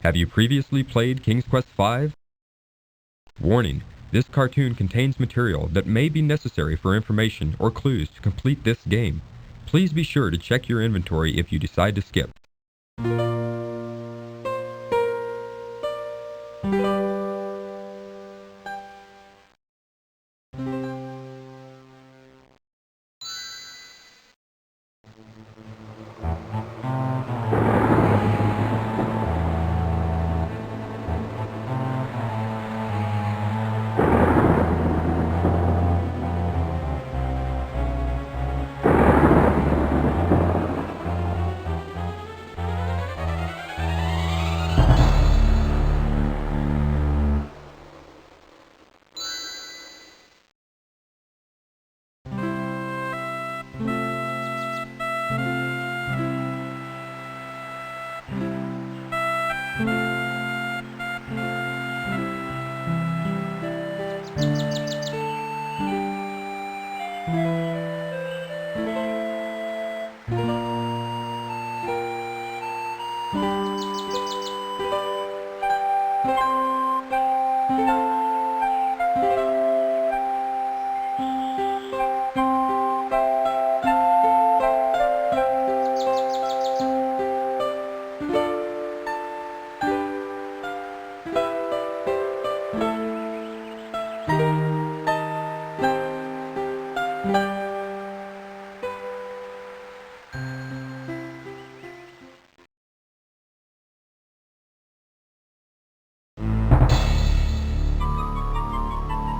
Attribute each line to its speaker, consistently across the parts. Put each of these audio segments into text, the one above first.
Speaker 1: Have you previously played King's Quest V? Warning, this cartoon contains material that may be necessary for information or clues to complete this game. Please be sure to check your inventory if you decide to skip.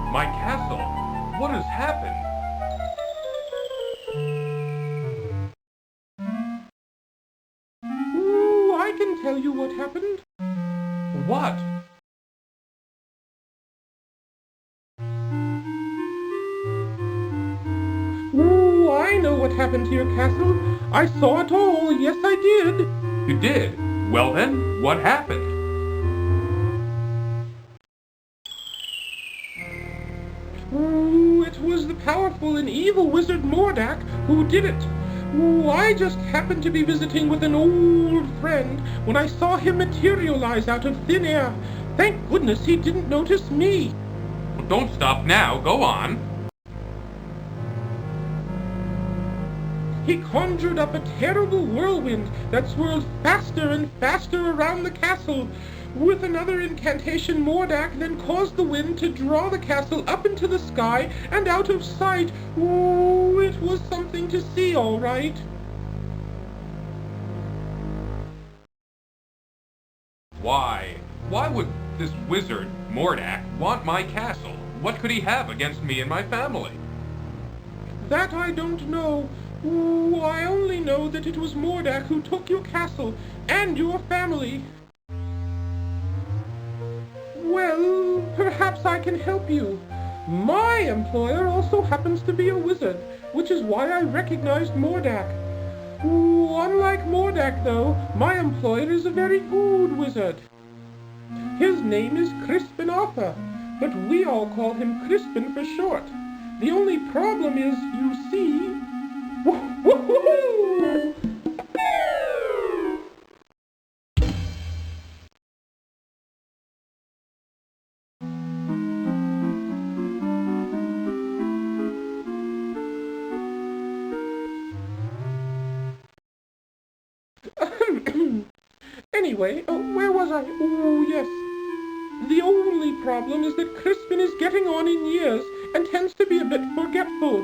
Speaker 2: My castle? What has happened?
Speaker 3: Ooh, I can tell you what happened.
Speaker 2: What?
Speaker 3: Ooh, I know what happened to your castle. I saw it all. Yes, I did.
Speaker 2: You did? Well then, what happened?
Speaker 3: Ooh, it was the powerful and evil wizard Mordack who did it. Ooh, I just happened to be visiting with an old friend when I saw him materialize out of thin air. Thank goodness he didn't notice me.
Speaker 2: Well, don't stop now, go on.
Speaker 3: He conjured up a terrible whirlwind that swirled faster and faster around the castle. With another incantation, Mordack then caused the wind to draw the castle up into the sky and out of sight. Ooh, it was something to see, all right.
Speaker 2: Why would this wizard, Mordack, want my castle? What could he have against me and my family?
Speaker 3: That I don't know. Ooh, I only know that it was Mordack who took your castle and your family. Well, perhaps I can help you. My employer also happens to be a wizard, which is why I recognized Mordack. Ooh, unlike Mordack, though, my employer is a very good wizard. His name is Crispin Arthur, but we all call him Crispin for short. The only problem is, you see... Woo-hoo-hoo-hoo! Anyway, where was I? Oh, yes. The only problem is that Crispin is getting on in years and tends to be a bit forgetful.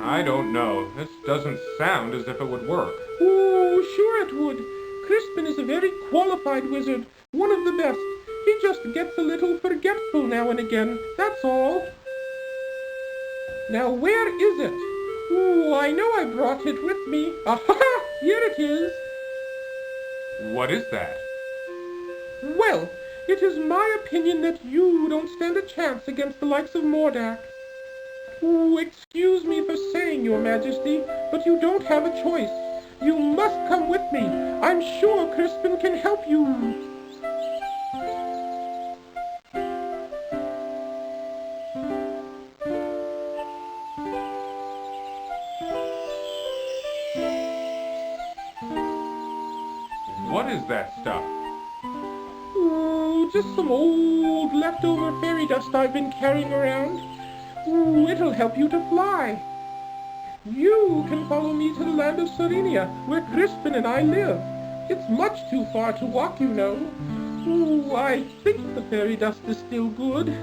Speaker 2: I don't know. This doesn't sound as if it would work.
Speaker 3: Oh, sure it would. Crispin is a very qualified wizard, one of the best. He just gets a little forgetful now and again, that's all. Now, where is it? Oh, I know I brought it with me. Aha! Here it is.
Speaker 2: What is that?
Speaker 3: Well, it is my opinion that you don't stand a chance against the likes of Mordack. Oh, excuse me for saying, Your Majesty, but you don't have a choice. You must come with me. I'm sure Crispin can help you.
Speaker 2: What is that stuff?
Speaker 3: just some old leftover fairy dust I've been carrying around. Ooh, it'll help you to fly. You can follow me to the land of Serenia, where Crispin and I live. It's much too far to walk, you know. Ooh, I think the fairy dust is still good.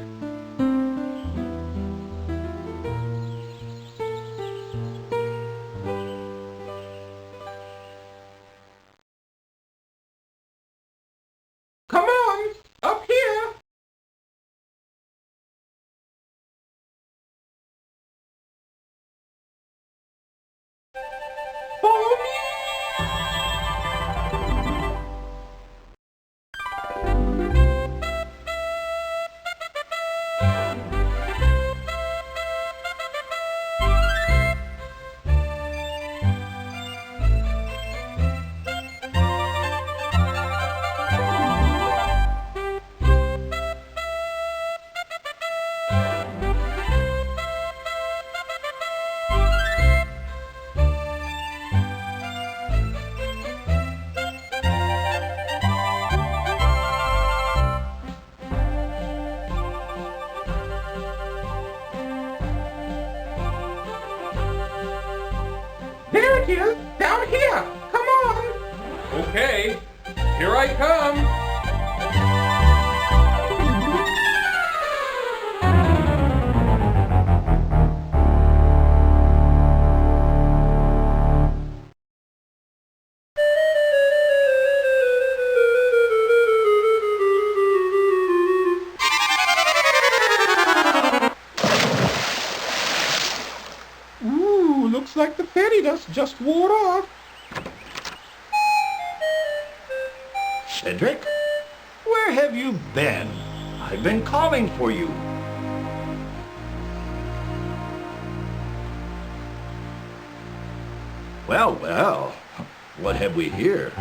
Speaker 3: Come on, up here! Follow me! There it is! Down here! Come on!
Speaker 2: Okay, here I come.
Speaker 3: Ooh, looks like the fairy dust just wore off.
Speaker 4: Cedric? Where have you been? I've been calling for you. Well, well, what have we here?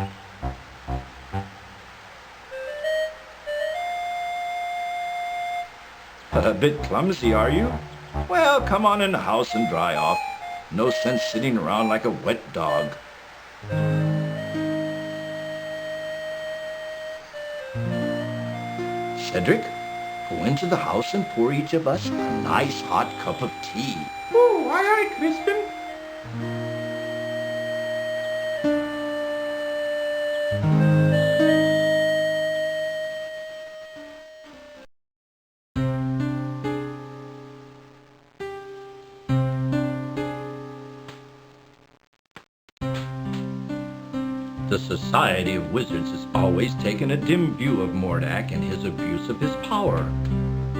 Speaker 4: A bit clumsy, are you? Well, come on in the house and dry off. No sense sitting around like a wet dog. Cedric, go into the house and pour each of us a nice hot cup of tea.
Speaker 3: Ooh, aye, aye, Crispin.
Speaker 4: The Society of Wizards has always taken a dim view of Mordack and his abuse of his power.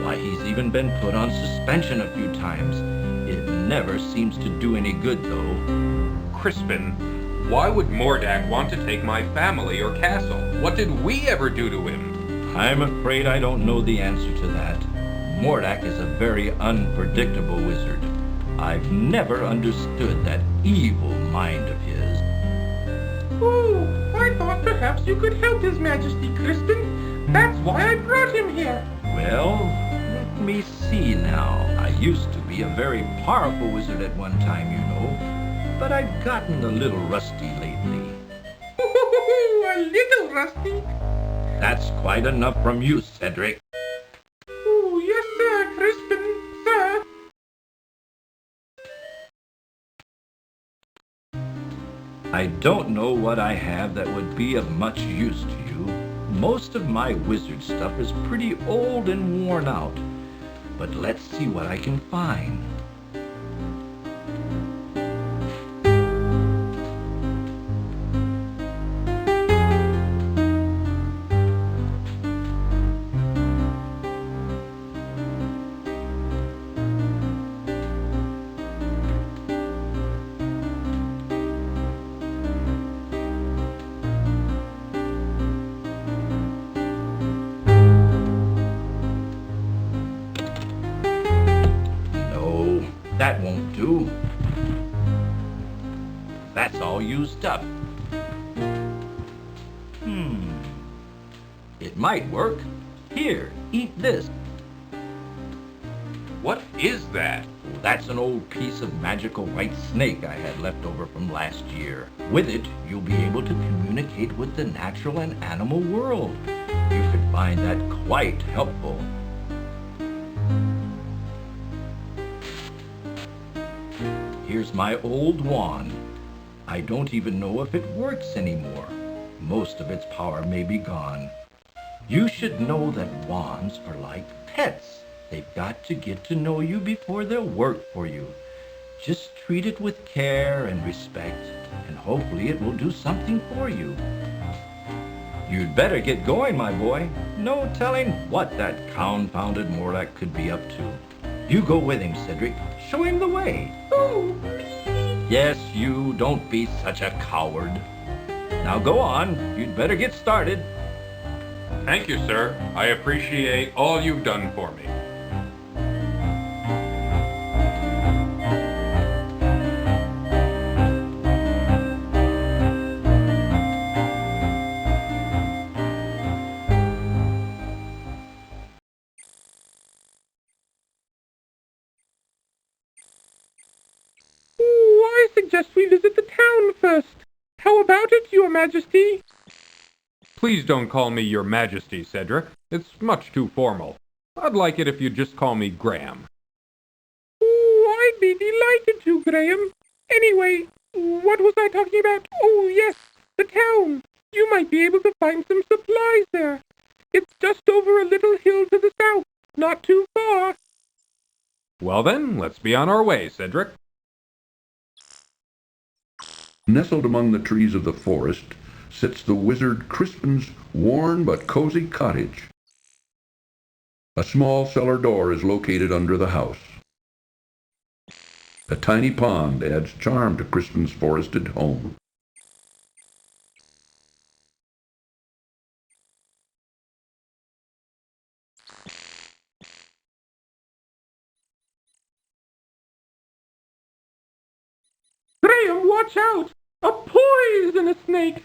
Speaker 4: Why, he's even been put on suspension a few times. It never seems to do any good, though.
Speaker 2: Crispin, why would Mordack want to take my family or castle? What did we ever do to him?
Speaker 4: I'm afraid I don't know the answer to that. Mordack is a very unpredictable wizard. I've never understood that evil mind of his.
Speaker 3: Ooh, I thought perhaps you could help His Majesty, Crispin. That's why I brought him here.
Speaker 4: Well, let me see now. I used to be a very powerful wizard at one time, you know, but I've gotten a little rusty lately.
Speaker 3: A little rusty.
Speaker 4: That's quite enough from you, Cedric.
Speaker 3: Ooh, yes, sir, Crispin, sir.
Speaker 4: I don't know what I have that would be of much use to you. Most of my wizard stuff is pretty old and worn out. But let's see what I can find. That won't do. That's all used up. It might work. Here, eat this.
Speaker 2: What is that?
Speaker 4: That's an old piece of magical white snake I had left over from last year. With it, you'll be able to communicate with the natural and animal world. You should find that quite helpful. Here's my old wand. I don't even know if it works anymore. Most of its power may be gone. You should know that wands are like pets. They've got to get to know you before they'll work for you. Just treat it with care and respect, and hopefully it will do something for you. You'd better get going, my boy. No telling what that confounded Mordack could be up to. You go with him, Cedric. Show him the way.
Speaker 3: Oh,
Speaker 4: Yes, you. Don't be such a coward. Now go on. You'd better get started.
Speaker 2: Thank you, sir. I appreciate all you've done for me.
Speaker 3: I suggest we visit the town first. How about it, Your Majesty?
Speaker 2: Please don't call me Your Majesty, Cedric. It's much too formal. I'd like it if you'd just call me Graham.
Speaker 3: I'd be delighted to, Graham. Anyway, what was I talking about? Oh, yes, the town. You might be able to find some supplies there. It's just over a little hill to the south, not too far.
Speaker 2: Well then, let's be on our way, Cedric.
Speaker 5: Nestled among the trees of the forest sits the wizard Crispin's worn but cozy cottage. A small cellar door is located under the house. A tiny pond adds charm to Crispin's forested home.
Speaker 3: Graham, watch out! A poisonous snake!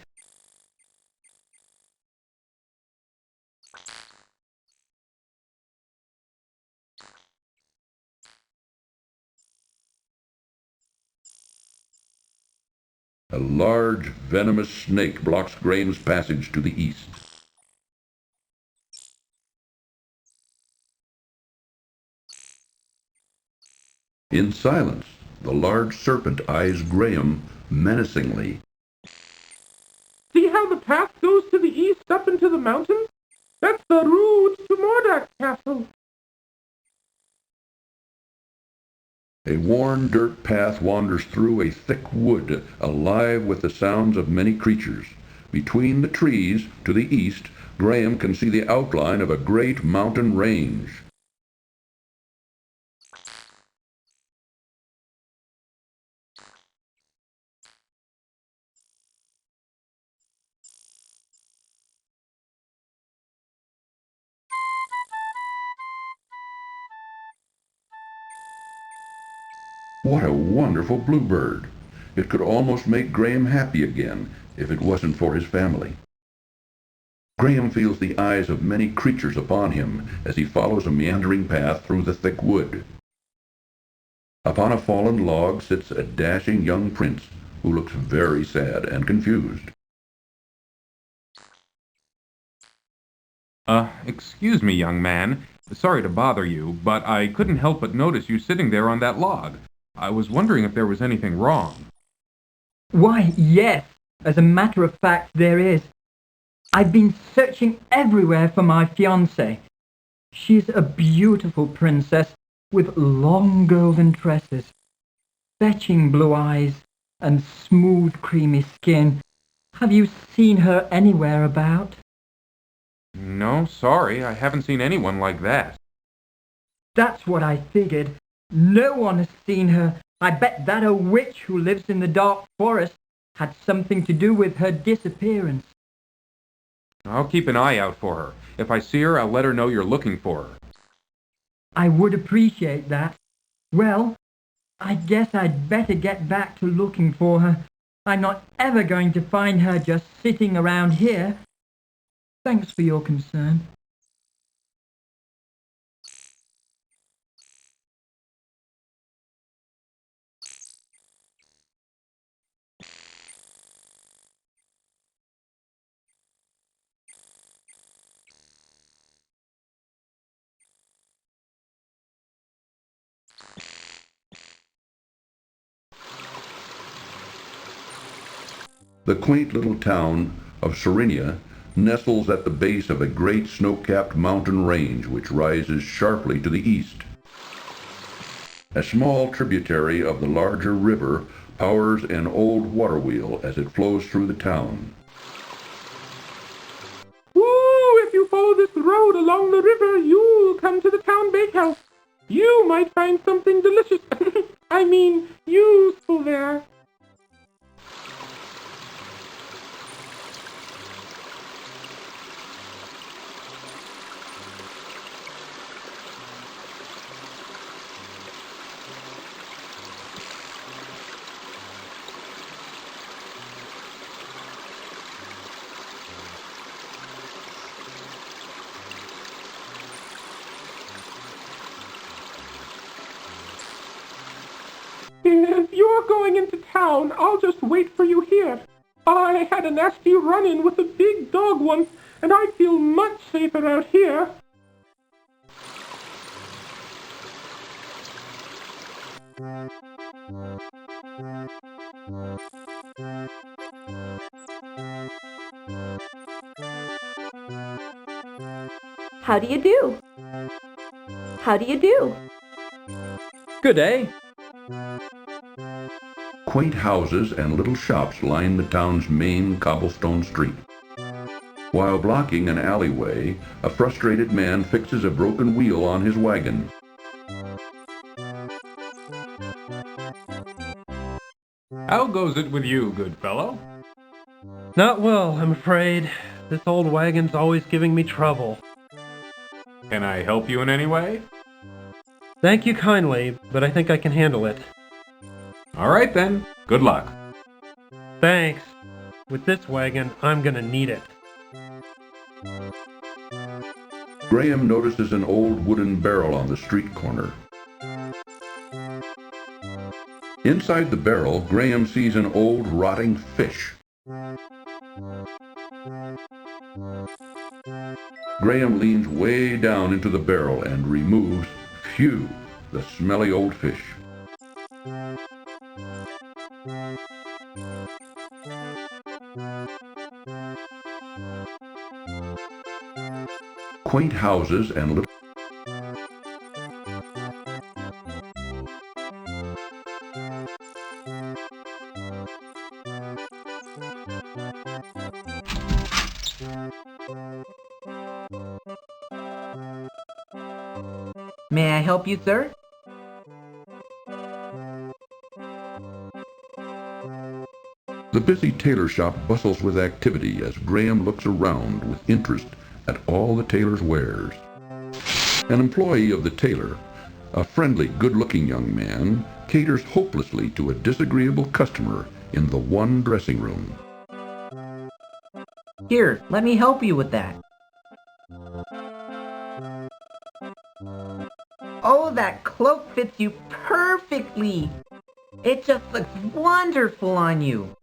Speaker 5: A large, venomous snake blocks Graham's passage to the east. In silence, the large serpent eyes Graham menacingly.
Speaker 3: See how the path goes to the east up into the mountains? That's the route to Mordack Castle.
Speaker 5: A worn dirt path wanders through a thick wood, alive with the sounds of many creatures. Between the trees, to the east, Graham can see the outline of a great mountain range. What a wonderful bluebird! It could almost make Graham happy again if it wasn't for his family. Graham feels the eyes of many creatures upon him as he follows a meandering path through the thick wood. Upon a fallen log sits a dashing young prince who looks very sad and confused.
Speaker 2: Excuse me, young man. Sorry to bother you, but I couldn't help but notice you sitting there on that log. I was wondering if there was anything wrong.
Speaker 6: Why, yes. As a matter of fact, there is. I've been searching everywhere for my fiancée. She's a beautiful princess with long golden tresses, fetching blue eyes, and smooth creamy skin. Have you seen her anywhere about?
Speaker 2: No, sorry, I haven't seen anyone like that.
Speaker 6: That's what I figured. No one has seen her. I bet that old witch who lives in the dark forest had something to do with her disappearance.
Speaker 2: I'll keep an eye out for her. If I see her, I'll let her know you're looking for her.
Speaker 6: I would appreciate that. Well, I guess I'd better get back to looking for her. I'm not ever going to find her just sitting around here. Thanks for your concern.
Speaker 5: The quaint little town of Serenia nestles at the base of a great snow-capped mountain range which rises sharply to the east. A small tributary of the larger river powers an old water wheel as it flows through the town.
Speaker 3: Woo! If you follow this road along the river, you'll come to the town bakehouse. You might find something delicious. I mean, useful there. If you're going into town, I'll just wait for you here. I had a nasty run-in with a big dog once, and I feel much safer out here.
Speaker 7: How do you do? How do you do?
Speaker 6: Good day.
Speaker 5: Quaint houses and little shops line the town's main cobblestone street. While blocking an alleyway, a frustrated man fixes a broken wheel on his wagon.
Speaker 2: How goes it with you, good fellow?
Speaker 8: Not well, I'm afraid. This old wagon's always giving me trouble.
Speaker 2: Can I help you in any way?
Speaker 8: Thank you kindly, but I think I can handle it.
Speaker 2: All right then. Good luck.
Speaker 8: Thanks. With this wagon, I'm gonna need it.
Speaker 5: Graham notices an old wooden barrel on the street corner. Inside the barrel, Graham sees an old rotting fish. Graham leans way down into the barrel and removes, phew, the smelly old fish. Quaint houses and little...
Speaker 9: May I help you, sir?
Speaker 5: The busy tailor shop bustles with activity as Graham looks around with interest at all the tailor's wares. An employee of the tailor, a friendly, good-looking young man, caters hopelessly to a disagreeable customer in the one dressing room.
Speaker 9: Here, let me help you with that. Oh, that cloak fits you perfectly. It just looks wonderful on you.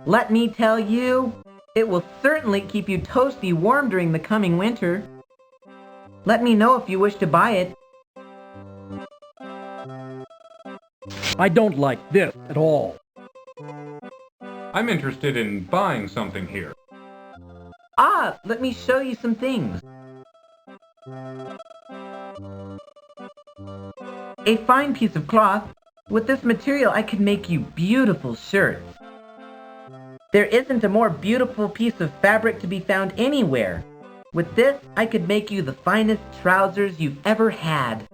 Speaker 9: Let me tell you, it will certainly keep you toasty warm during the coming winter. Let me know if you wish to buy it.
Speaker 6: I don't like this at all.
Speaker 2: I'm interested in buying something here.
Speaker 9: Ah, let me show you some things. A fine piece of cloth. With this material, I could make you beautiful shirts. There isn't a more beautiful piece of fabric to be found anywhere. With this, I could make you the finest trousers you've ever had.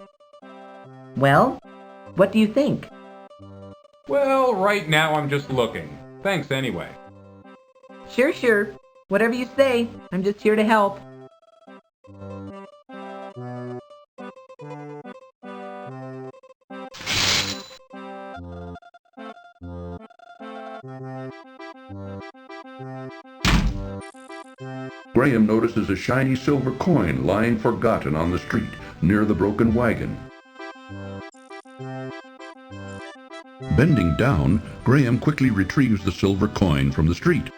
Speaker 9: Well, what do you think?
Speaker 2: Well, right now I'm just looking. Thanks anyway.
Speaker 9: Sure. Whatever you say, I'm just here to help.
Speaker 5: Graham notices a shiny silver coin lying forgotten on the street near the broken wagon. Bending down, Graham quickly retrieves the silver coin from the street.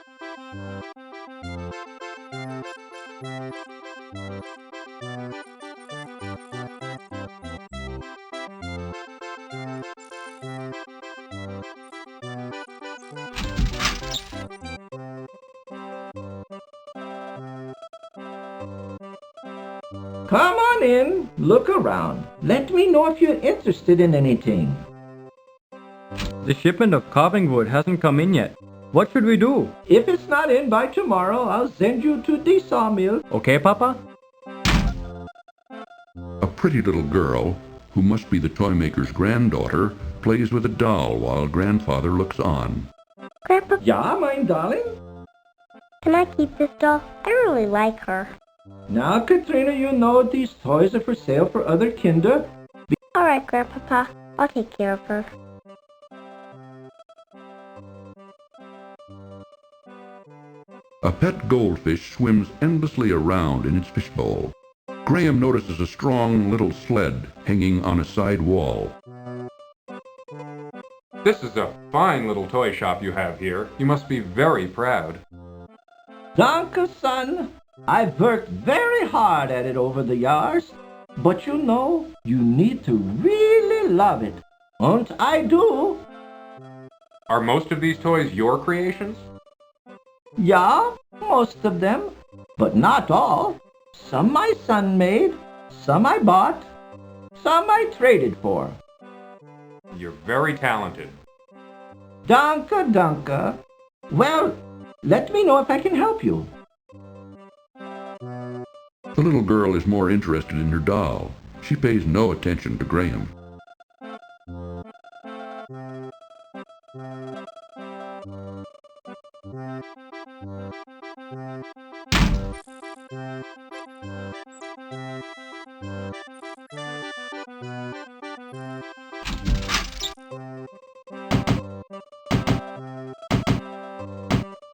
Speaker 9: Come on in, look around. Let me know if you're interested in anything.
Speaker 6: The shipment of carving wood hasn't come in yet. What should we do?
Speaker 9: If it's not in by tomorrow, I'll send you to the sawmill.
Speaker 6: Okay, Papa?
Speaker 5: A pretty little girl, who must be the toymaker's granddaughter, plays with a doll while grandfather looks on.
Speaker 7: Grandpa,
Speaker 9: Yeah, my darling?
Speaker 7: can I keep this doll? I really like her.
Speaker 9: Now, Katrina, you know these toys are for sale for other kinder.
Speaker 7: All right, Grandpapa. I'll take care of her.
Speaker 5: A pet goldfish swims endlessly around in its fishbowl. Graham notices a strong little sled hanging on a side wall.
Speaker 2: This is a fine little toy shop you have here. You must be very proud.
Speaker 9: Danke, son. I've worked very hard at it over the years. But you know, you need to really love it. And I do.
Speaker 2: Are most of these toys your creations?
Speaker 9: Yeah, most of them. But not all. Some my son made, some I bought, some I traded for.
Speaker 2: You're very talented.
Speaker 9: Danke, danke. Well, let me know if I can help you.
Speaker 5: The little girl is more interested in her doll. She pays no attention to Graham.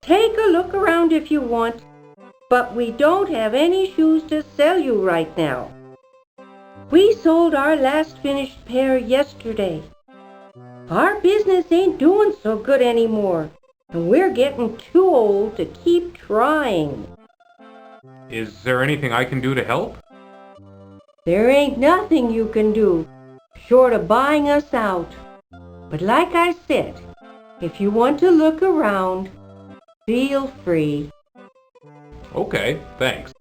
Speaker 10: Take a look around if you want, but we don't have any shoes to sell you right now. We sold our last finished pair yesterday. Our business ain't doing so good anymore, and we're getting too old to keep trying.
Speaker 2: Is there anything I can do to help?
Speaker 10: There ain't nothing you can do, short of buying us out. But like I said, if you want to look around, feel free.
Speaker 2: Okay, thanks.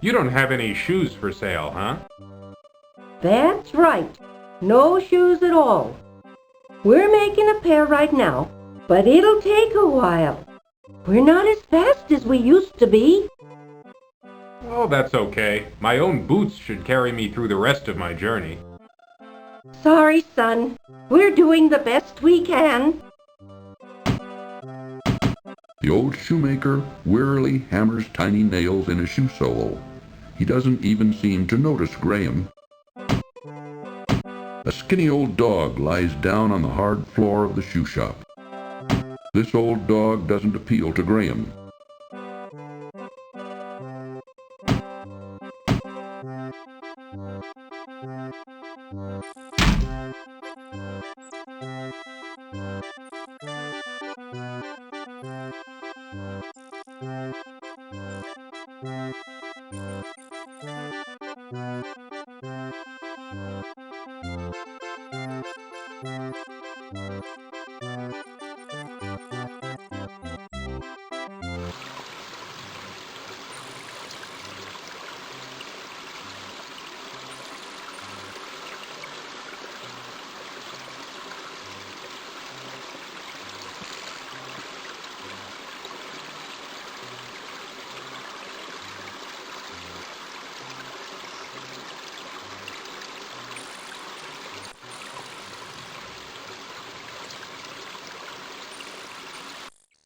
Speaker 2: You don't have any shoes for sale, huh?
Speaker 10: That's right. No shoes at all. We're making a pair right now, but it'll take a while. We're not as fast as we used to be.
Speaker 2: Oh, that's okay. My own boots should carry me through the rest of my journey.
Speaker 10: Sorry, son. We're doing the best we can.
Speaker 5: The old shoemaker wearily hammers tiny nails in a shoe sole. He doesn't even seem to notice Graham. A skinny old dog lies down on the hard floor of the shoe shop. This old dog doesn't appeal to Graham.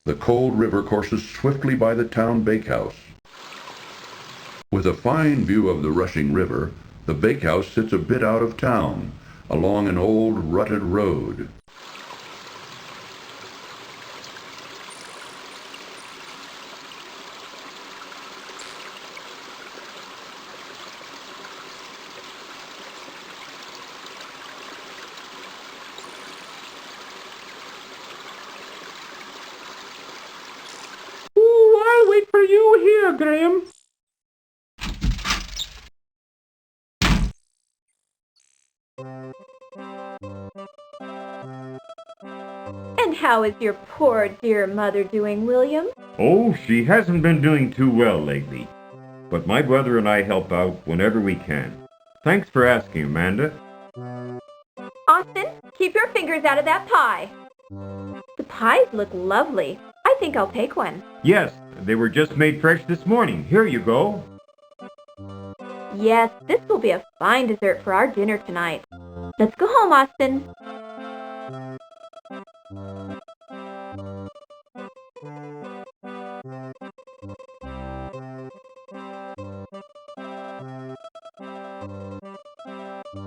Speaker 5: The cold river courses swiftly by the town bakehouse. With a fine view of the rushing river, the bakehouse sits a bit out of town, along an old rutted road.
Speaker 3: I'll wait for you here, Graham.
Speaker 7: And how is your poor dear mother doing, William?
Speaker 11: Oh, she hasn't been doing too well lately. But my brother and I help out whenever we can. Thanks for asking, Amanda.
Speaker 7: Austin, keep your fingers out of that pie. The pies look lovely. I think I'll take one.
Speaker 11: Yes, they were just made fresh this morning. Here you go.
Speaker 7: Yes, this will be a fine dessert for our dinner tonight. Let's go home, Austin.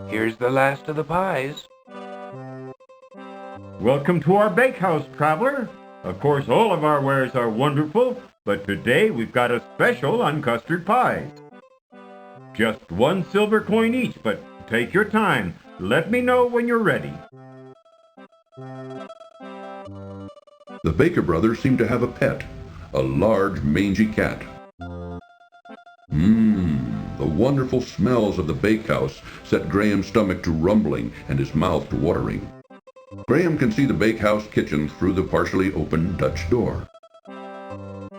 Speaker 2: Here's the last of the pies.
Speaker 11: Welcome to our bakehouse, traveler. Of course, all of our wares are wonderful, but today we've got a special on custard pies. Just 1 silver coin each, but take your time. Let me know when you're ready.
Speaker 5: The Baker brothers seem to have a pet, a large mangy cat. The wonderful smells of the bakehouse set Graham's stomach to rumbling and his mouth to watering. Graham can see the bakehouse kitchen through the partially open Dutch door.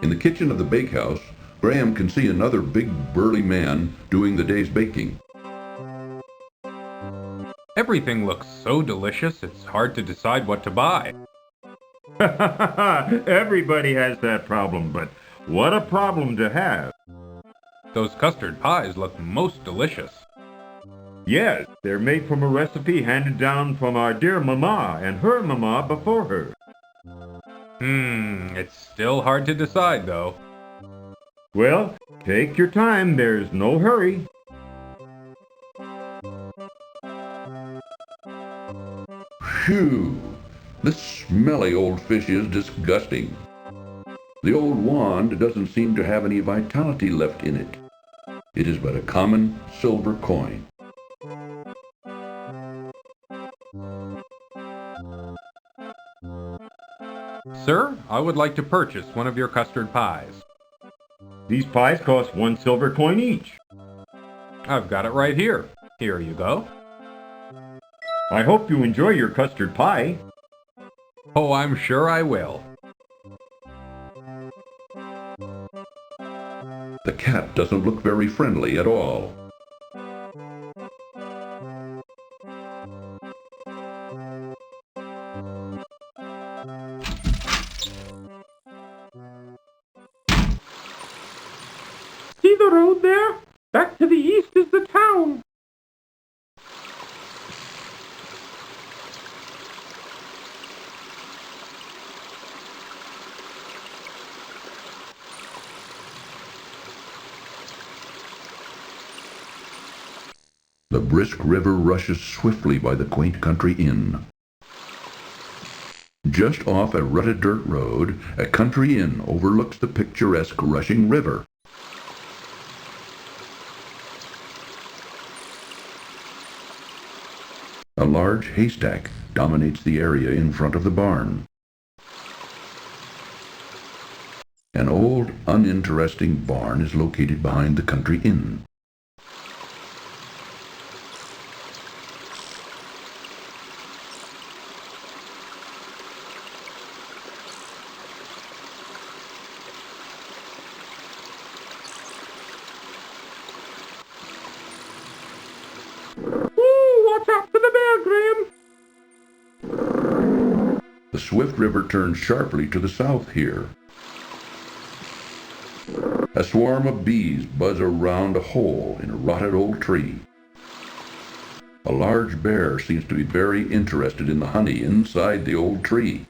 Speaker 5: In the kitchen of the bakehouse, Graham can see another big burly man doing the day's baking.
Speaker 2: Everything looks so delicious, it's hard to decide what to buy.
Speaker 11: Everybody has that problem, but what a problem to have.
Speaker 2: Those custard pies look most delicious.
Speaker 11: Yes, they're made from a recipe handed down from our dear Mama and her Mama before her.
Speaker 2: It's still hard to decide, though.
Speaker 11: Well, take your time, there's no hurry.
Speaker 5: Phew! This smelly old fish is disgusting. The old wand doesn't seem to have any vitality left in it. It is but a common silver coin.
Speaker 2: Sir, I would like to purchase one of your custard pies.
Speaker 11: These pies cost 1 silver coin each.
Speaker 2: I've got it right here. Here you go.
Speaker 11: I hope you enjoy your custard pie.
Speaker 2: Oh, I'm sure I will.
Speaker 5: The cat doesn't look very friendly at all.
Speaker 3: See the road there? Back to the east is the town.
Speaker 5: The brisk river rushes swiftly by the quaint country inn. Just off a rutted dirt road, a country inn overlooks the picturesque rushing river. A large haystack dominates the area in front of the barn. An old, uninteresting barn is located behind the country inn.
Speaker 3: Watch out for the bear, Graham.
Speaker 5: The swift river turns sharply to the south here. A swarm of bees buzz around a hole in a rotted old tree. A large bear seems to be very interested in the honey inside the old tree.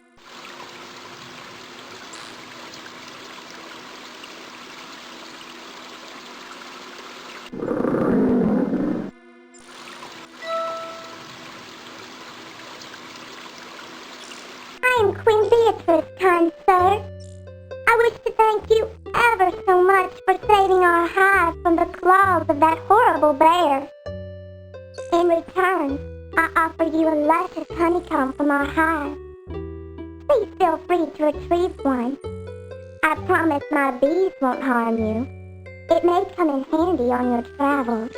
Speaker 12: I am Queen Beatrice, kind sir. I wish to thank you ever so much for saving our hive from the claws of that horrible bear. In return, I offer you a luscious honeycomb from our hive. Please feel free to retrieve one. I promise my bees won't harm you. It may come in handy on your travels.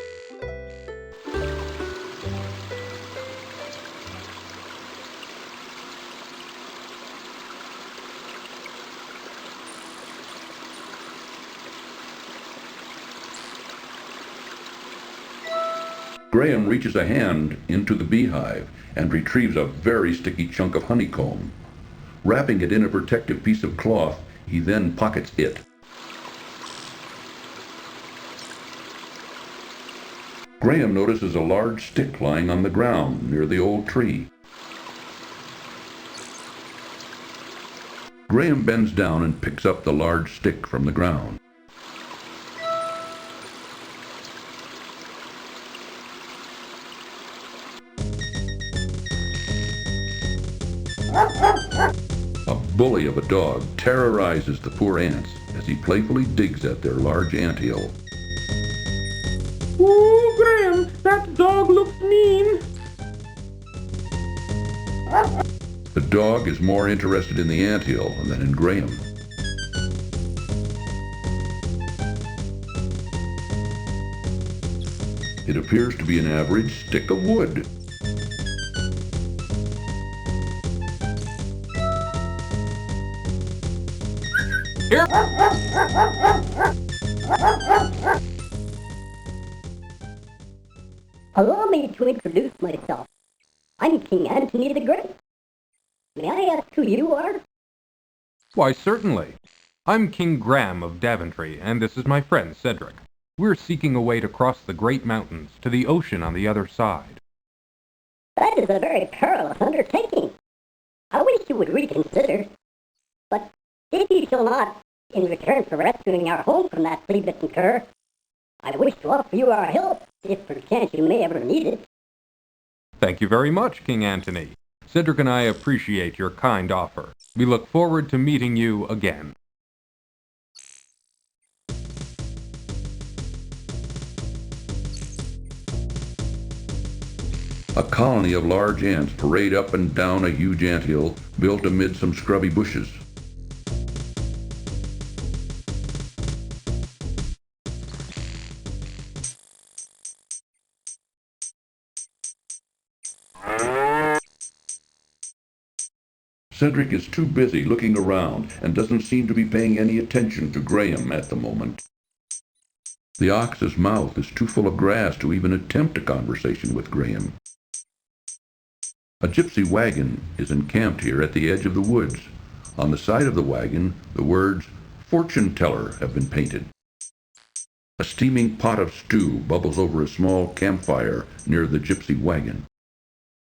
Speaker 5: Graham reaches a hand into the beehive and retrieves a very sticky chunk of honeycomb. Wrapping it in a protective piece of cloth, he then pockets it. Graham notices a large stick lying on the ground near the old tree. Graham bends down and picks up the large stick from the ground. A bully of a dog terrorizes the poor ants as he playfully digs at their large anthill.
Speaker 3: Ooh, Graham, that dog looks mean.
Speaker 5: The dog is more interested in the anthill than in Graham. It appears to be an average stick of wood.
Speaker 13: Allow me to introduce myself. I'm King Antony the Great. May I ask who you are?
Speaker 2: Why, certainly. I'm King Graham of Daventry, and this is my friend Cedric. We're seeking a way to cross the great mountains to the ocean on the other side.
Speaker 13: That is a very perilous undertaking. I wish you would reconsider. But if you shall not, in return for rescuing our home from that flea-bitten cur, I wish to offer you our help, if perchance you may ever need it.
Speaker 2: Thank you very much, King Antony. Cedric and I appreciate your kind offer. We look forward to meeting you again.
Speaker 5: A colony of large ants parade up and down a huge anthill built amid some scrubby bushes. Cedric is too busy looking around and doesn't seem to be paying any attention to Graham at the moment. The ox's mouth is too full of grass to even attempt a conversation with Graham. A gypsy wagon is encamped here at the edge of the woods. On the side of the wagon, the words "Fortune Teller" have been painted. A steaming pot of stew bubbles over a small campfire near the gypsy wagon.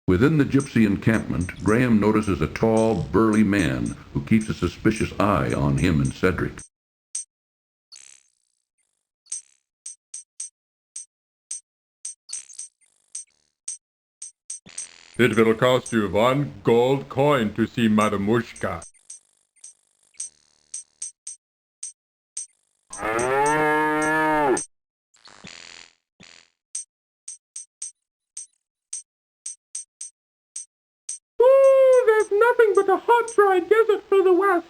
Speaker 5: Within the gypsy encampment, Graham notices a tall, burly man who keeps a suspicious eye on him and Cedric.
Speaker 1: It will cost you 1 gold coin to see Madamushka.
Speaker 3: There's nothing but a hot, dry desert for the west.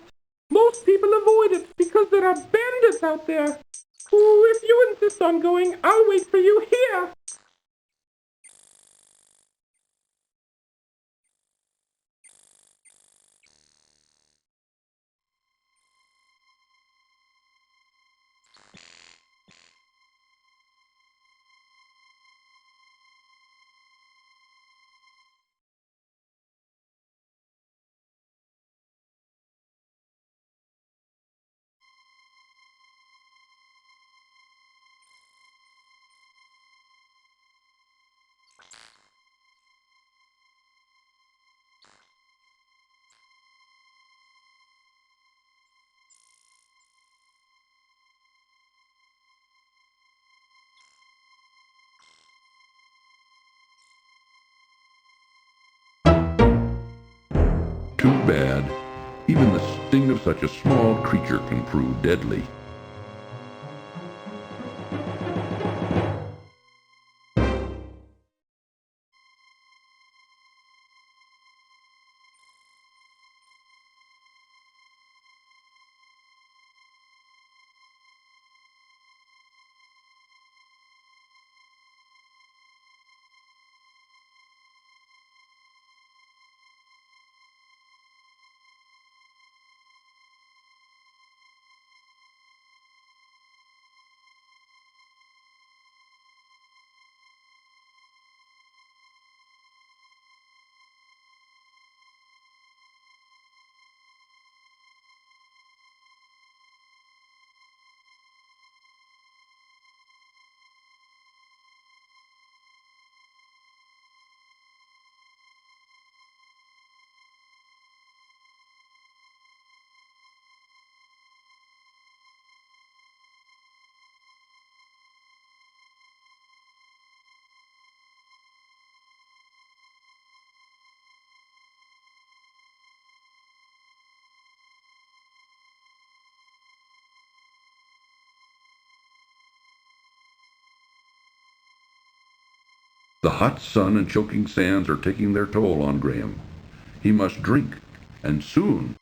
Speaker 3: Most people avoid it because there are bandits out there. Ooh, if you insist on going, I'll wait for you here.
Speaker 5: Too bad. Even the sting of such a small creature can prove deadly. The hot sun and choking sands are taking their toll on Graham. He must drink, and soon.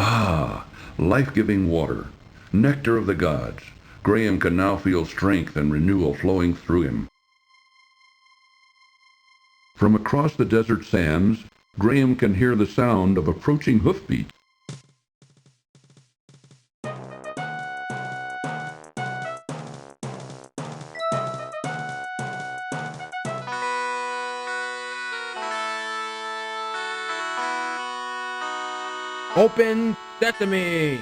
Speaker 5: Ah, life-giving water, nectar of the gods. Graham can now feel strength and renewal flowing through him. From across the desert sands, Graham can hear the sound of approaching hoofbeats.
Speaker 14: Open sesame!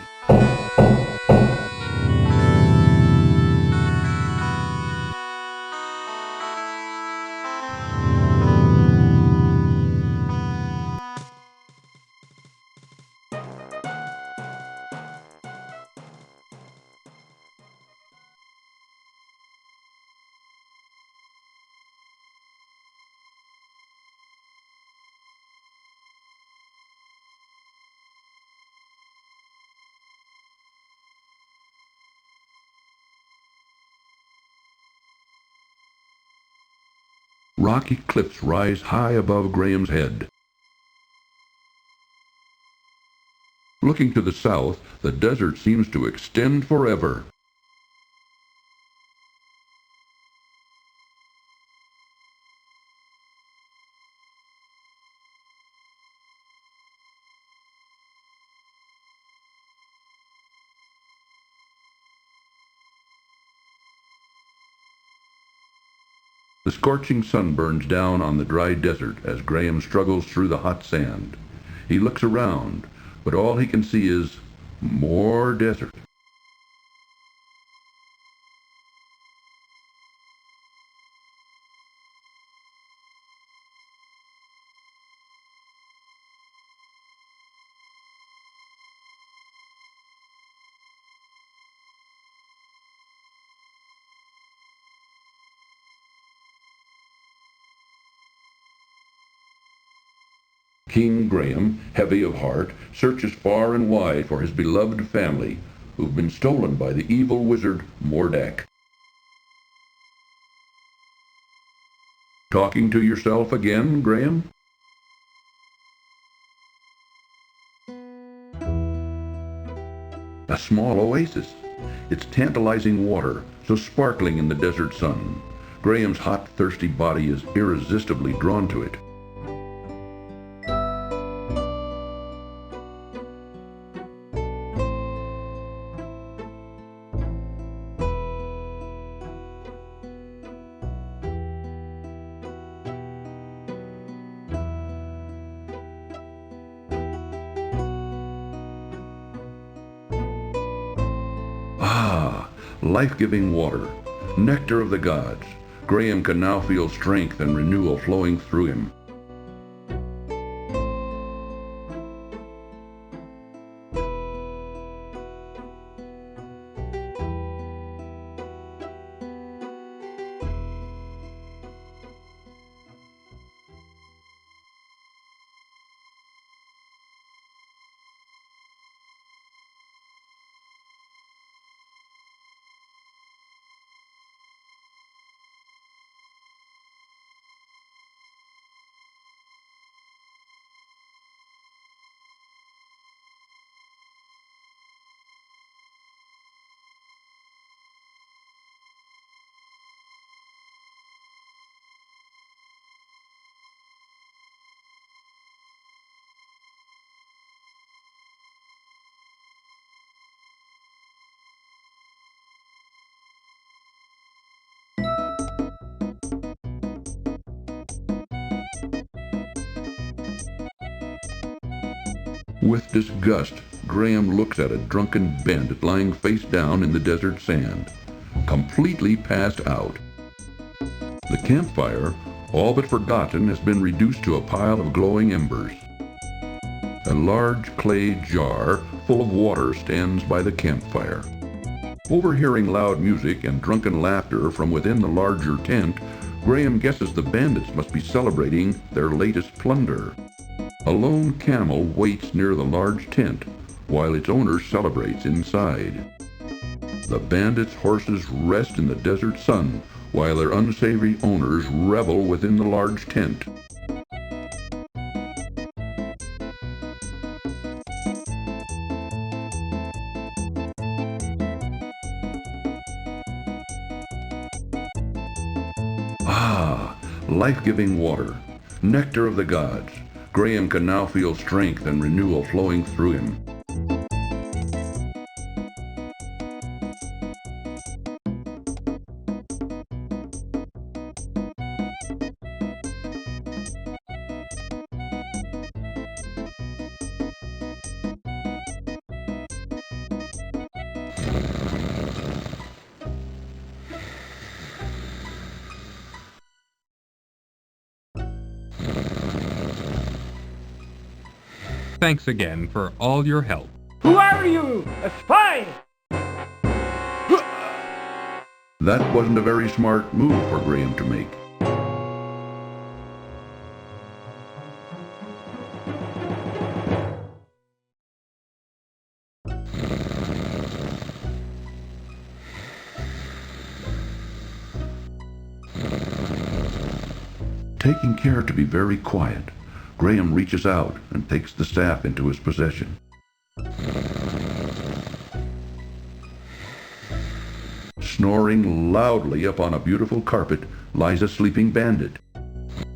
Speaker 5: Rocky cliffs rise high above Graham's head. Looking to the south, the desert seems to extend forever. The scorching sun burns down on the dry desert as Graham struggles through the hot sand. He looks around, but all he can see is more desert. King Graham, heavy of heart, searches far and wide for his beloved family, who've been stolen by the evil wizard Mordack. Talking to yourself again, Graham? A small oasis. Its tantalizing water, so sparkling in the desert sun. Graham's hot, thirsty body is irresistibly drawn to it. Ah, life-giving water, nectar of the gods. Graham can now feel strength and renewal flowing through him. With disgust, Graham looks at a drunken bandit lying face down in the desert sand, completely passed out. The campfire, all but forgotten, has been reduced to a pile of glowing embers. A large clay jar full of water stands by the campfire. Overhearing loud music and drunken laughter from within the larger tent, Graham guesses the bandits must be celebrating their latest plunder. A lone camel waits near the large tent, while its owner celebrates inside. The bandits' horses rest in the desert sun, while their unsavory owners revel within the large tent. Ah, life-giving water, nectar of the gods. Graham can now feel strength and renewal flowing through him.
Speaker 2: Thanks again for all your help.
Speaker 15: Who are you? A spy?
Speaker 5: That wasn't a very smart move for Graham to make. Taking care to be very quiet, Graham reaches out and takes the staff into his possession. Snoring loudly upon a beautiful carpet lies a sleeping bandit.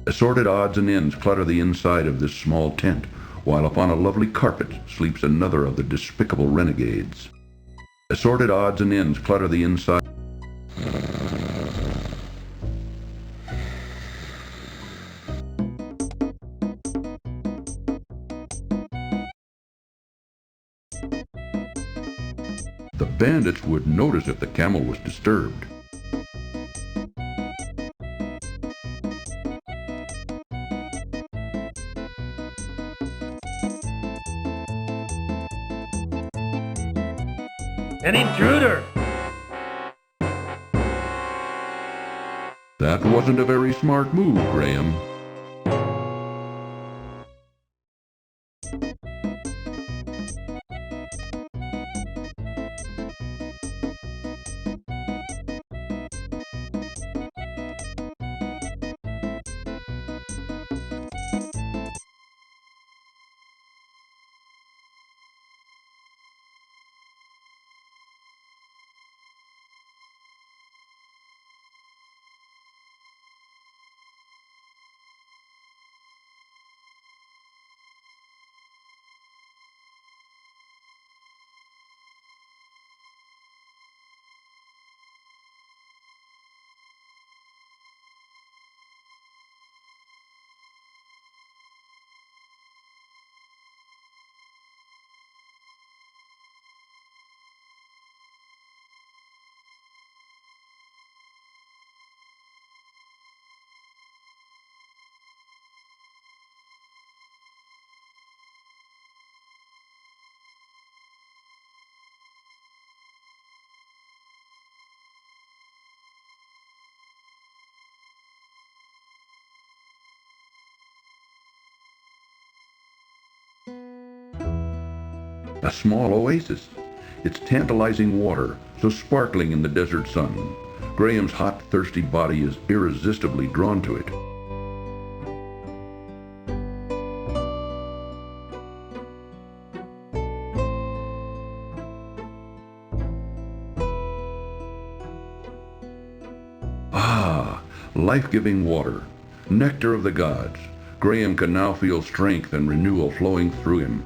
Speaker 5: Assorted odds and ends clutter the inside of this small tent, while upon a lovely carpet sleeps another of the despicable renegades. Assorted odds and ends clutter the inside. The bandits would notice if the camel was disturbed.
Speaker 8: An intruder!
Speaker 5: That wasn't a very smart move, Graham. A small oasis. Its tantalizing water, so sparkling in the desert sun. Graham's hot, thirsty body is irresistibly drawn to it. Ah, life-giving water, nectar of the gods. Graham can now feel strength and renewal flowing through him.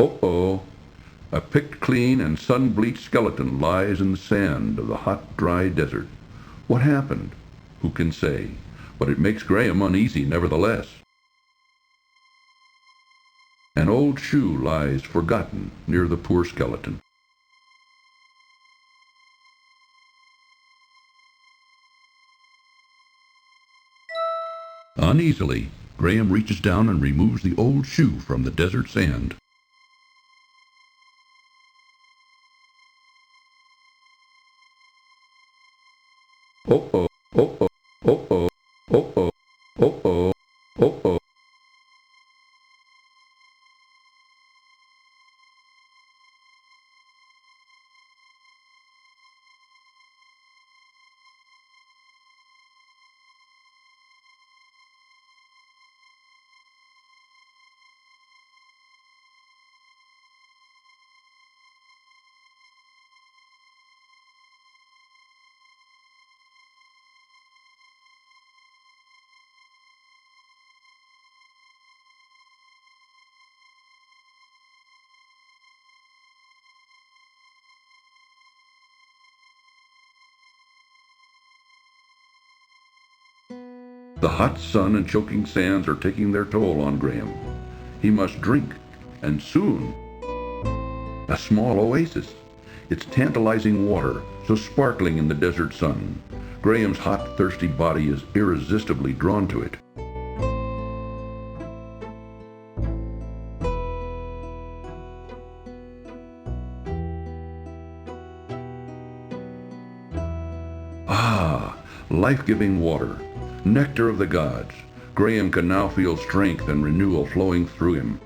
Speaker 5: Uh-oh. A picked clean and sun-bleached skeleton lies in the sand of the hot, dry desert. What happened? Who can say? But it makes Graham uneasy nevertheless. An old shoe lies forgotten near the poor skeleton. Uneasily, Graham reaches down and removes the old shoe from the desert sand. Uh-oh, uh-oh, uh-oh, uh-oh, uh-oh, uh-oh. The hot sun and choking sands are taking their toll on Graham. He must drink, and soon. A small oasis. Its tantalizing water, so sparkling in the desert sun. Graham's hot, thirsty body is irresistibly drawn to it. Ah, life-giving water. Nectar of the gods. Graham can now feel strength and renewal flowing through him.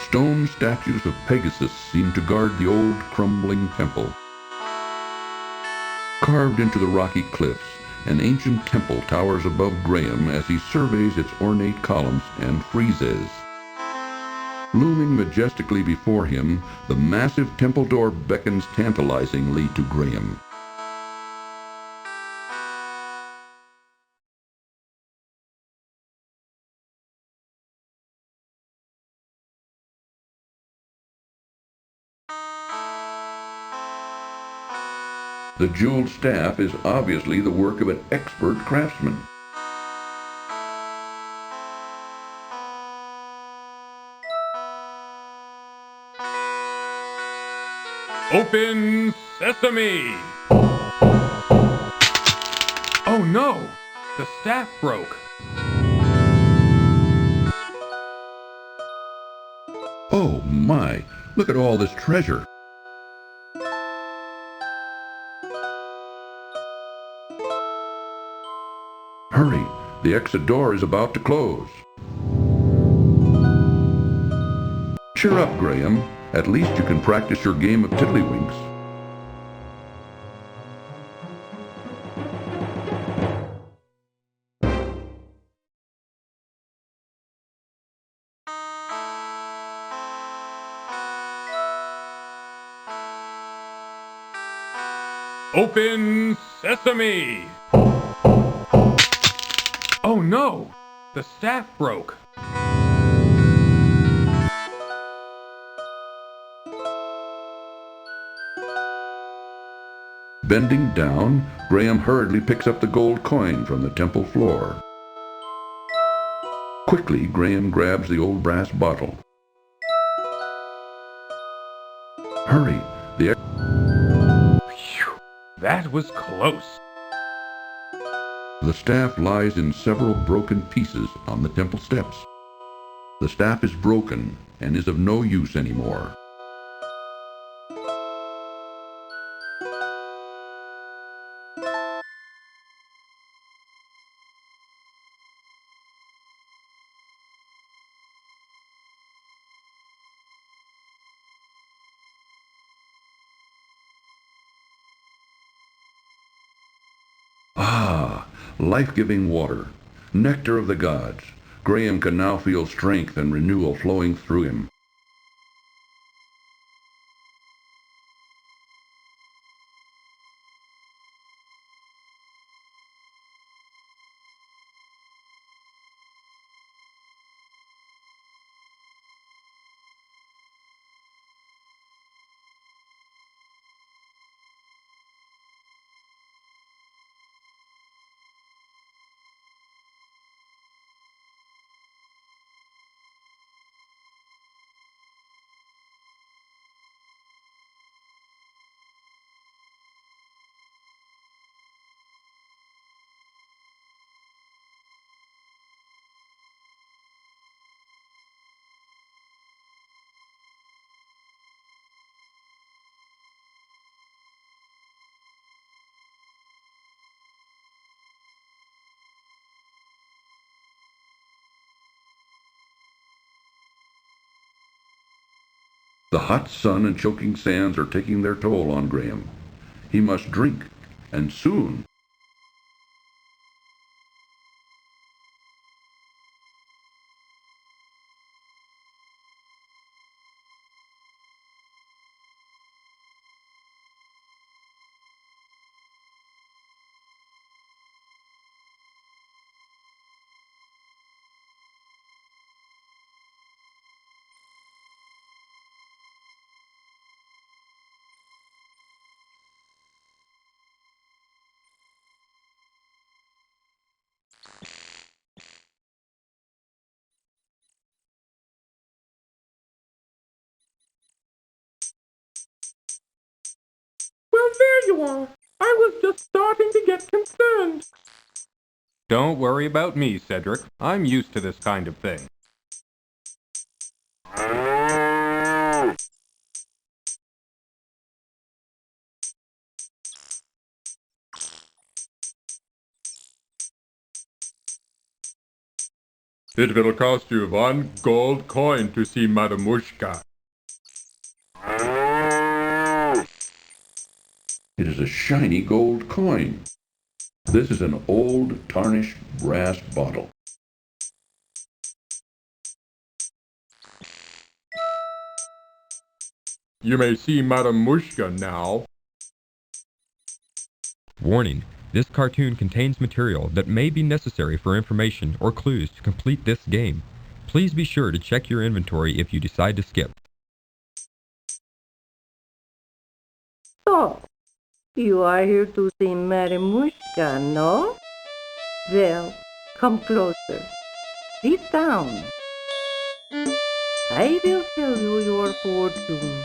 Speaker 5: Stone statues of Pegasus seem to guard the old, crumbling temple. Carved into the rocky cliffs, an ancient temple towers above Graham as he surveys its ornate columns and friezes. Looming majestically before him, the massive temple door beckons tantalizingly to Graham. The jeweled staff is obviously the work of an expert craftsman.
Speaker 2: Open sesame! Oh no! The staff broke.
Speaker 5: Oh my! Look at all this treasure! Hurry! The exit door is about to close. Cheer up, Graham. At least you can practice your game of tiddlywinks.
Speaker 2: Open sesame! Oh no! The staff broke.
Speaker 5: Bending down, Graham hurriedly picks up the gold coin from the temple floor. Quickly, Graham grabs the old brass bottle. Hurry!
Speaker 2: Phew, that was close.
Speaker 5: The staff lies in several broken pieces on the temple steps. The staff is broken and is of no use anymore. Ah, life-giving water, nectar of the gods. Graham can now feel strength and renewal flowing through him. The hot sun and choking sands are taking their toll on Graham. He must drink, and soon.
Speaker 3: Well, there you are. I was just starting to get concerned.
Speaker 2: Don't worry about me, Cedric. I'm used to this kind of thing.
Speaker 1: It will cost you 1 gold coin to see Madamushka.
Speaker 5: It is a shiny gold coin. This is an old, tarnished brass bottle.
Speaker 1: You may see Madamushka now.
Speaker 2: Warning. This cartoon contains material that may be necessary for information or clues to complete this game. Please be sure to check your inventory if you decide to skip.
Speaker 10: So, you are here to see Marimushka, no? Well, come closer. Sit down. I will tell you your fortune.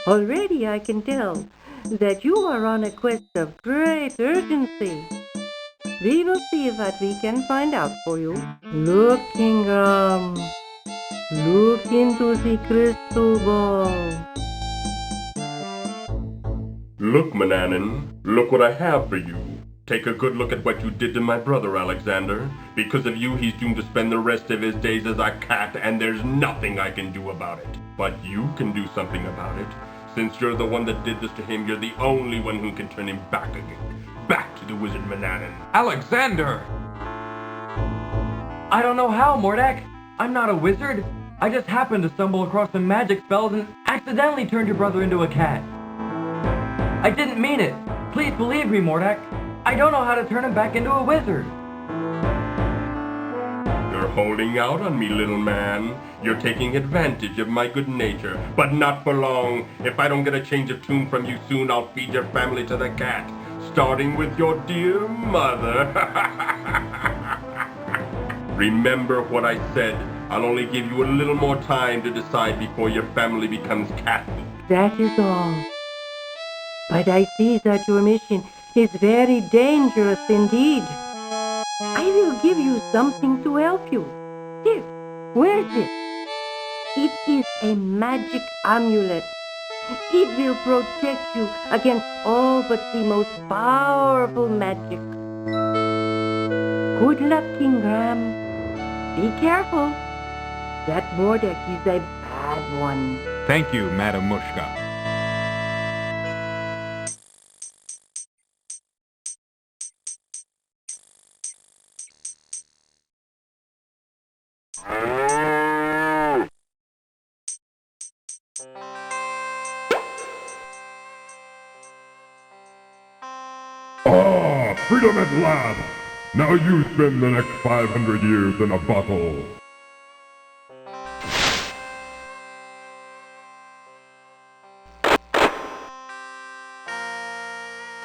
Speaker 10: Already I can tell that you are on a quest of great urgency. We will see what we can find out for you. Look, Ingram. Look into the crystal ball.
Speaker 16: Look, Mananan, look what I have for you. Take a good look at what you did to my brother, Alexander. Because of you, he's doomed to spend the rest of his days as a cat, and there's nothing I can do about it. But you can do something about it. Since you're the one that did this to him, you're the only one who can turn him back again. Back to the wizard Manannan.
Speaker 2: Alexander!
Speaker 17: I don't know how, Mordack. I'm not a wizard. I just happened to stumble across some magic spells and accidentally turned your brother into a cat. I didn't mean it. Please believe me, Mordack. I don't know how to turn him back into a wizard.
Speaker 16: You're holding out on me, little man. You're taking advantage of my good nature, but not for long. If I don't get a change of tune from you soon, I'll feed your family to the cat, starting with your dear mother. Remember what I said. I'll only give you a little more time to decide before your family becomes cat food.
Speaker 10: That is all. But I see that your mission is very dangerous indeed. I will give you something to help you. Here, wear this. It is a magic amulet. It will protect you against all but the most powerful magic. Good luck, King Graham. Be careful. That Mordack is a bad one.
Speaker 2: Thank you, Madam Mushka.
Speaker 18: Freedom at last! Now you spend the next 500 years in a bottle.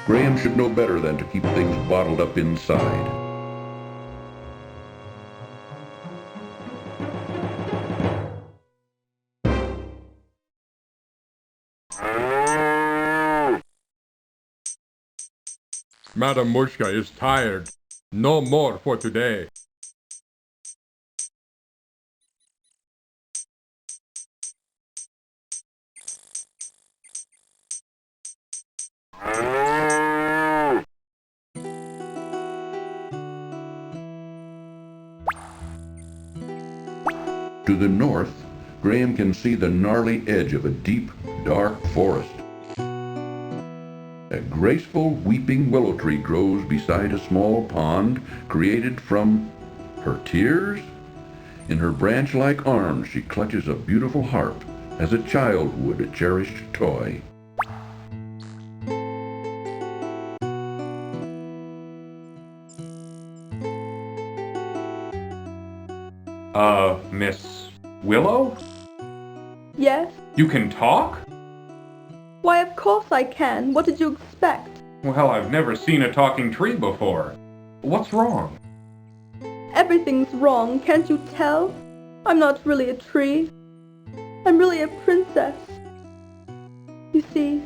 Speaker 5: Graham should know better than to keep things bottled up inside.
Speaker 14: Madam Mushka is tired. No more for today.
Speaker 5: To the north, Graham can see the gnarly edge of a deep, dark forest. A graceful weeping willow tree grows beside a small pond created from her tears. In her branch-like arms she clutches a beautiful harp as a child would a cherished toy.
Speaker 2: Miss Willow?
Speaker 19: Yes?
Speaker 2: You can talk?
Speaker 19: Why, of course I can. What did you expect?
Speaker 2: Well, I've never seen a talking tree before. What's wrong?
Speaker 19: Everything's wrong, can't you tell? I'm not really a tree. I'm really a princess. You see,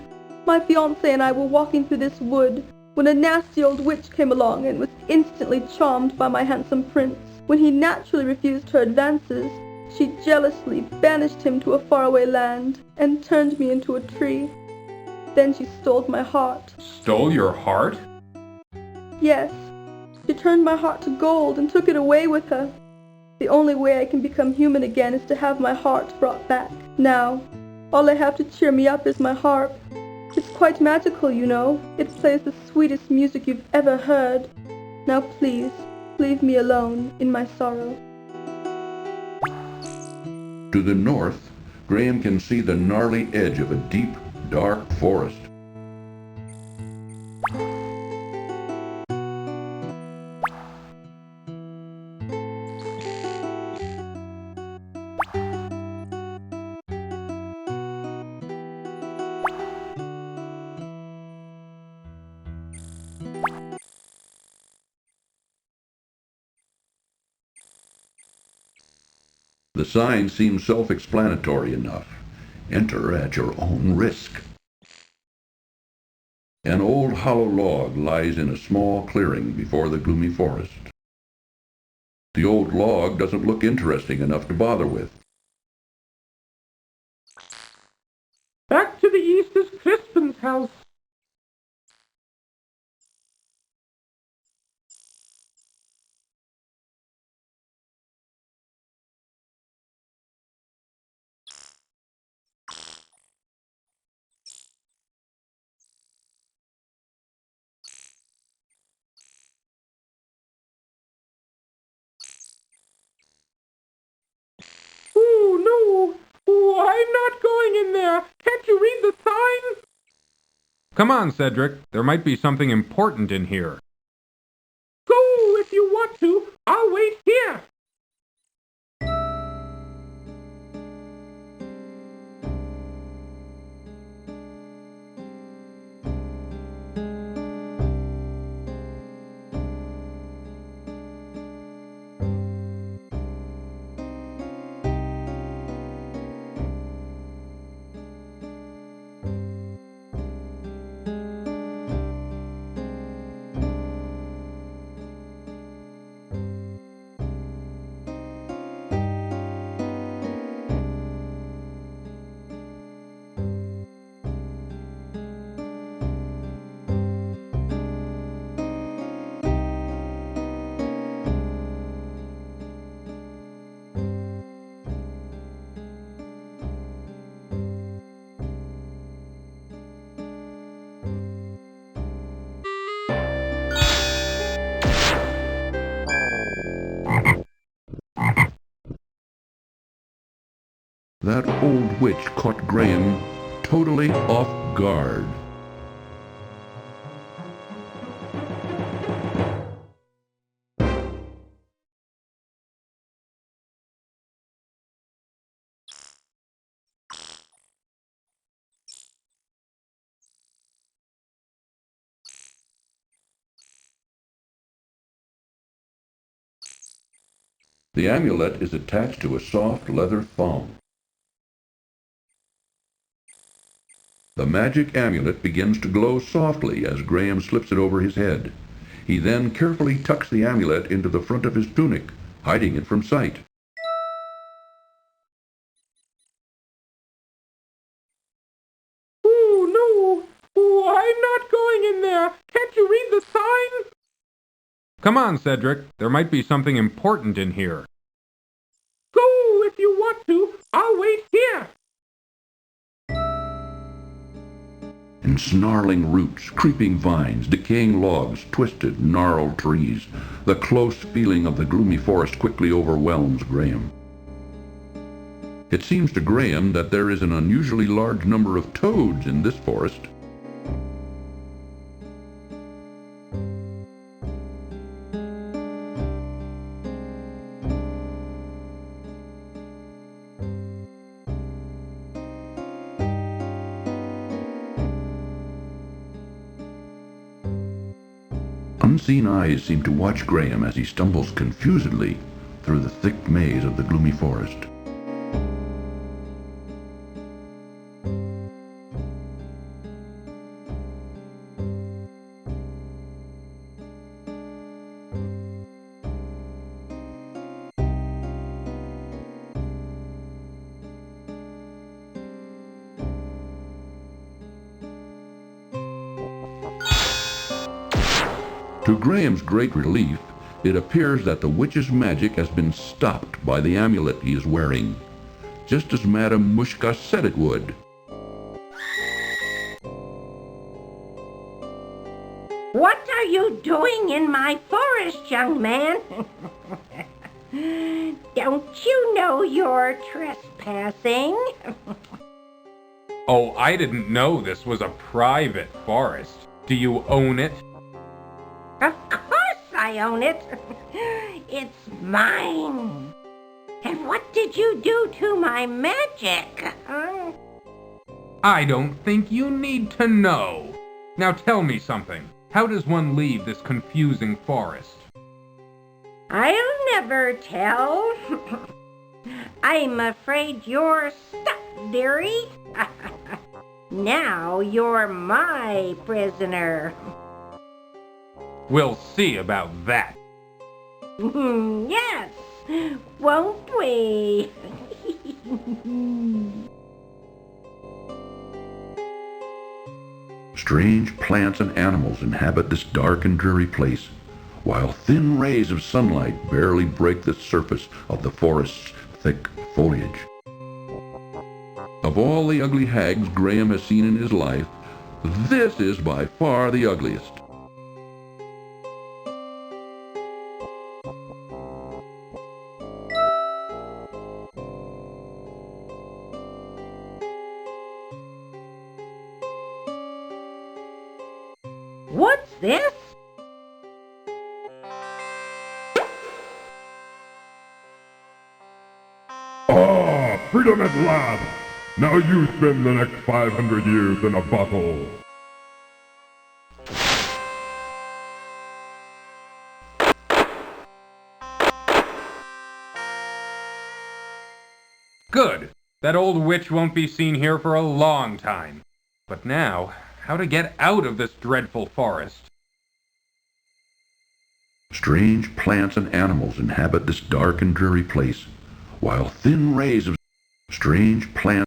Speaker 19: my fiancé and I were walking through this wood when a nasty old witch came along and was instantly charmed by my handsome prince. When he naturally refused her advances, she jealously banished him to a faraway land and turned me into a tree. Then she stole my heart.
Speaker 2: Stole your heart?
Speaker 19: Yes. She turned my heart to gold and took it away with her. The only way I can become human again is to have my heart brought back. Now, all I have to cheer me up is my harp. It's quite magical, you know. It plays the sweetest music you've ever heard. Now please, leave me alone in my sorrow.
Speaker 5: To the north, Graham can see the gnarly edge of a deep, dark forest. The sign seems self-explanatory enough. Enter at your own risk. An old hollow log lies in a small clearing before the gloomy forest. The old log doesn't look interesting enough to bother with.
Speaker 3: Back to the east is Crispin's house. going in there. Can't you read the sign?
Speaker 2: Come on, Cedric. There might be something important in here.
Speaker 3: Go if you want to. I'll wait here.
Speaker 5: That old witch caught Graham totally off guard. The amulet is attached to a soft leather thong. The magic amulet begins to glow softly as Graham slips it over his head. He then carefully tucks the amulet into the front of his tunic, hiding it from sight.
Speaker 3: Oh, no. Oh, I'm not going in there. Can't you read the sign?
Speaker 2: Come on, Cedric. There might be something important in here.
Speaker 3: Go if you want to. I'll wait here.
Speaker 5: And snarling roots, creeping vines, decaying logs, twisted, gnarled trees. The close feeling of the gloomy forest quickly overwhelms Graham. It seems to Graham that there is an unusually large number of toads in this forest. Unseen eyes seem to watch Graham as he stumbles confusedly through the thick maze of the gloomy forest. To Graham's great relief, it appears that the witch's magic has been stopped by the amulet he is wearing, just as Madame Mushka said it would.
Speaker 10: What are you doing in my forest, young man? Don't you know you're trespassing?
Speaker 2: Oh, I didn't know this was a private forest. Do you own it?
Speaker 10: Of course I own it. It's mine. And what did you do to my magic?
Speaker 2: I don't think you need to know. Now tell me something. How does one leave this confusing forest?
Speaker 10: I'll never tell. I'm afraid you're stuck, dearie. Now you're my prisoner.
Speaker 2: We'll see about that.
Speaker 10: Yes, won't we?
Speaker 5: Strange plants and animals inhabit this dark and dreary place, while thin rays of sunlight barely break the surface of the forest's thick foliage. Of all the ugly hags Graham has seen in his life, this is by far the ugliest.
Speaker 9: this?
Speaker 18: Ah, freedom at last! Now you spend the next 500 years in a bottle.
Speaker 2: Good. That old witch won't be seen here for a long time. But now, how to get out of this dreadful forest?
Speaker 5: Strange plants and animals inhabit this dark and dreary place, while thin rays of strange plants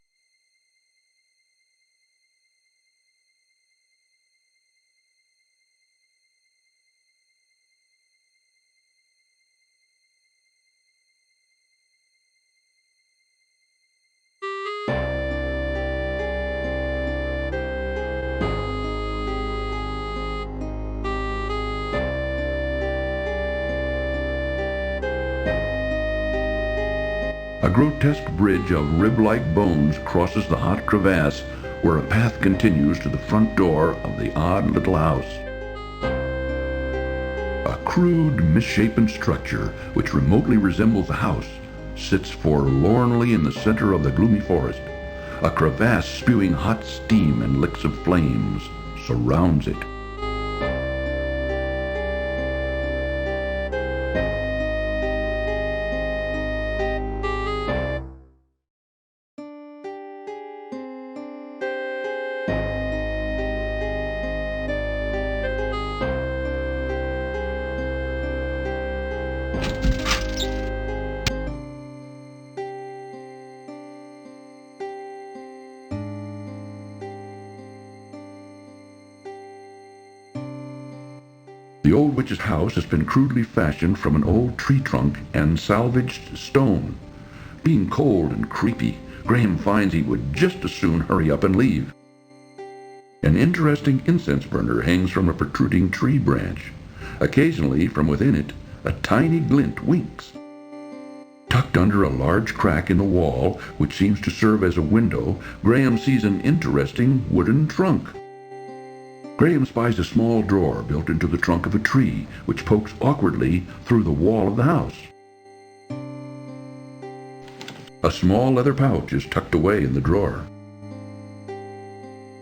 Speaker 5: A grotesque bridge of rib-like bones crosses the hot crevasse where a path continues to the front door of the odd little house. A crude, misshapen structure, which remotely resembles a house, sits forlornly in the center of the gloomy forest. A crevasse spewing hot steam and licks of flames surrounds it. The old witch's house has been crudely fashioned from an old tree trunk and salvaged stone. Being cold and creepy, Graham finds he would just as soon hurry up and leave. An interesting incense burner hangs from a protruding tree branch. Occasionally, from within it, a tiny glint winks. Tucked under a large crack in the wall, which seems to serve as a window, Graham sees an interesting wooden trunk. Graham spies a small drawer built into the trunk of a tree, which pokes awkwardly through the wall of the house. A small leather pouch is tucked away in the drawer.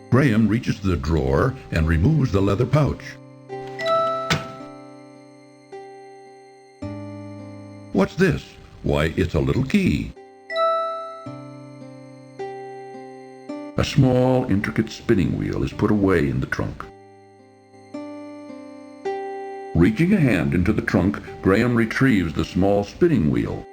Speaker 5: Graham reaches the drawer and removes the leather pouch. What's this? Why, it's a little key. A small, intricate spinning wheel is put away in the trunk. Reaching a hand into the trunk, Graham retrieves the small spinning wheel.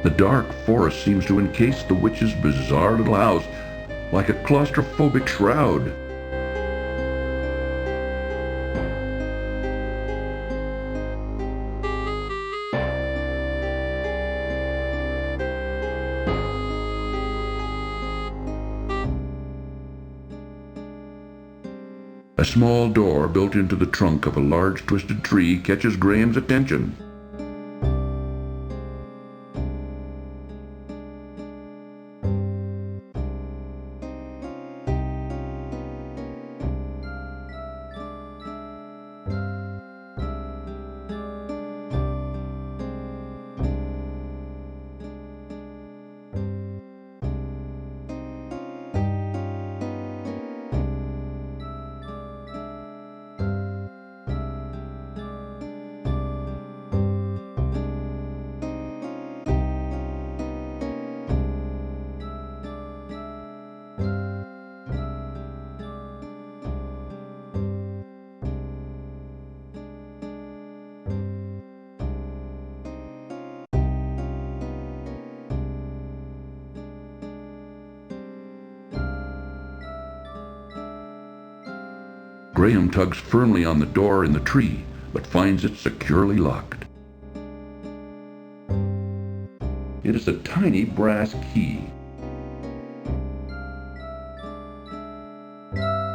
Speaker 5: The dark forest seems to encase the witch's bizarre little house like a claustrophobic shroud. A small door built into the trunk of a large twisted tree catches Graham's attention. Graham tugs firmly on the door in the tree, but finds it securely locked. It is a tiny brass key.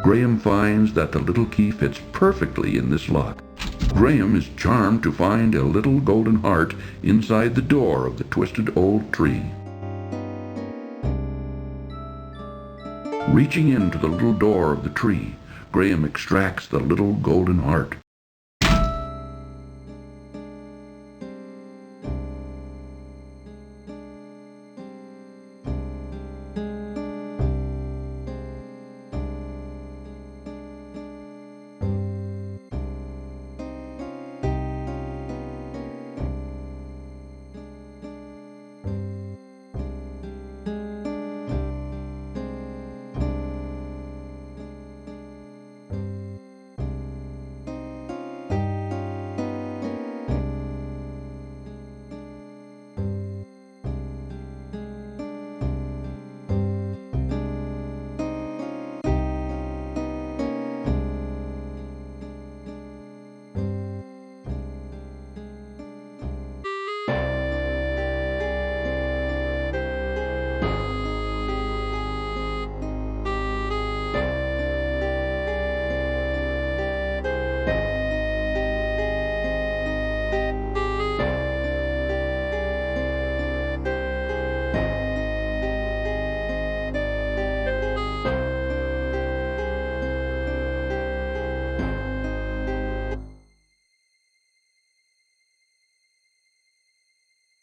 Speaker 5: Graham finds that the little key fits perfectly in this lock. Graham is charmed to find a little golden heart inside the door of the twisted old tree. Reaching into the little door of the tree, Graham extracts the little golden heart.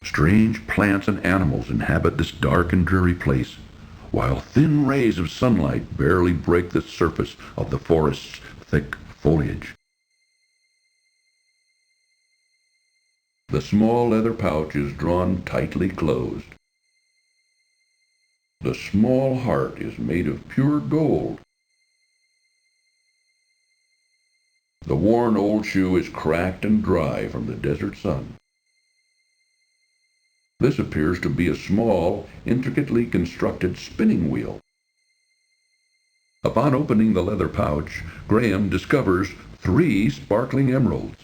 Speaker 5: Strange plants and animals inhabit this dark and dreary place, while thin rays of sunlight barely break the surface of the forest's thick foliage. The small leather pouch is drawn tightly closed. The small heart is made of pure gold. The worn old shoe is cracked and dry from the desert sun. This appears to be a small, intricately constructed spinning wheel. Upon opening the leather pouch, Graham discovers 3 sparkling emeralds.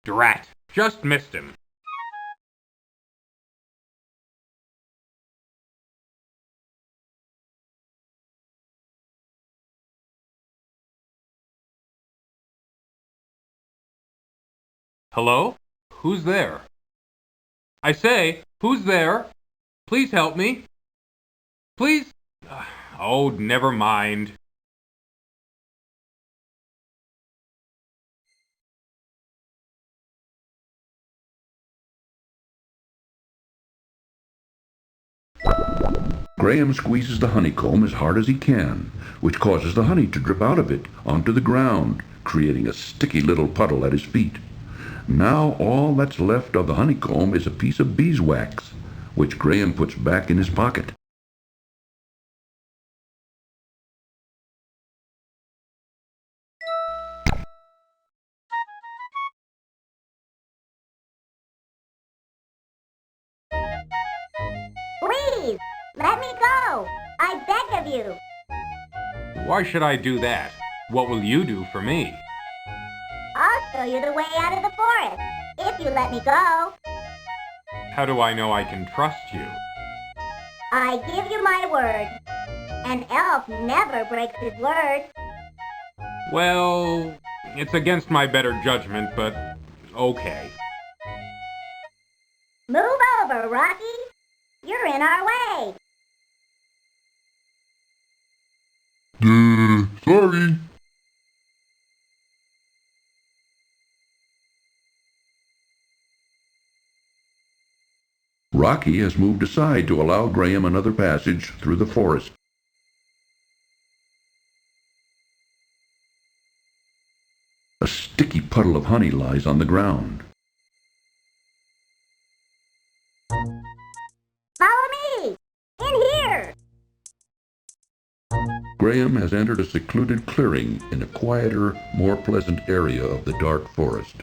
Speaker 2: Drat! Just missed him. Hello? Who's there? I say, who's there? Please help me. Please? Oh, never mind.
Speaker 5: Graham squeezes the honeycomb as hard as he can, which causes the honey to drip out of it onto the ground, creating a sticky little puddle at his feet. Now all that's left of the honeycomb is a piece of beeswax, which Graham puts back in his pocket.
Speaker 12: Please, let me go. I beg of you.
Speaker 2: Why should I do that? What will you do for me?
Speaker 12: I'll show you the way out of the forest, if you let me go.
Speaker 2: How do I know I can trust you?
Speaker 12: I give you my word. An elf never breaks his word.
Speaker 2: Well, it's against my better judgment, but okay.
Speaker 12: Move over, Rocky. You're in our way.
Speaker 18: Sorry.
Speaker 5: Rocky has moved aside to allow Graham another passage through the forest. A sticky puddle of honey lies on the ground.
Speaker 12: Follow me! In here!
Speaker 5: Graham has entered a secluded clearing in a quieter, more pleasant area of the dark forest.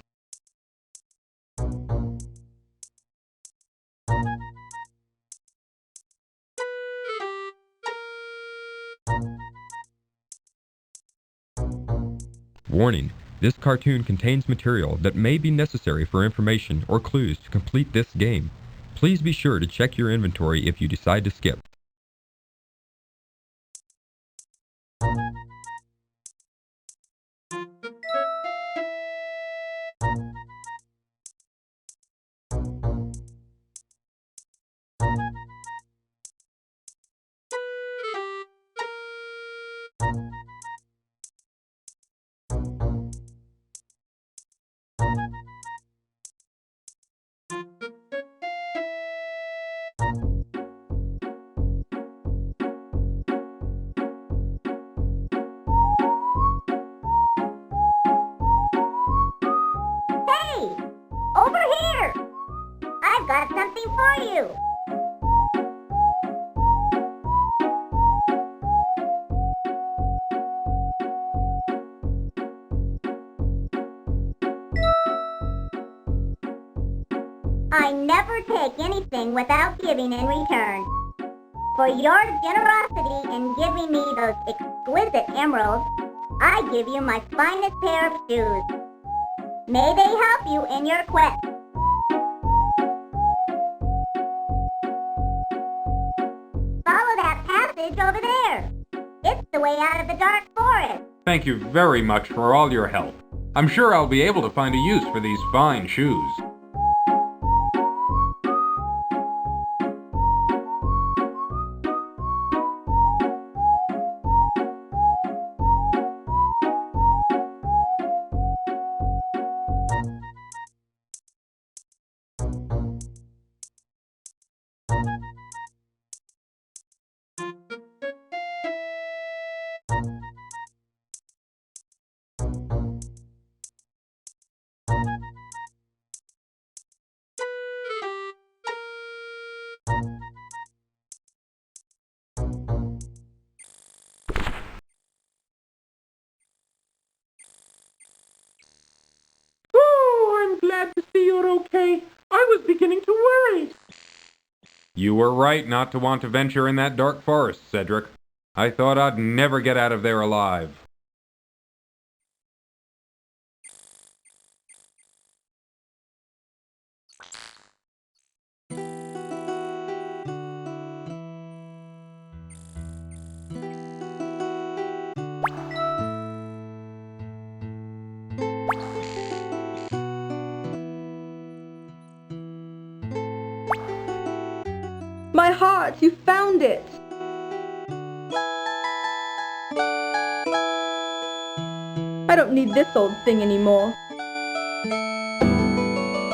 Speaker 1: Warning: this cartoon contains material that may be necessary for information or clues to complete this game. Please be sure to check your inventory if you decide to skip.
Speaker 12: Hey! Over here! I've got something for you! I never take anything without giving in return. For your generosity in giving me those exquisite emeralds, I give you my finest pair of shoes. May they help you in your quest. Follow that passage over there. It's the way out of the dark forest.
Speaker 2: Thank you very much for all your help. I'm sure I'll be able to find a use for these fine shoes.
Speaker 3: Oh, I'm glad to see you're okay. I was beginning to worry.
Speaker 2: You were right not to want to venture in that dark forest, Cedric. I thought I'd never get out of there alive.
Speaker 19: My heart, you found it! I don't need this old thing anymore.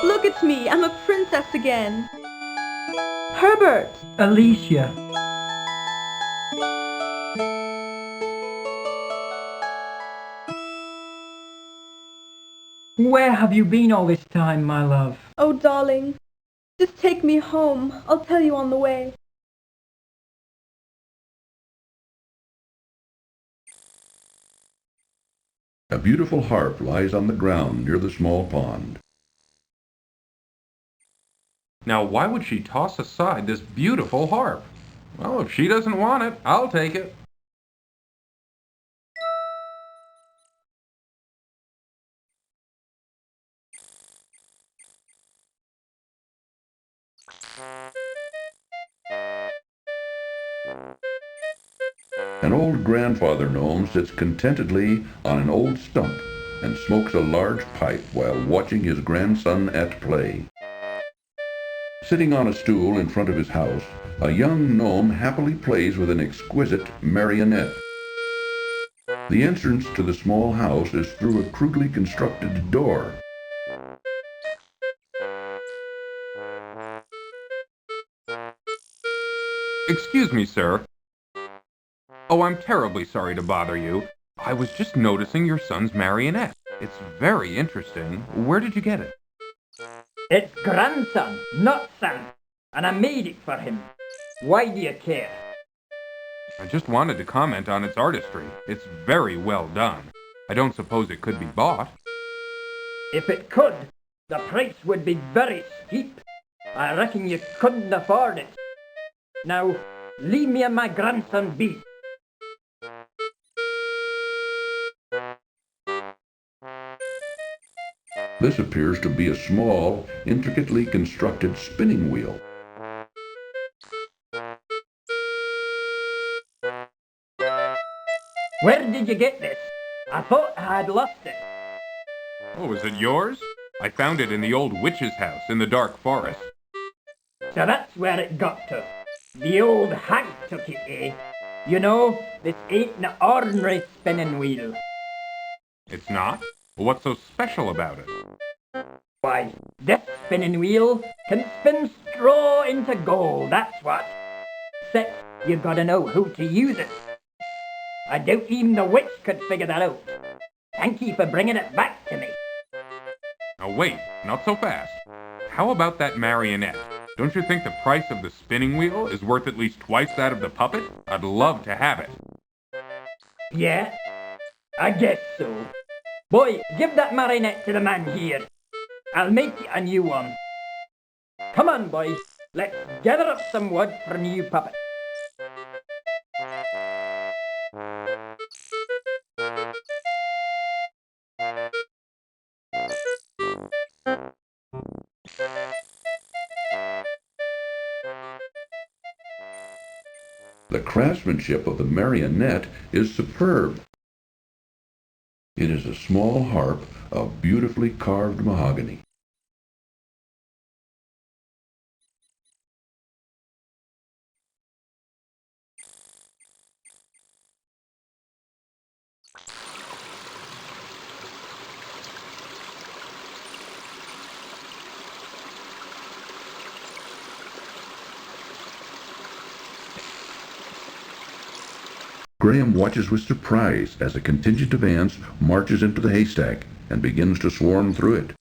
Speaker 19: Look at me, I'm a princess again. Herbert!
Speaker 6: Alicia. Where have you been all this time, my love?
Speaker 19: Oh, darling, just take me home. I'll tell you on the way.
Speaker 5: A beautiful harp lies on the ground near the small pond.
Speaker 2: Now, why would she toss aside this beautiful harp? Well, if she doesn't want it, I'll take it.
Speaker 5: An old grandfather gnome sits contentedly on an old stump and smokes a large pipe while watching his grandson at play. Sitting on a stool in front of his house, a young gnome happily plays with an exquisite marionette. The entrance to the small house is through a crudely constructed door.
Speaker 2: Excuse me, sir. Oh, I'm terribly sorry to bother you. I was just noticing your son's marionette. It's very interesting. Where did you get it?
Speaker 6: It's grandson, not son, and I made it for him. Why do you care?
Speaker 2: I just wanted to comment on its artistry. It's very well done. I don't suppose it could be bought.
Speaker 6: If it could, the price would be very steep. I reckon you couldn't afford it. Now, leave me and my grandson be.
Speaker 5: This appears to be a small, intricately constructed spinning wheel.
Speaker 6: Where did you get this? I thought I had lost it.
Speaker 2: Oh, is it yours? I found it in the old witch's house in the dark forest.
Speaker 6: So that's where it got to. The old hag took it, eh? You know, this ain't an ordinary spinning wheel.
Speaker 2: It's not? What's so special about it?
Speaker 6: Why, this spinning wheel can spin straw into gold, that's what. Except you gotta know who to use it. I doubt even the witch could figure that out. Thank you for bringing it back to me.
Speaker 2: Now wait, not so fast. How about that marionette? Don't you think the price of the spinning wheel is worth at least twice that of the puppet? I'd love to have it.
Speaker 6: Yeah, I guess so. Boy, give that marionette to the man here. I'll make you a new one. Come on, boys. Let's gather up some wood for a new puppet.
Speaker 5: The craftsmanship of the marionette is superb. It is a small harp of beautifully carved mahogany. Graham watches with surprise as a contingent of ants marches into the haystack and begins to swarm through it.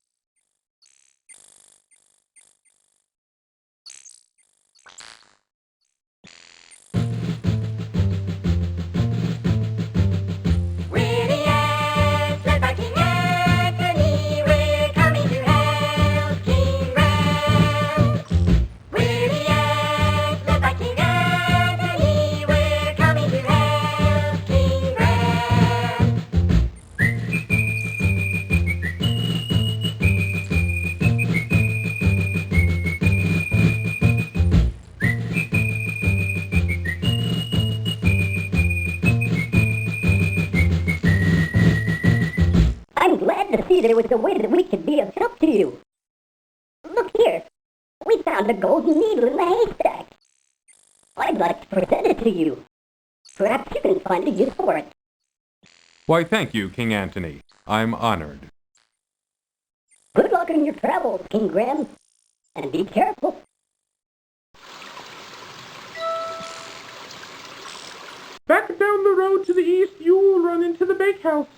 Speaker 13: There was a way that we could be of help to you. Look here. We found a golden needle in the haystack. I'd like to present it to you. Perhaps you can find a use for it.
Speaker 2: Why, thank you, King Antony. I'm honored.
Speaker 13: Good luck in your travels, King Graham. And be careful.
Speaker 3: Back down the road to the east, you will run into the bakehouse.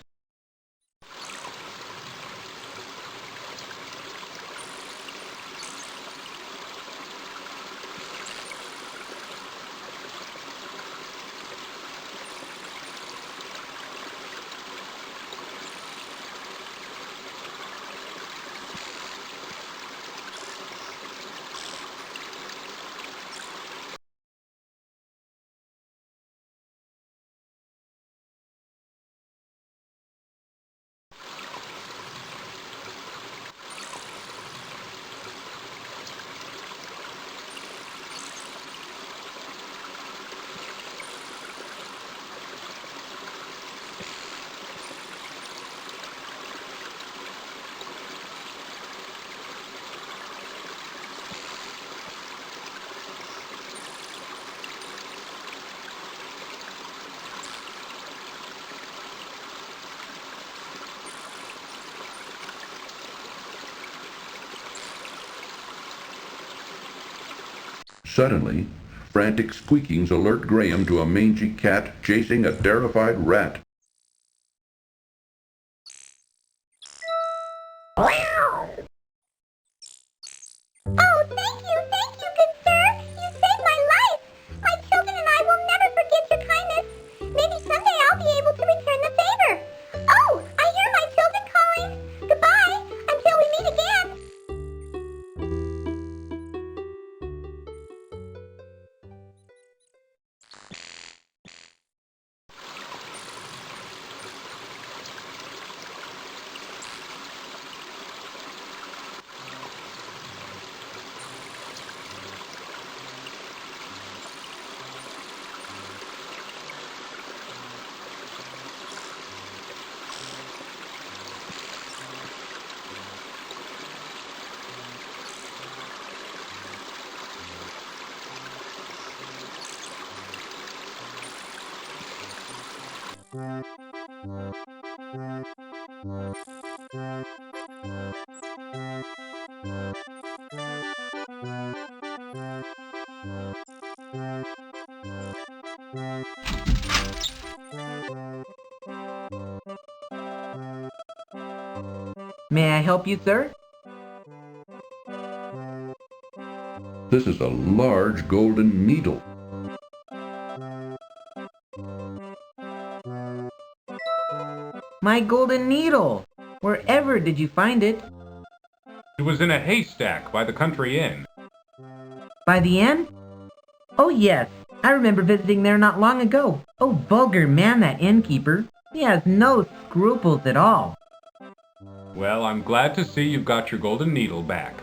Speaker 5: Suddenly, Frantic squeakings alert Graham to a mangy cat chasing a terrified rat.
Speaker 12: Oh, thank you, good sir. You saved my life. My children and I will never forget your kindness. Maybe someday I'll be able to return the favor. Oh, I hear my children calling. Goodbye, until we meet again.
Speaker 9: May I help you, sir?
Speaker 5: This is a large golden needle.
Speaker 9: My golden needle! Wherever did you find it?
Speaker 2: It was in a haystack by the country inn.
Speaker 9: By the inn? Oh yes, I remember visiting there not long ago. Oh, vulgar man, that innkeeper. He has no scruples at all.
Speaker 2: Well, I'm glad to see you've got your golden needle back.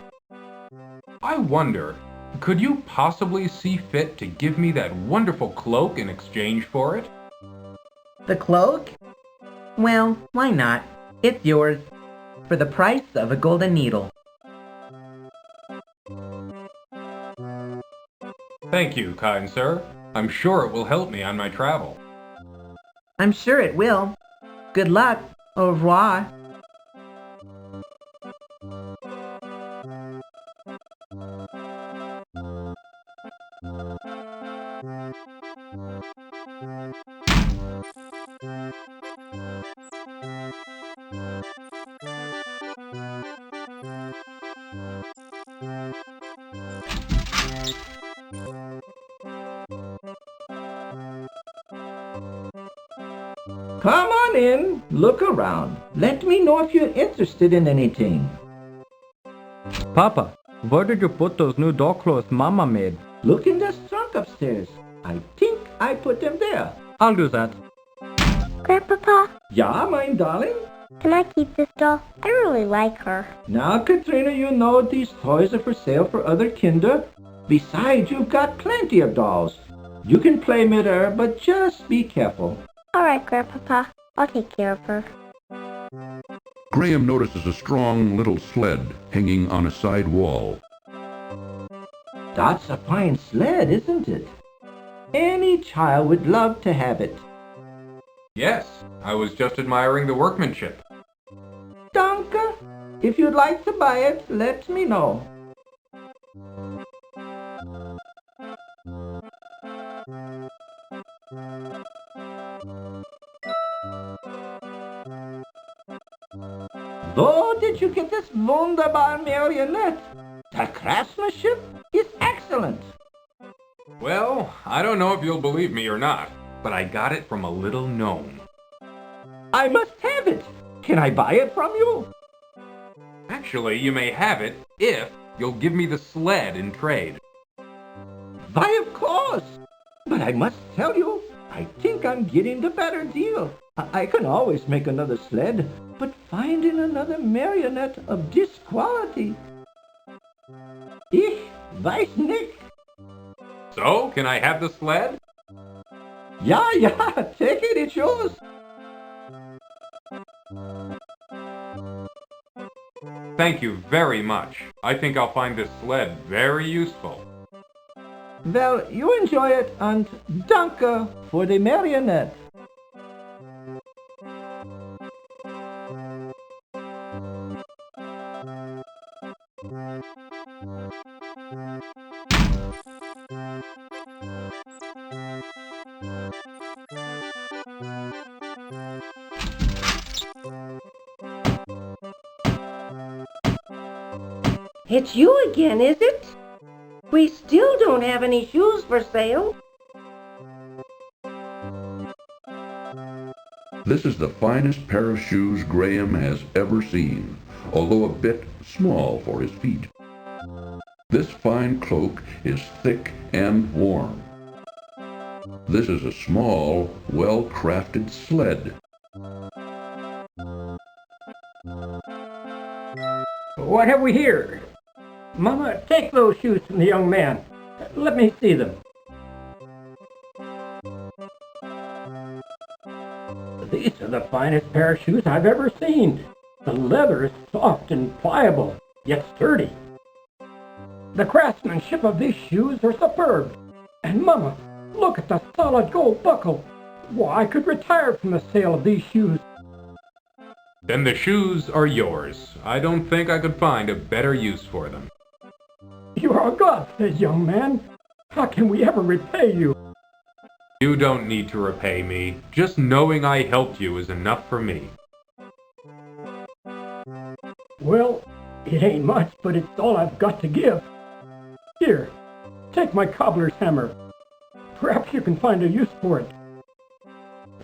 Speaker 2: I wonder, could you possibly see fit to give me that wonderful cloak in exchange for it?
Speaker 9: The cloak? Well, why not? It's yours. For the price of a golden needle.
Speaker 2: Thank you, kind sir. I'm sure it will help me on my travel.
Speaker 9: I'm sure it will. Good luck. Au revoir.
Speaker 20: Come on in, look around. Let me know if you're interested in anything.
Speaker 17: Papa, where did you put those new doll clothes Mama made?
Speaker 20: Look in the trunk upstairs. I think I put them there.
Speaker 17: I'll do that.
Speaker 12: Grandpapa,
Speaker 20: Yeah, my darling?
Speaker 12: can I keep this doll? I really like her.
Speaker 20: Now, Katrina, you know these toys are for sale for other kinder. Besides, you've got plenty of dolls. You can play with her, but just be careful.
Speaker 12: All right, Grandpapa. I'll take care of her.
Speaker 5: Graham notices a strong little sled hanging on a side wall.
Speaker 20: That's a fine sled, isn't it? Any child would love to have it.
Speaker 2: Yes, I was just admiring the workmanship.
Speaker 20: Danke. If you'd like to buy it, let me know. Where did you get this wunderbar marionette? The craftsmanship is excellent.
Speaker 2: Well, I don't know if you'll believe me or not, but I got it from a little gnome.
Speaker 20: I must have it. Can I buy it from you?
Speaker 2: Actually, you may have it if you'll give me the sled in trade.
Speaker 20: Why, of course. But I must tell you, I think I'm getting the better deal. I can always make another sled, but finding another marionette of this quality. Ich weiß nicht.
Speaker 2: So, can I have the sled?
Speaker 20: Yeah, take it, it's yours.
Speaker 2: Thank you very much. I think I'll find this sled very useful.
Speaker 20: Well, you enjoy it, and danke for the marionette.
Speaker 10: It's you again, is it? We still don't have any shoes for sale.
Speaker 5: This is the finest pair of shoes Graham has ever seen, although a bit small for his feet. This fine cloak is thick and warm. This is a small, well-crafted sled.
Speaker 15: What have we here? Mama, take those shoes from the young man. Let me see them. These are the finest pair of shoes I've ever seen. The leather is soft and pliable, yet sturdy. The craftsmanship of these shoes are superb. And Mama, look at the solid gold buckle. Why, I could retire from the sale of these shoes.
Speaker 2: Then the shoes are yours. I don't think I could find a better use for them.
Speaker 15: You are a godsend, young man. How can we ever repay you?
Speaker 2: You don't need to repay me. Just knowing I helped you is enough for me.
Speaker 15: Well, it ain't much, but it's all I've got to give. Here, take my cobbler's hammer. Perhaps you can find a use for it.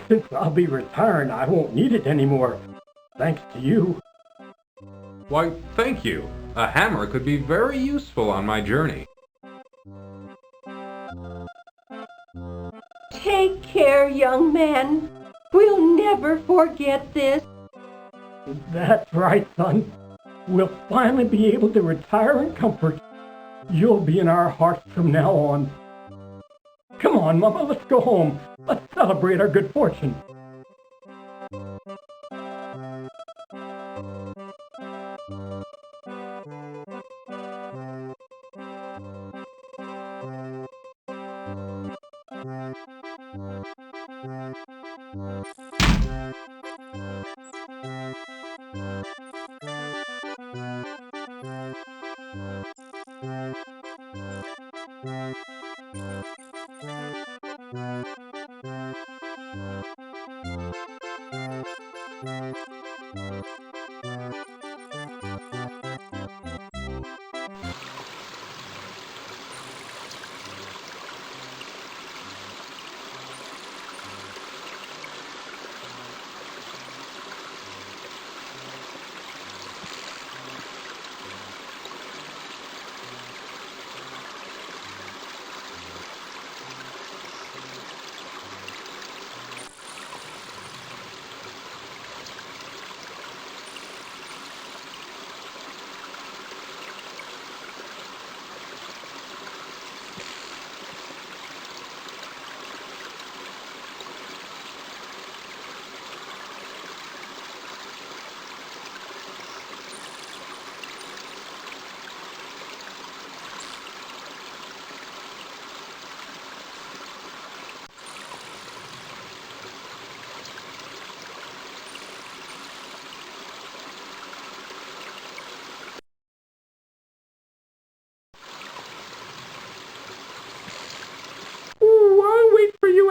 Speaker 15: Since I'll be retiring, I won't need it anymore. Thanks to you.
Speaker 2: Why, thank you. A hammer could be very useful on my journey.
Speaker 10: Take care, young man. We'll never forget this.
Speaker 15: That's right, son. We'll finally be able to retire in comfort. You'll be in our hearts from now on. Come on, Mama, let's go home. Let's celebrate our good fortune.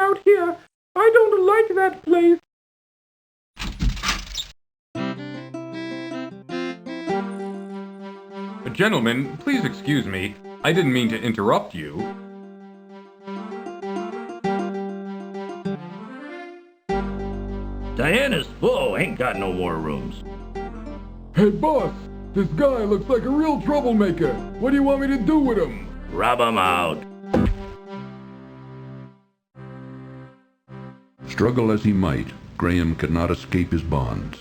Speaker 3: Out here. I don't like that place.
Speaker 2: Gentlemen, please excuse me. I didn't mean to interrupt you.
Speaker 4: Diana's full, ain't got no more rooms.
Speaker 14: Hey boss, this guy looks like a real troublemaker. What do you want me to do with him?
Speaker 4: Rub him out.
Speaker 5: Struggle as he might, Graham could not escape his bonds.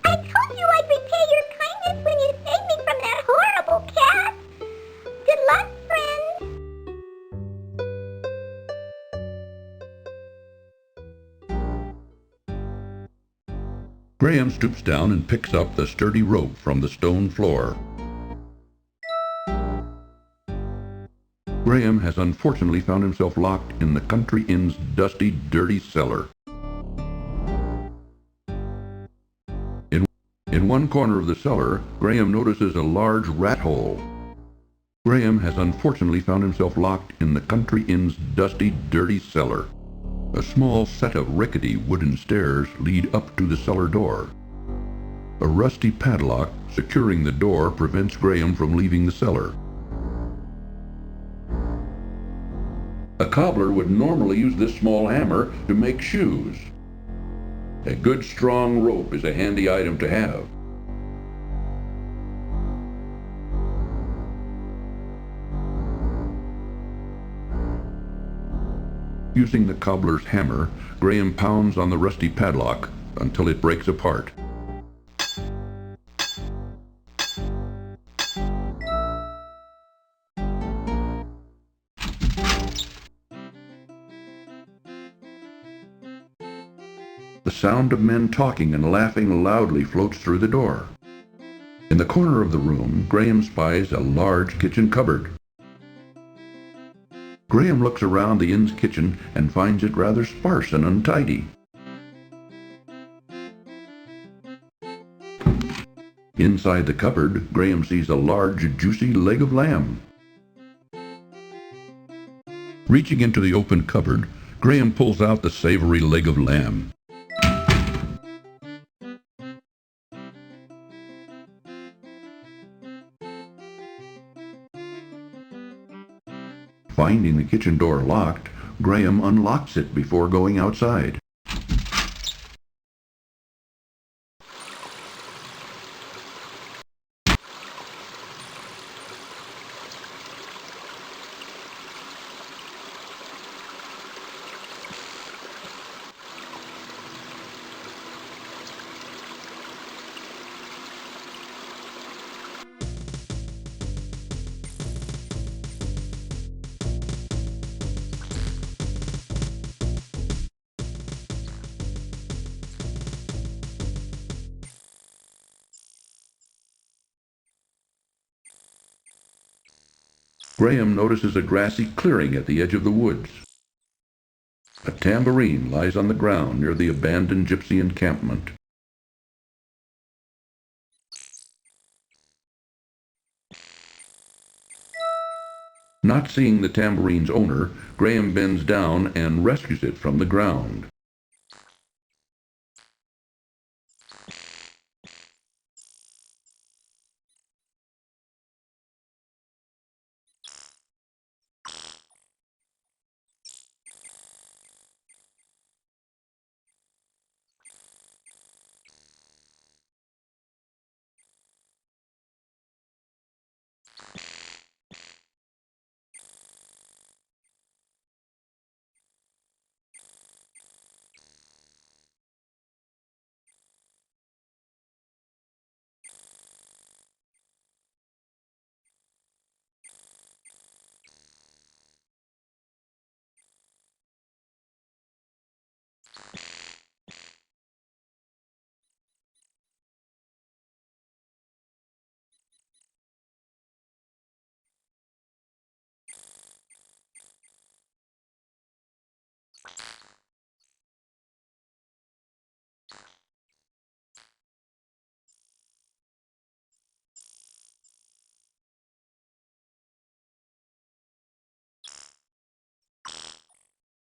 Speaker 12: I told you I'd repay your kindness when you saved me from that horrible cat. Good luck, friend.
Speaker 5: Graham stoops down and picks up the sturdy rope from the stone floor. Graham has unfortunately found himself locked in the country inn's dusty, dirty cellar. In one corner of the cellar, Graham notices a large rat hole. Graham has unfortunately found himself locked in the country inn's dusty, dirty cellar. A small set of rickety wooden stairs lead up to the cellar door. A rusty padlock securing the door prevents Graham from leaving the cellar. A cobbler would normally use this small hammer to make shoes. A good strong rope is a handy item to have. Using the cobbler's hammer, Graham pounds on the rusty padlock until it breaks apart. The sound of men talking and laughing loudly floats through the door. In the corner of the room, Graham spies a large kitchen cupboard. Graham looks around the inn's kitchen and finds it rather sparse and untidy. Inside the cupboard, Graham sees a large, juicy leg of lamb. Reaching into the open cupboard, Graham pulls out the savory leg of lamb. Finding the kitchen door locked, Graham unlocks it before going outside. Graham notices a grassy clearing at the edge of the woods. A tambourine lies on the ground near the abandoned gypsy encampment. Not seeing the tambourine's owner, Graham bends down and rescues it from the ground.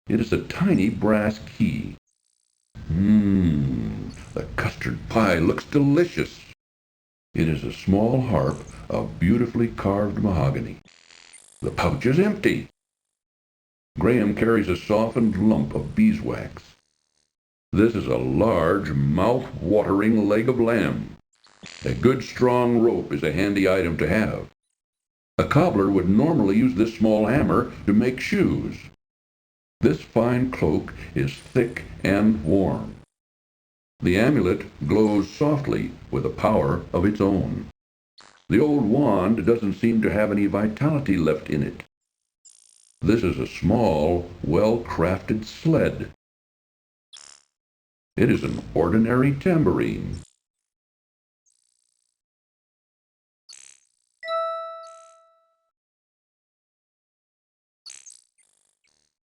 Speaker 5: It is a tiny brass key. The custard pie looks delicious. It is a small harp of beautifully carved mahogany. The pouch is empty. Graham carries a softened lump of beeswax. This is a large, mouth-watering leg of lamb. A good strong rope is a handy item to have. A cobbler would normally use this small hammer to make shoes. This fine cloak is thick and warm. The amulet glows softly with a power of its own. The old wand doesn't seem to have any vitality left in it. This is a small, well-crafted sled. It is an ordinary tambourine.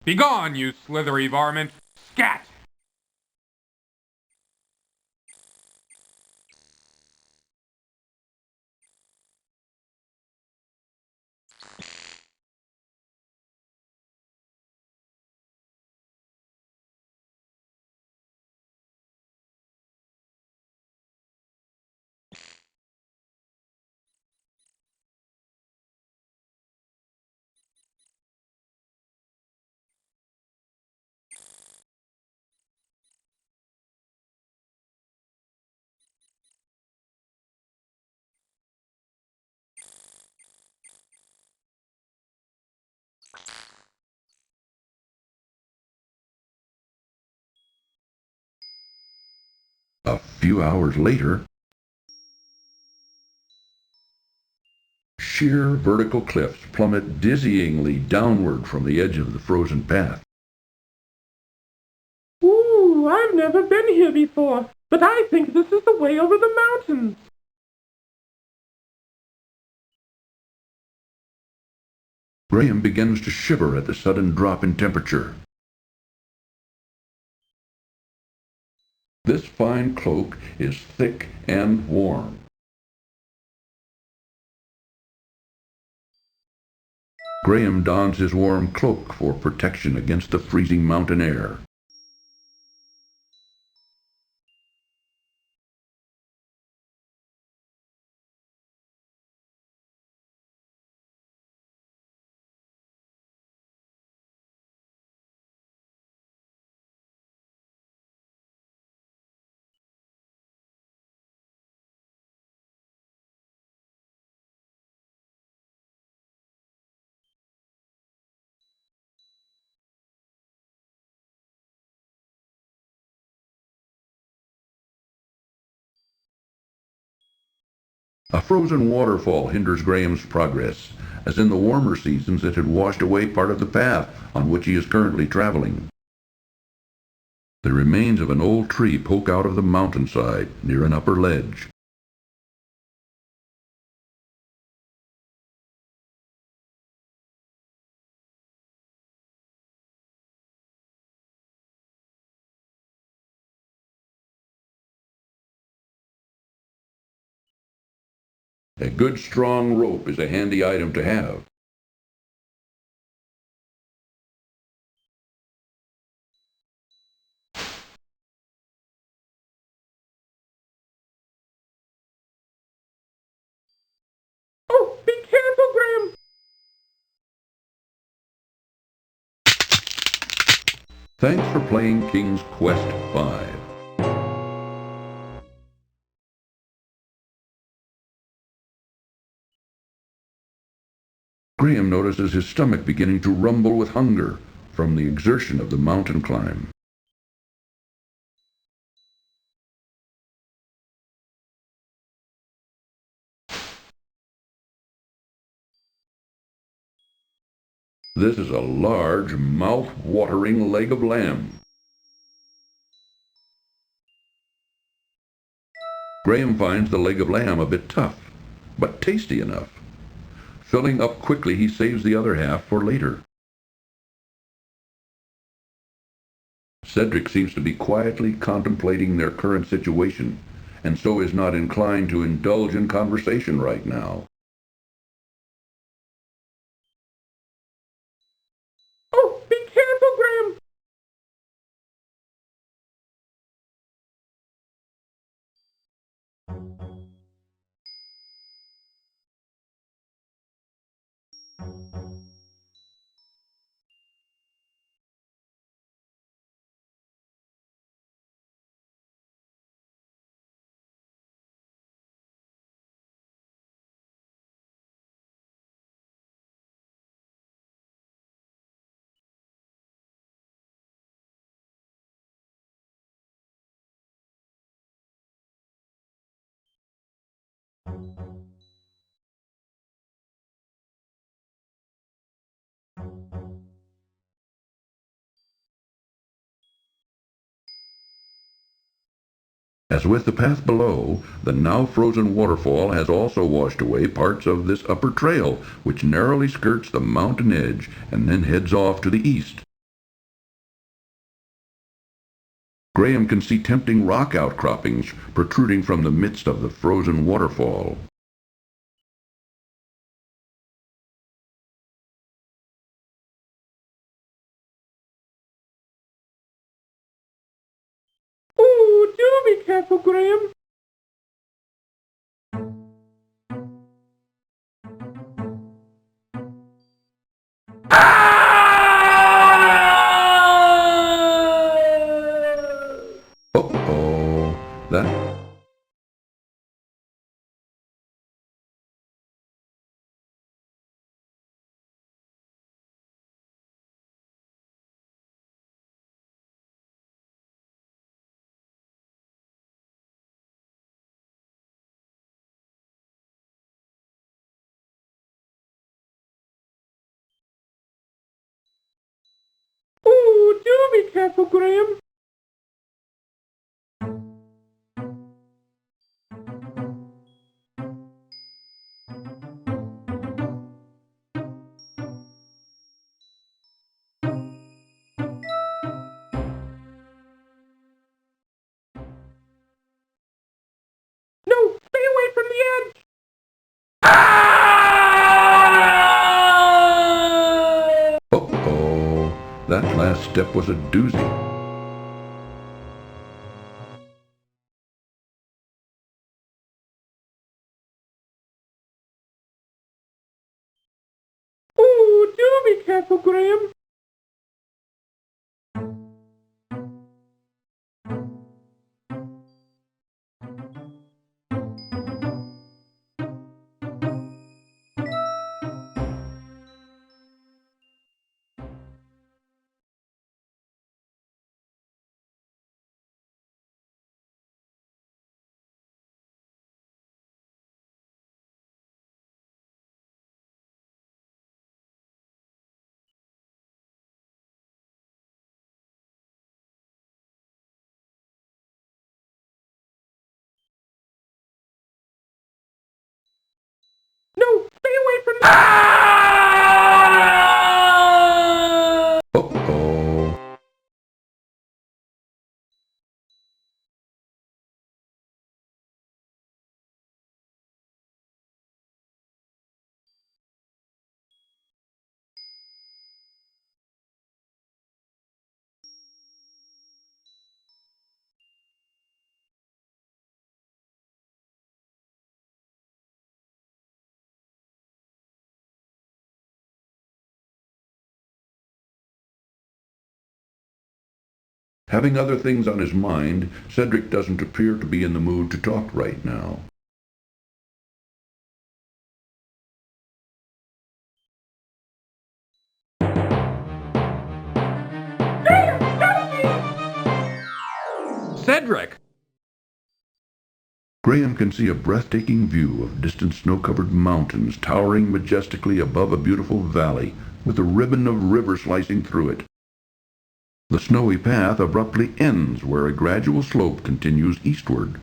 Speaker 2: Begone, you slithery varmint! Scat!
Speaker 5: A few hours later, sheer vertical cliffs plummet dizzyingly downward from the edge of the frozen path.
Speaker 3: Ooh, I've never been here before, but I think this is the way over the mountains.
Speaker 5: Graham begins to shiver at the sudden drop in temperature. This fine cloak is thick and warm. Graham dons his warm cloak for protection against the freezing mountain air. A frozen waterfall hinders Graham's progress, as in the warmer seasons it had washed away part of the path on which he is currently traveling. The remains of an old tree poke out of the mountainside near an upper ledge. A good strong rope is a handy item to have.
Speaker 3: Oh, be careful, Graham!
Speaker 5: Thanks for playing King's Quest V. Graham notices his stomach beginning to rumble with hunger from the exertion of the mountain climb. This is a large, mouth-watering leg of lamb. Graham finds the leg of lamb a bit tough, but tasty enough. Filling up quickly, he saves the other half for later. Cedric seems to be quietly contemplating their current situation, and so is not inclined to indulge in conversation right now.
Speaker 3: Oh, be careful, Graham!
Speaker 5: As with the path below, the now frozen waterfall has also washed away parts of this upper trail, which narrowly skirts the mountain edge and then heads off to the east. Graham can see tempting rock outcroppings protruding from the midst of the frozen waterfall.
Speaker 3: Ooh, do be careful, Graham!
Speaker 5: Uh-oh, that
Speaker 3: do be careful, Graham. No, stay away from the edge.
Speaker 5: Uh-oh, that last step was a doozy.
Speaker 3: Ooh, do be careful, Graham. No, stay away from the...
Speaker 5: Uh-oh. Having other things on his mind, Cedric doesn't appear to be in the mood to talk right now.
Speaker 2: Cedric!
Speaker 5: Graham can see a breathtaking view of distant snow-covered mountains towering majestically above a beautiful valley, with a ribbon of river slicing through it. The snowy path abruptly ends where a gradual slope continues eastward.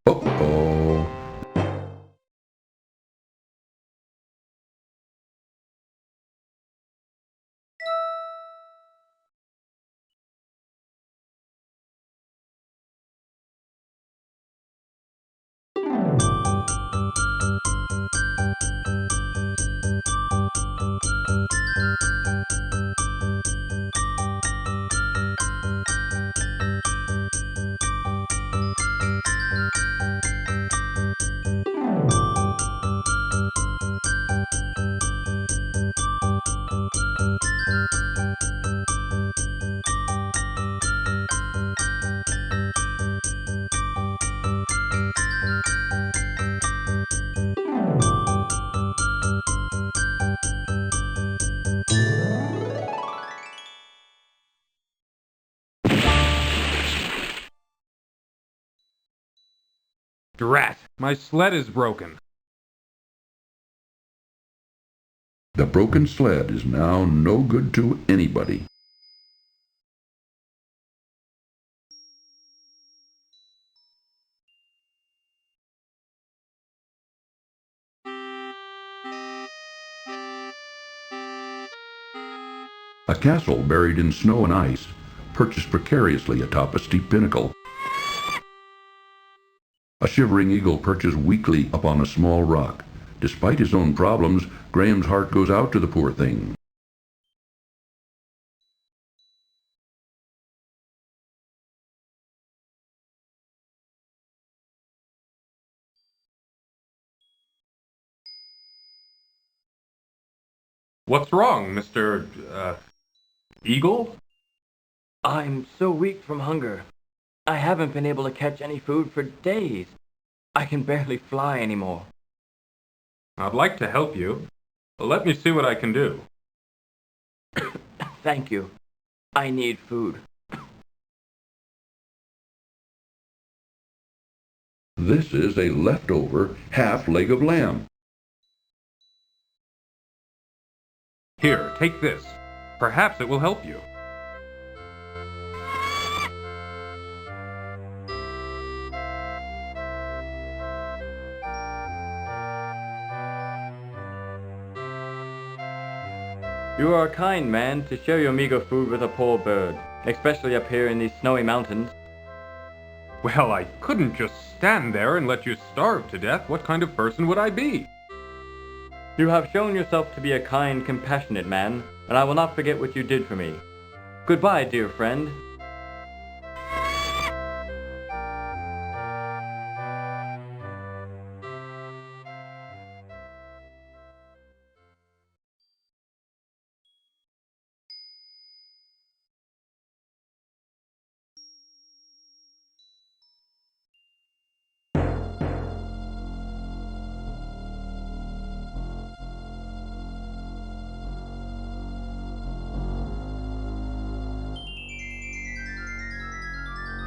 Speaker 5: Uh-oh.
Speaker 2: Drat, my sled is broken.
Speaker 5: The broken sled is now no good to anybody. A castle buried in snow and ice, perched precariously atop a steep pinnacle. A shivering eagle perches weakly upon a small rock. Despite his own problems, Graham's heart goes out to the poor thing.
Speaker 2: What's wrong, Mr. Eagle?
Speaker 17: I'm so weak from hunger. I haven't been able to catch any food for days. I can barely fly anymore.
Speaker 2: I'd like to help you. Let me see what I can do.
Speaker 17: Thank you. I need food.
Speaker 5: This is a leftover half leg of lamb.
Speaker 2: Here, take this. Perhaps it will help you.
Speaker 17: You are a kind man to share your meager food with a poor bird, especially up here in these snowy mountains.
Speaker 2: Well, I couldn't just stand there and let you starve to death. What kind of person would I be?
Speaker 17: You have shown yourself to be a kind, compassionate man, and I will not forget what you did for me. Goodbye, dear friend.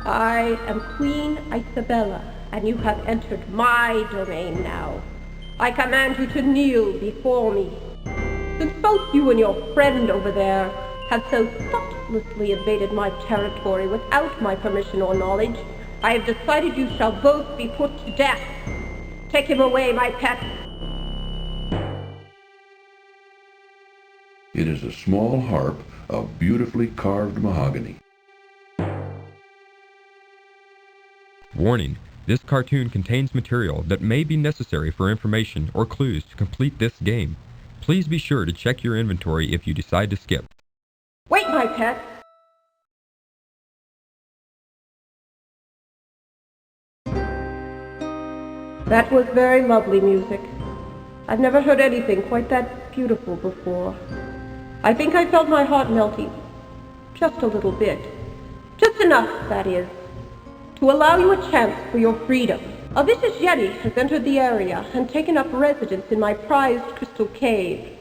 Speaker 10: I am Queen Isabella, and you have entered my domain now. I command you to kneel before me. Since both you and your friend over there have so thoughtlessly invaded my territory without my permission or knowledge, I have decided you shall both be put to death. Take him away, my pet.
Speaker 5: It is a small harp of beautifully carved mahogany.
Speaker 1: Warning, this cartoon contains material that may be necessary for information or clues to complete this game. Please be sure to check your inventory if you decide to skip.
Speaker 10: Wait, my pet. That was very lovely music. I've never heard anything quite that beautiful before. I think I felt my heart melting. Just a little bit. Just enough, that is, to allow you a chance for your freedom. A vicious Yeti has entered the area and taken up residence in my prized crystal cave.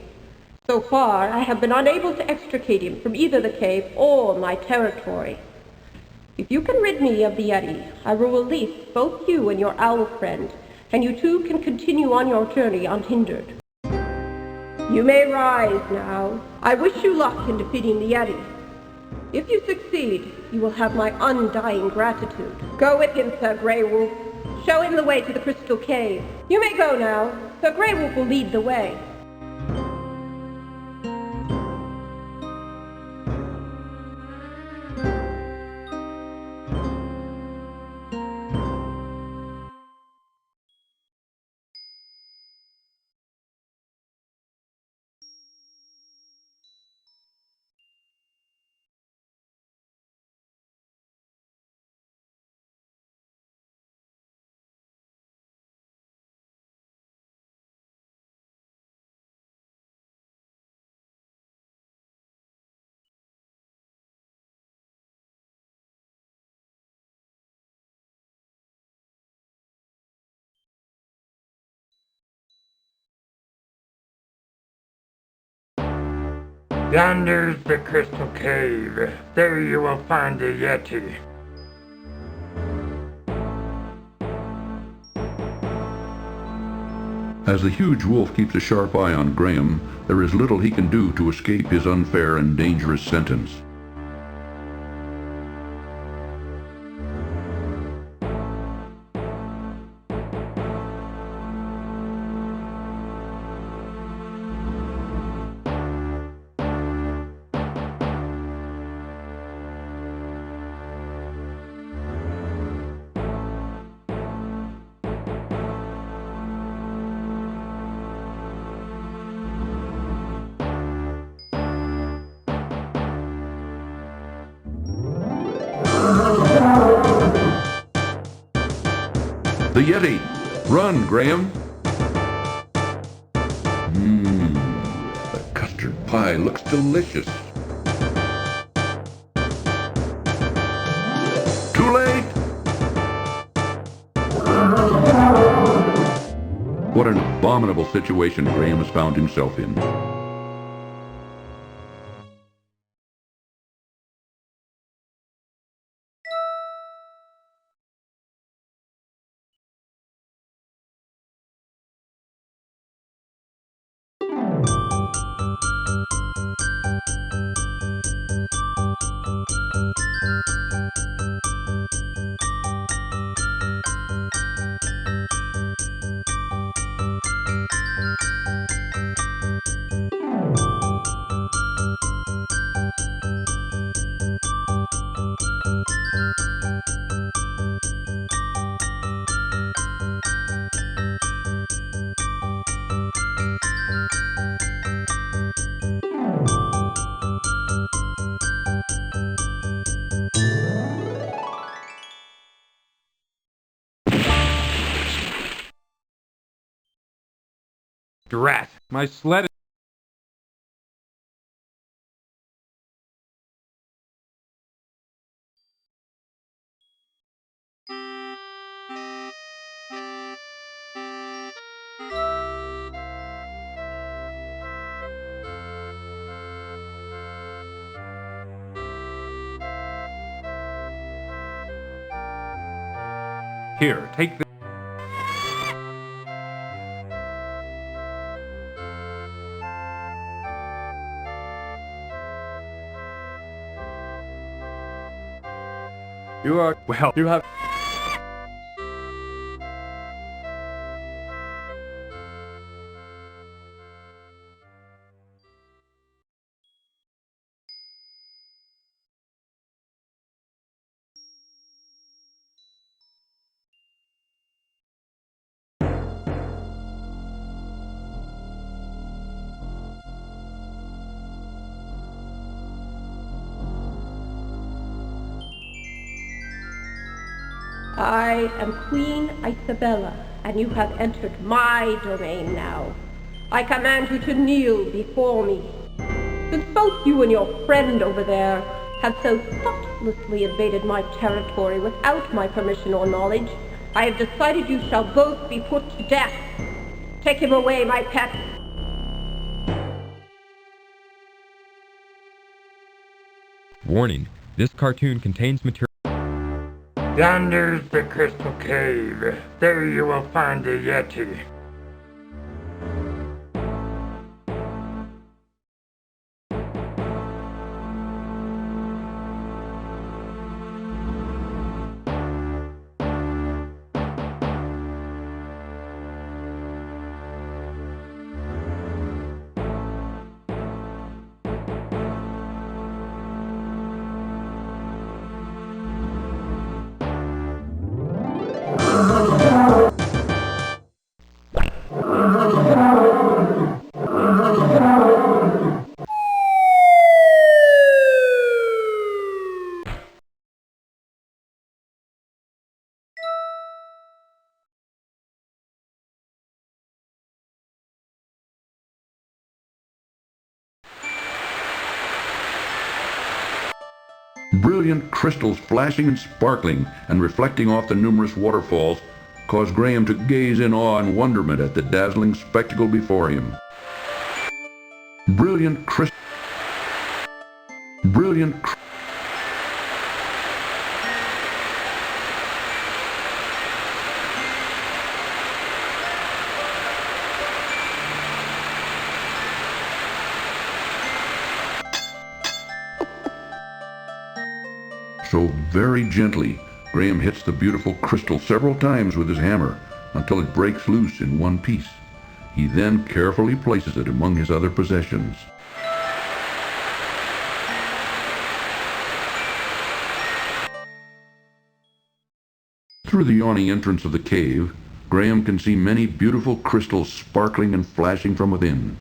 Speaker 10: So far, I have been unable to extricate him from either the cave or my territory. If you can rid me of the Yeti, I will release both you and your owl friend, and you two can continue on your journey unhindered. You may rise now. I wish you luck in defeating the Yeti. If you succeed, you will have my undying gratitude. Go with him, Sir Grey Wolf. Show him the way to the Crystal Cave. You may go now. Sir Grey Wolf will lead the way.
Speaker 15: Yonder's the Crystal Cave. There you will find the Yeti.
Speaker 5: As the huge wolf keeps a sharp eye on Graham, there is little he can do to escape his unfair and dangerous sentence. The Yeti! Run, Graham! The custard pie looks delicious. Too late! What an abominable situation Graham has found himself in.
Speaker 2: Drat! My sled. Here, take this. You are, well, you have...
Speaker 10: I am Queen Isabella, and you have entered my domain now. I command you to kneel before me. Since both you and your friend over there have so thoughtlessly invaded my territory without my permission or knowledge, I have decided you shall both be put to death. Take him away, my pet.
Speaker 1: Warning, this cartoon contains material.
Speaker 15: Yonder's the crystal cave. There you will find the Yeti.
Speaker 5: Brilliant crystals flashing and sparkling and reflecting off the numerous waterfalls caused Graham to gaze in awe and wonderment at the dazzling spectacle before him. Brilliant crystals. So very gently, Graham hits the beautiful crystal several times with his hammer until it breaks loose in one piece. He then carefully places it among his other possessions. Through the yawning entrance of the cave, Graham can see many beautiful crystals sparkling and flashing from within.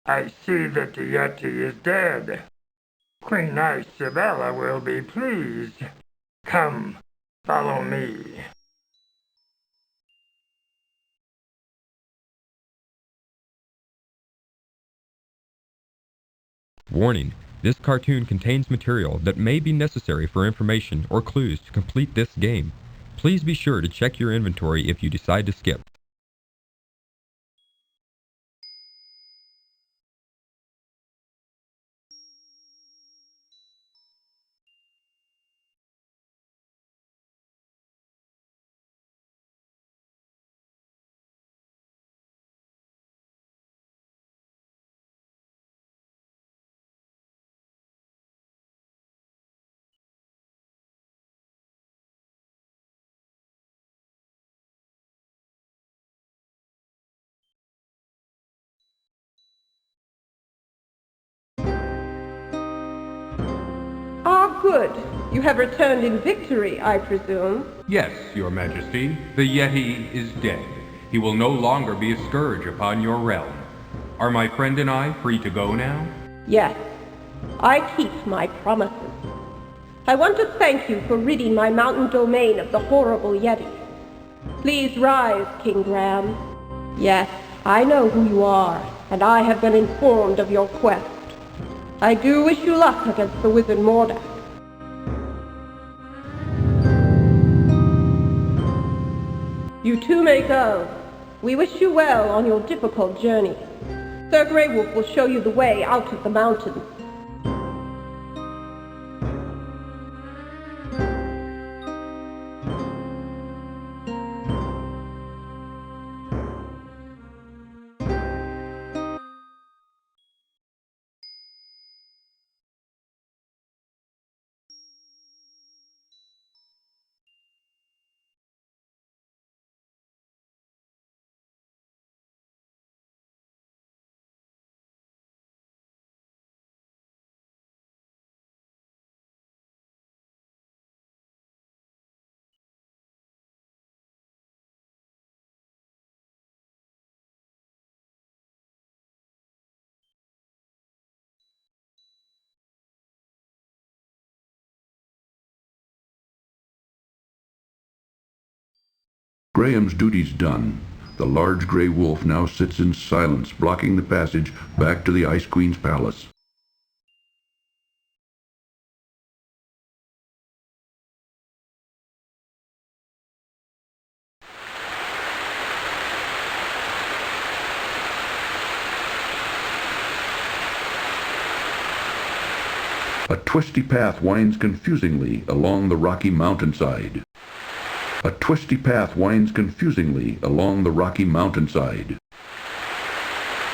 Speaker 15: I see that the Yeti is dead. Queen Isabella will be pleased. Come, follow me.
Speaker 1: Warning: this cartoon contains material that may be necessary for information or clues to complete this game. Please be sure to check your inventory if you decide to skip.
Speaker 10: Ah, good. You have returned in victory, I presume.
Speaker 2: Yes, Your Majesty. The Yeti is dead. He will no longer be a scourge upon your realm. Are my friend and I free to go now?
Speaker 10: Yes, I keep my promises. I want to thank you for ridding my mountain domain of the horrible Yeti. Please rise, King Graham. Yes, I know who you are, and I have been informed of your quest. I do wish you luck against the wizard Mordack. You two may go. We wish you well on your difficult journey. Sir Grey Wolf will show you the way out of the mountains.
Speaker 5: Graham's duty's done. The large gray wolf now sits in silence, blocking the passage back to the Ice Queen's palace. A twisty path winds confusingly along the rocky mountainside. A twisty path winds confusingly along the rocky mountainside.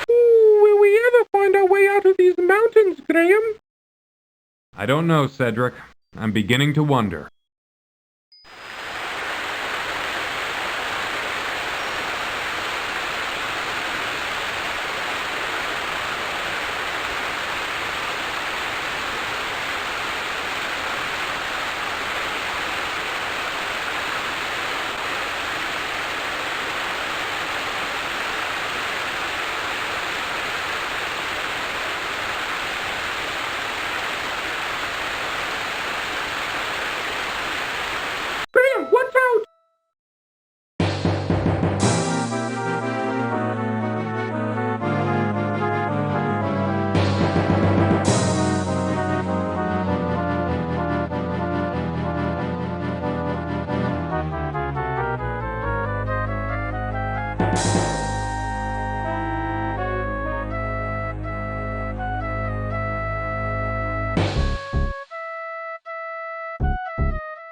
Speaker 3: Will we ever find our way out of these mountains, Graham?
Speaker 2: I don't know, Cedric. I'm beginning to wonder.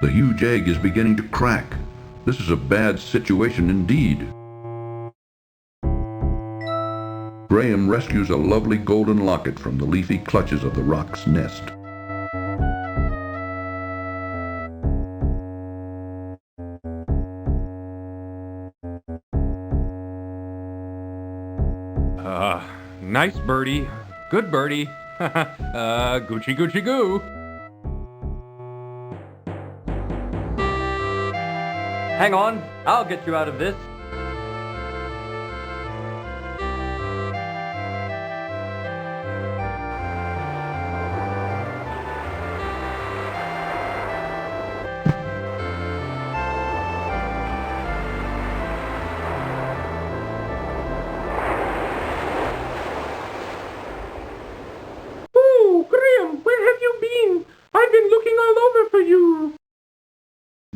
Speaker 5: The huge egg is beginning to crack. This is a bad situation indeed. Graham rescues a lovely golden locket from the leafy clutches of the rock's nest.
Speaker 2: Nice birdie. Good birdie. Gucci Gucci Goo.
Speaker 17: Hang on, I'll get you out of this.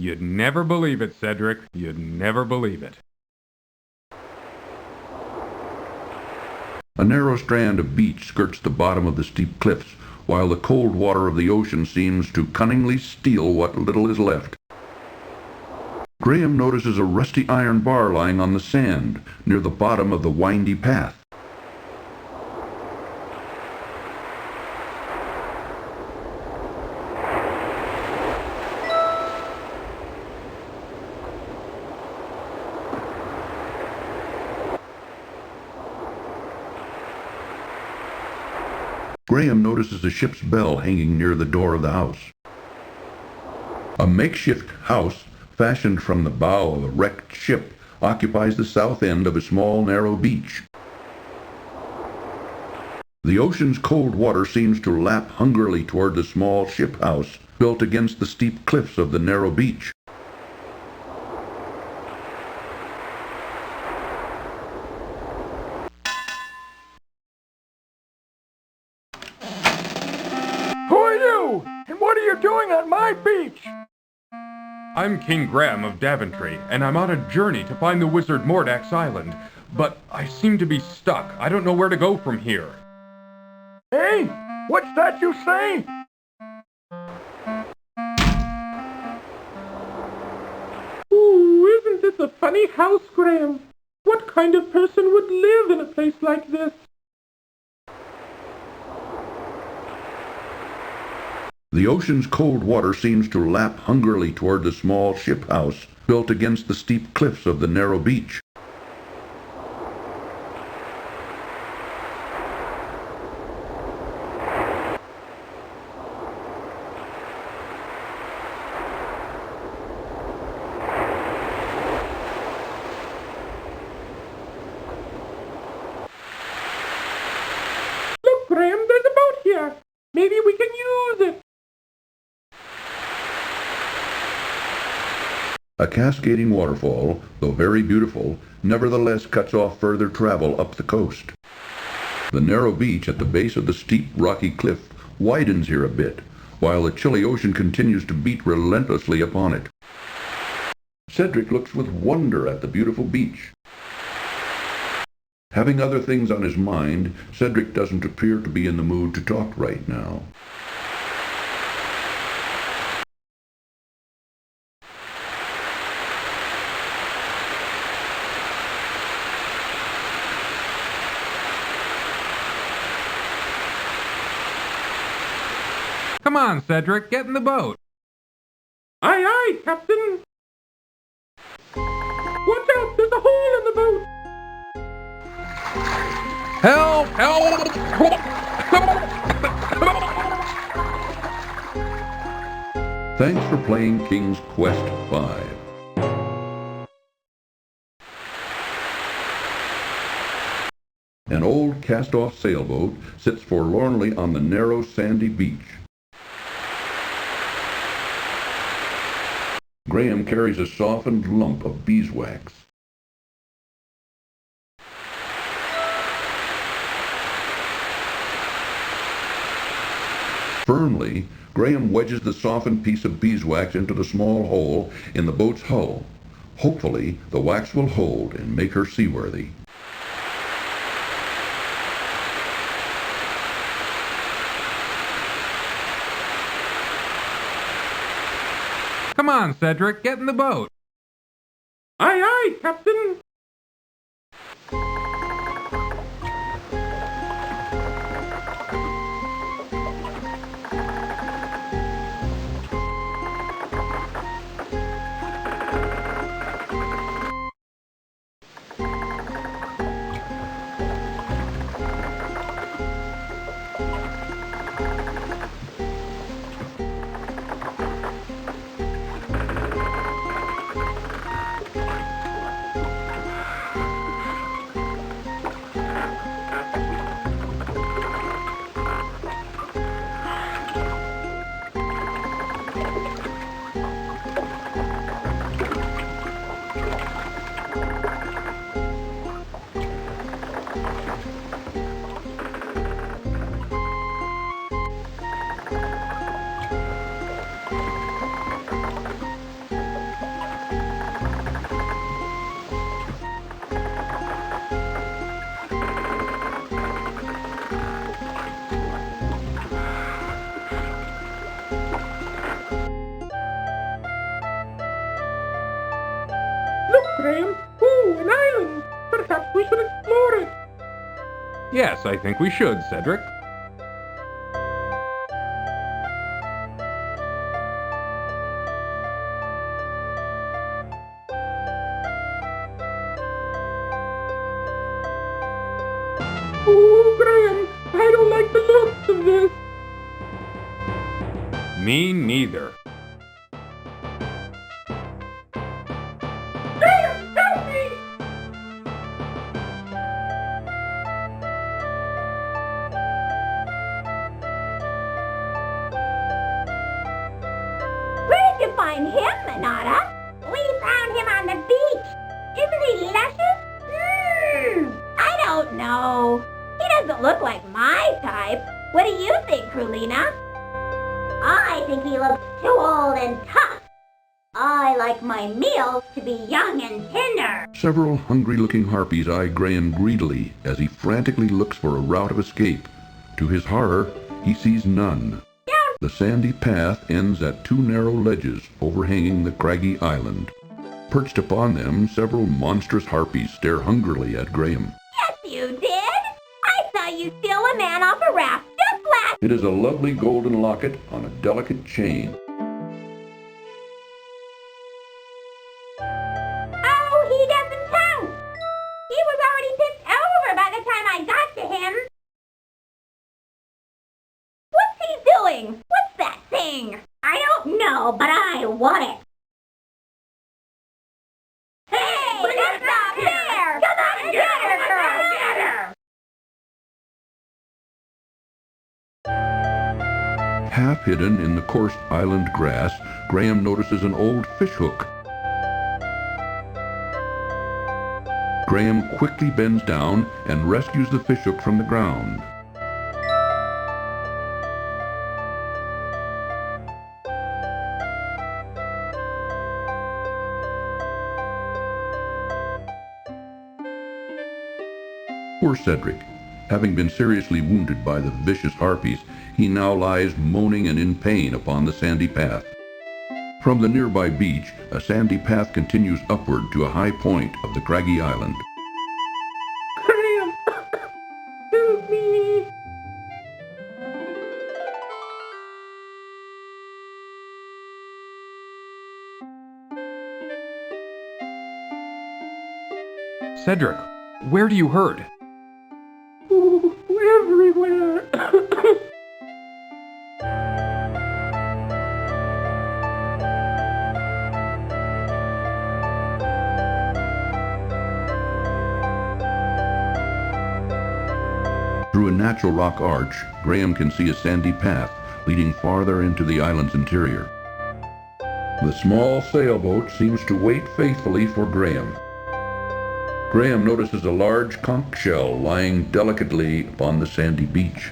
Speaker 2: You'd never believe it, Cedric. You'd never believe it.
Speaker 5: A narrow strand of beach skirts the bottom of the steep cliffs, while the cold water of the ocean seems to cunningly steal what little is left. Graham notices a rusty iron bar lying on the sand near the bottom of the windy path. Graham notices a ship's bell hanging near the door of the house. A makeshift house fashioned from the bow of a wrecked ship occupies the south end of a small, narrow beach. The ocean's cold water seems to lap hungrily toward the small ship house built against the steep cliffs of the narrow beach.
Speaker 14: Who are you? And what are you doing on my beach?
Speaker 2: I'm King Graham of Daventry, and I'm on a journey to find the wizard Mordack's island. But I seem to be stuck. I don't know where to go from here.
Speaker 14: Hey, what's that you say?
Speaker 3: Ooh, isn't this a funny house, Graham? What kind of person would live in a place like this?
Speaker 5: The ocean's cold water seems to lap hungrily toward the small ship house built against the steep cliffs of the narrow beach.
Speaker 3: Look, Graham, there's a boat here. Maybe we can use it.
Speaker 5: A cascading waterfall, though very beautiful, nevertheless cuts off further travel up the coast. The narrow beach at the base of the steep rocky cliff widens here a bit, while the chilly ocean continues to beat relentlessly upon it. Cedric looks with wonder at the beautiful beach. Having other things on his mind, Cedric doesn't appear to be in the mood to talk right now.
Speaker 2: Come on, Cedric, get in the boat.
Speaker 3: Aye, aye, Captain. Watch out, there's a hole in the boat.
Speaker 2: Help! Help!
Speaker 5: Thanks for playing King's Quest V. An old cast-off sailboat sits forlornly on the narrow sandy beach. Graham carries a softened lump of beeswax. Firmly, Graham wedges the softened piece of beeswax into the small hole in the boat's hull. Hopefully, the wax will hold and make her seaworthy.
Speaker 2: Come on, Cedric, get in the boat.
Speaker 3: Aye, aye, Captain.
Speaker 2: Yes, I think we should, Cedric.
Speaker 3: Oh, Graham, I don't like the looks of this.
Speaker 2: Me neither.
Speaker 3: Graham, help me!
Speaker 12: Where did you find him, Manada? We found him on the beach. Isn't he luscious? I don't know. He doesn't look like my type. What do you think, Krulina? I think he looks too old and tough. I like my meals to be young and tender.
Speaker 5: Several hungry-looking harpies eye Graham greedily as he frantically looks for a route of escape. To his horror, he sees none. The sandy path ends at two narrow ledges overhanging the craggy island. Perched upon them, several monstrous harpies stare hungrily at Graham.
Speaker 12: Yes, you did. I saw you steal a man off a raft just last.
Speaker 5: It is a lovely golden locket on a delicate chain.
Speaker 12: Oh, he doesn't count. He was already tipped over by the time I got to him. What's he doing? What's that thing? I don't know, but I want it. Hey, that's not fair! Come on, get her, girl! Get her!
Speaker 5: Half hidden in the coarse island grass, Graham notices an old fishhook. Graham quickly bends down and rescues the fishhook from the ground. Poor Cedric. Having been seriously wounded by the vicious harpies, he now lies moaning and in pain upon the sandy path. From the nearby beach, a sandy path continues upward to a high point of the craggy island.
Speaker 3: Graham, help me.
Speaker 2: Cedric, where do you hurt?
Speaker 3: Oh, everywhere.
Speaker 5: Through a natural rock arch, Graham can see a sandy path leading farther into the island's interior. The small sailboat seems to wait faithfully for Graham. Graham notices a large conch shell lying delicately upon the sandy beach.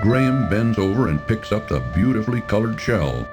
Speaker 5: Graham bends over and picks up the beautifully colored shell.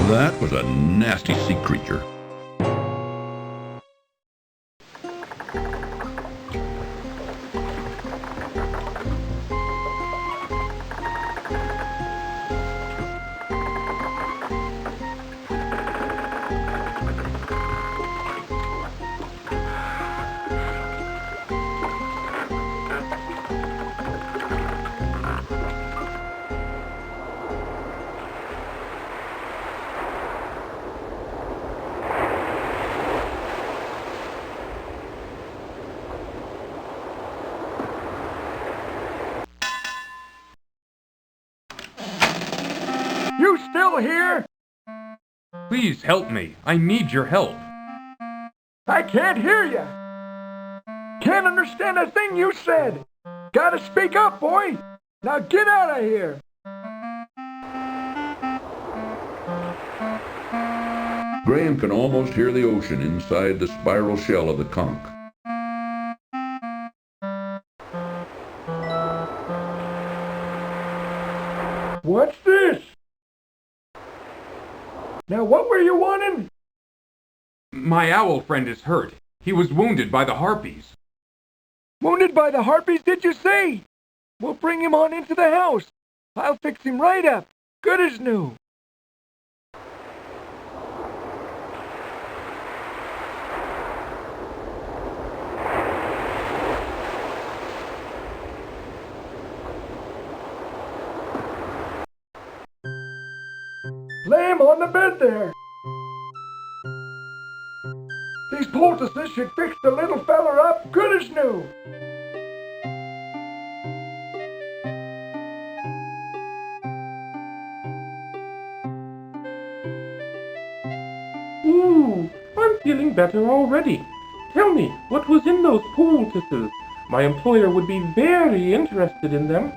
Speaker 5: That was a nasty sea creature.
Speaker 3: You still here?
Speaker 2: Please help me. I need your help.
Speaker 3: I can't hear you. Can't understand a thing you said. Gotta speak up, boy. Now get out of here.
Speaker 5: Graham can almost hear the ocean inside the spiral shell of the conch.
Speaker 3: What's this? Now what were you wanting?
Speaker 2: My owl friend is hurt. He was wounded by the harpies.
Speaker 3: Wounded by the harpies, did you say? We'll bring him on into the house. I'll fix him right up. Good as new. Lay him on the bed there. These poultices should fix the little feller up good as new.
Speaker 21: Ooh, I'm feeling better already. Tell me, what was in those poultices? My employer would be very interested in them.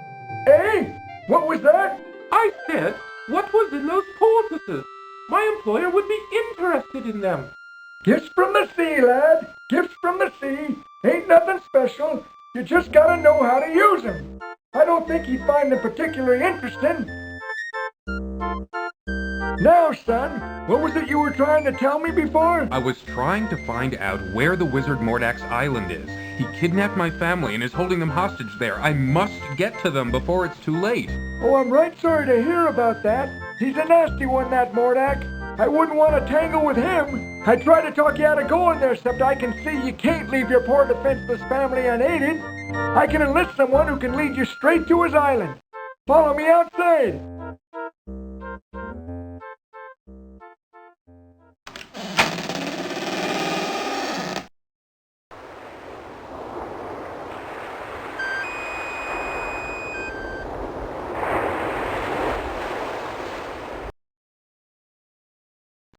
Speaker 3: Hey, what was that?
Speaker 21: I said, what was in those poultices? My employer would be interested in them.
Speaker 3: Gifts from the sea, lad. Gifts from the sea. Ain't nothing special. You just gotta know how to use them. I don't think he'd find them particularly interesting. Now, son, what was it you were trying to tell me before?
Speaker 2: I was trying to find out where the wizard Mordack's island is. He kidnapped my family and is holding them hostage there. I must get to them before it's too late.
Speaker 3: Oh, I'm right sorry to hear about that. He's a nasty one, that Mordack. I wouldn't want to tangle with him. I tried to talk you out of going there, except I can see you can't leave your poor defenseless family unaided. I can enlist someone who can lead you straight to his island. Follow me outside.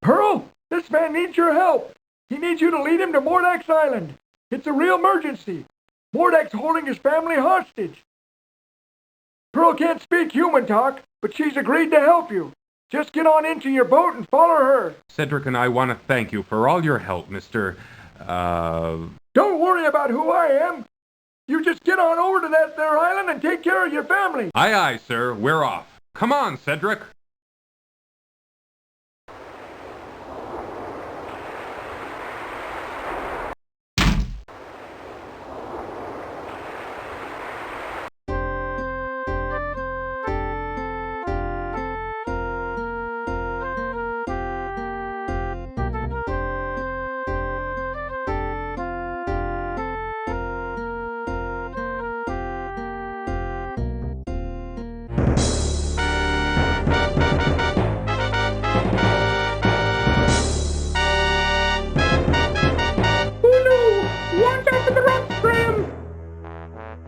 Speaker 3: Pearl, this man needs your help. He needs you to lead him to Mordack's island. It's a real emergency. Mordack's holding his family hostage. Pearl can't speak human talk, but she's agreed to help you. Just get on into your boat and follow her.
Speaker 2: Cedric and I want to thank you for all your help, Mr.
Speaker 3: Don't worry about who I am. You just get on over to that there island and take care of your family.
Speaker 2: Aye, aye, sir. We're off. Come on, Cedric.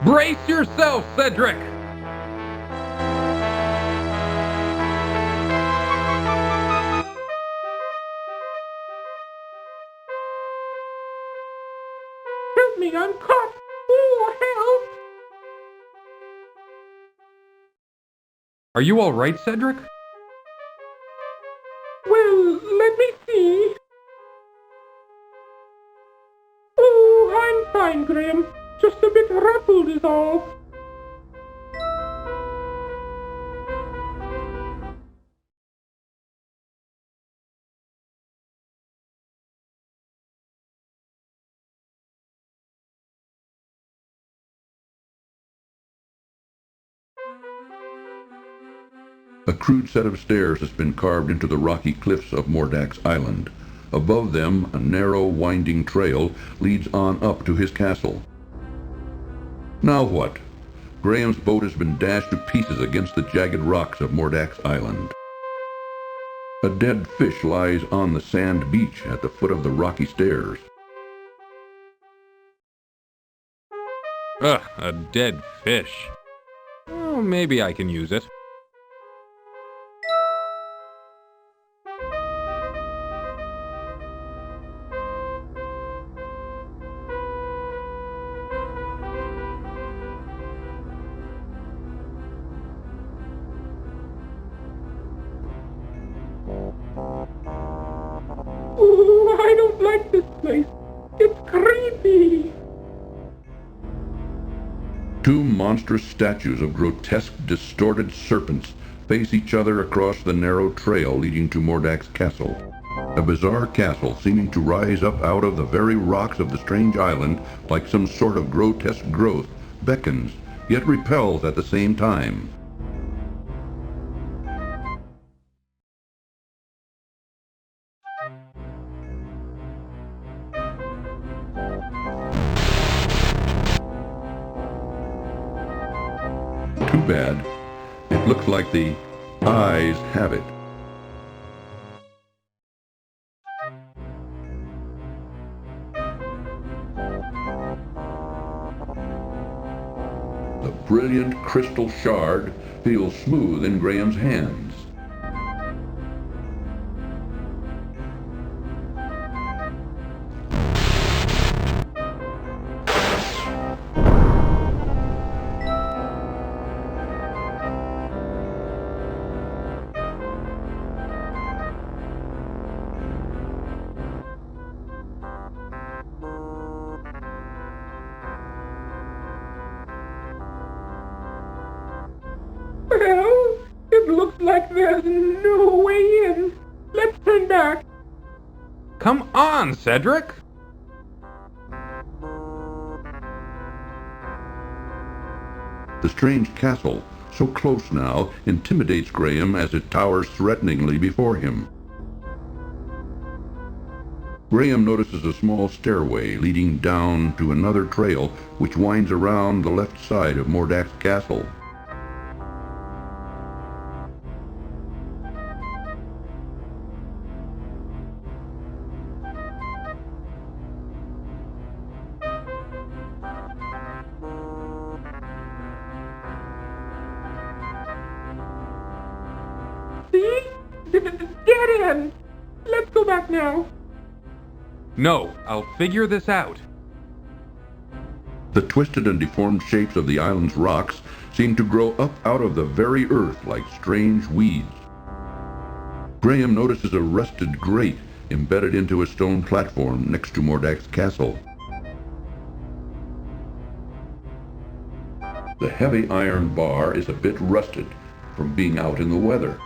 Speaker 2: Brace yourself, Cedric!
Speaker 21: Help me, I'm caught! Oh, help!
Speaker 2: Are you all right, Cedric?
Speaker 21: Well, let me see. Oh, I'm fine, Graham. Just a bit ruffled is all.
Speaker 5: A crude set of stairs has been carved into the rocky cliffs of Mordack's island. Above them, a narrow, winding trail leads on up to his castle. Now what? Graham's boat has been dashed to pieces against the jagged rocks of Mordack's island. A dead fish lies on the sand beach at the foot of the rocky stairs.
Speaker 2: Ugh, a dead fish. Oh, maybe I can use it.
Speaker 3: Ooh, I don't like this place. It's creepy.
Speaker 5: Two monstrous statues of grotesque, distorted serpents face each other across the narrow trail leading to Mordack's castle. A bizarre castle seeming to rise up out of the very rocks of the strange island like some sort of grotesque growth beckons, yet repels at the same time. Too bad. It looks like the eyes have it. The brilliant crystal shard feels smooth in Graham's hands.
Speaker 3: Well, it looks like there's no way in. Let's turn back.
Speaker 2: Come on, Cedric!
Speaker 5: The strange castle, so close now, intimidates Graham as it towers threateningly before him. Graham notices a small stairway leading down to another trail which winds around the left side of Mordack's castle.
Speaker 3: See? Dead end. Let's go back now.
Speaker 2: No, I'll figure this out.
Speaker 5: The twisted and deformed shapes of the island's rocks seem to grow up out of the very earth like strange weeds. Graham notices a rusted grate embedded into a stone platform next to Mordack's castle. The heavy iron bar is a bit rusted from being out in the weather.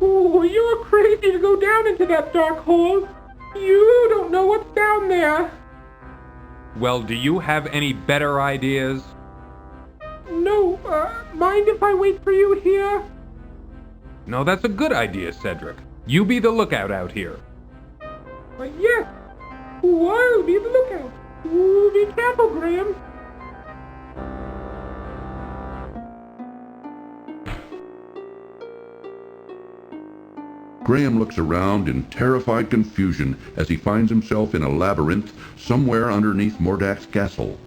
Speaker 3: Ooh, you're crazy to go down into that dark hole. You don't know what's down there.
Speaker 2: Well, do you have any better ideas?
Speaker 3: No, mind if I wait for you here?
Speaker 2: No, that's a good idea, Cedric. You be the lookout out here.
Speaker 3: Yes. I'll be the lookout. Ooh, be careful, Graham.
Speaker 5: Graham looks around in terrified confusion as he finds himself in a labyrinth somewhere underneath Mordack's castle.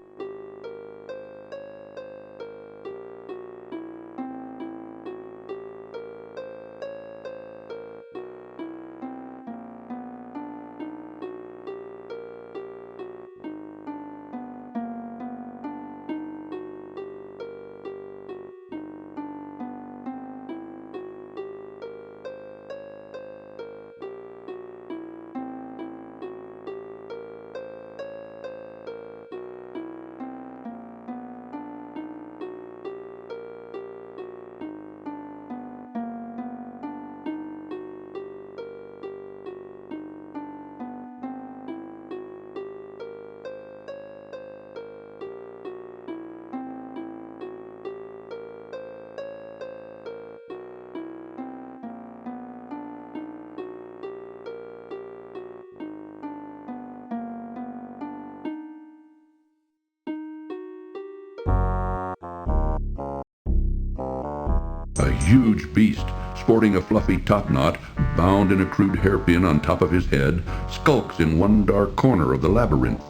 Speaker 5: huge beast, sporting a fluffy topknot bound in a crude hairpin on top of his head, skulks in one dark corner of the labyrinth.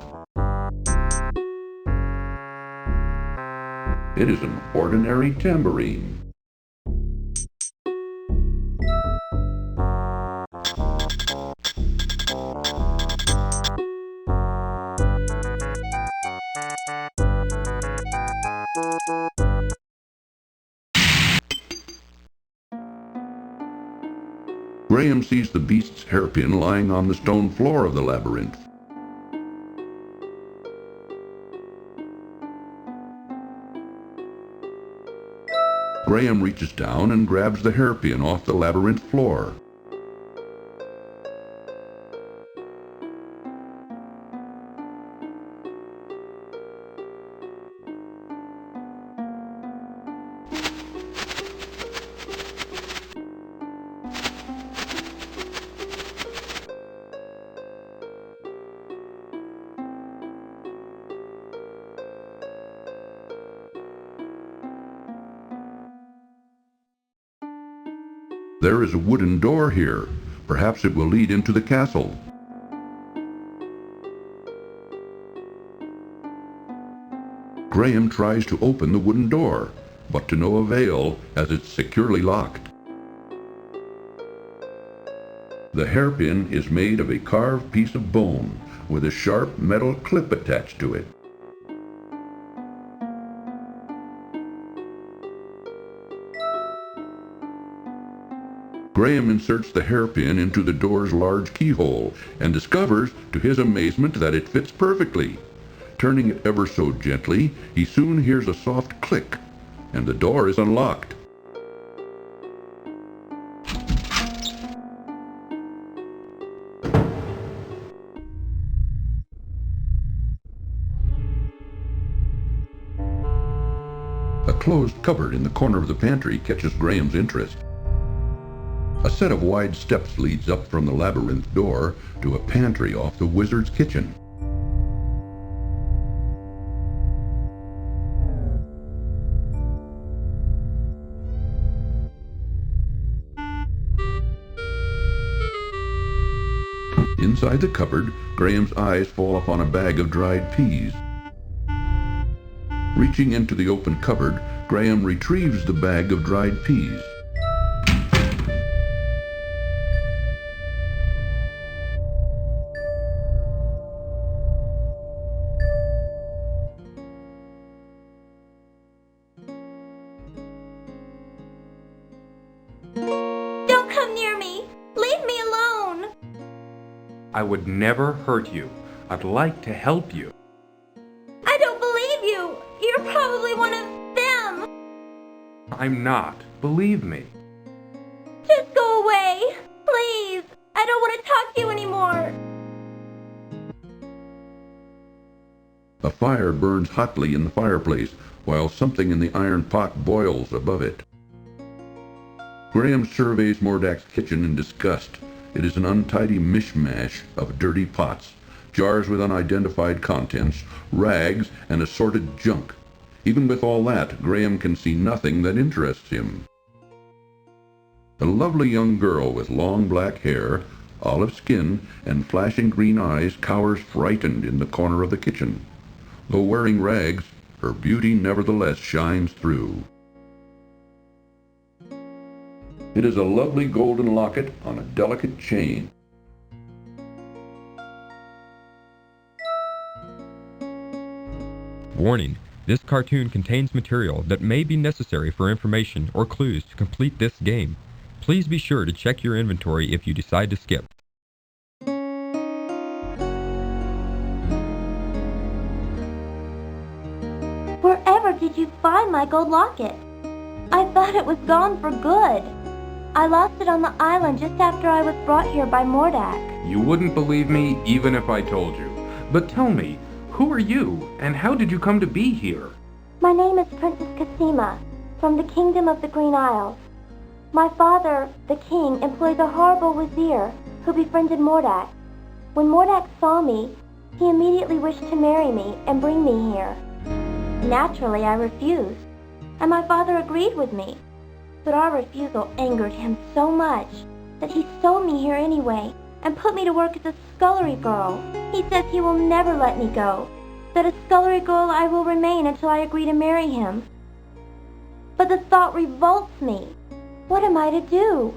Speaker 5: It is an ordinary tambourine. Graham sees the beast's hairpin lying on the stone floor of the labyrinth. Graham reaches down and grabs the hairpin off the labyrinth floor. There is a wooden door here. Perhaps it will lead into the castle. Graham tries to open the wooden door, but to no avail as it's securely locked. The hairpin is made of a carved piece of bone with a sharp metal clip attached to it. Graham inserts the hairpin into the door's large keyhole and discovers, to his amazement, that it fits perfectly. Turning it ever so gently, he soon hears a soft click, and the door is unlocked. A closed cupboard in the corner of the pantry catches Graham's interest. A set of wide steps leads up from the labyrinth door to a pantry off the wizard's kitchen. Inside the cupboard, Graham's eyes fall upon a bag of dried peas. Reaching into the open cupboard, Graham retrieves the bag of dried peas.
Speaker 12: Don't come near me! Leave me alone!
Speaker 2: I would never hurt you. I'd like to help you.
Speaker 12: I don't believe you! You're probably one of them!
Speaker 2: I'm not. Believe me.
Speaker 12: Just go away! Please! I don't want to talk to you anymore!
Speaker 5: A fire burns hotly in the fireplace, while something in the iron pot boils above it. Graham surveys Mordack's kitchen in disgust. It is an untidy mishmash of dirty pots, jars with unidentified contents, rags, and assorted junk. Even with all that, Graham can see nothing that interests him. A lovely young girl with long black hair, olive skin, and flashing green eyes cowers frightened in the corner of the kitchen. Though wearing rags, her beauty nevertheless shines through. It is a lovely golden locket on a delicate chain.
Speaker 1: Warning: this cartoon contains material that may be necessary for information or clues to complete this game. Please be sure to check your inventory if you decide to skip.
Speaker 12: Wherever did you find my gold locket? I thought it was gone for good. I lost it on the island just after I was brought here by Mordack.
Speaker 2: You wouldn't believe me even if I told you. But tell me, who are you, and how did you come to be here?
Speaker 12: My name is Princess Cassima, from the Kingdom of the Green Isles. My father, the king, employs a horrible wizir who befriended Mordack. When Mordack saw me, he immediately wished to marry me and bring me here. Naturally, I refused, and my father agreed with me. But our refusal angered him so much that he sold me here anyway and put me to work as a scullery girl. He says he will never let me go, that a scullery girl I will remain until I agree to marry him. But the thought revolts me. What am I to do?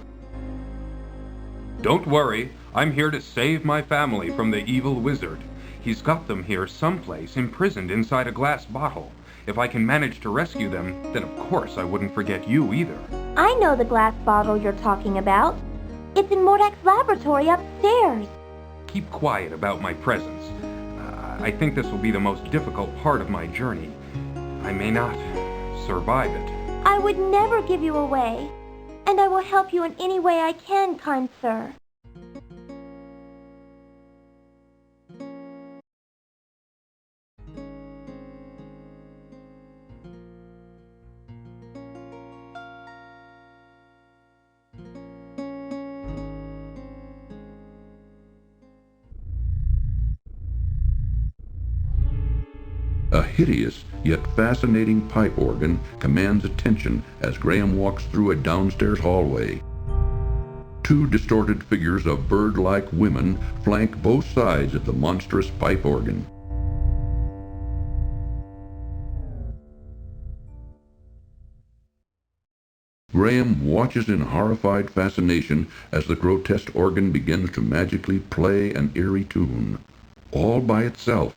Speaker 2: Don't worry, I'm here to save my family from the evil wizard. He's got them here someplace, imprisoned inside a glass bottle. If I can manage to rescue them, then of course I wouldn't forget you either.
Speaker 12: I know the glass bottle you're talking about. It's in Mordack's laboratory upstairs.
Speaker 2: Keep quiet about my presence. I think this will be the most difficult part of my journey. I may not survive it.
Speaker 12: I would never give you away, and I will help you in any way I can, kind sir.
Speaker 5: A hideous yet fascinating pipe organ commands attention as Graham walks through a downstairs hallway. Two distorted figures of bird-like women flank both sides of the monstrous pipe organ. Graham watches in horrified fascination as the grotesque organ begins to magically play an eerie tune, all by itself.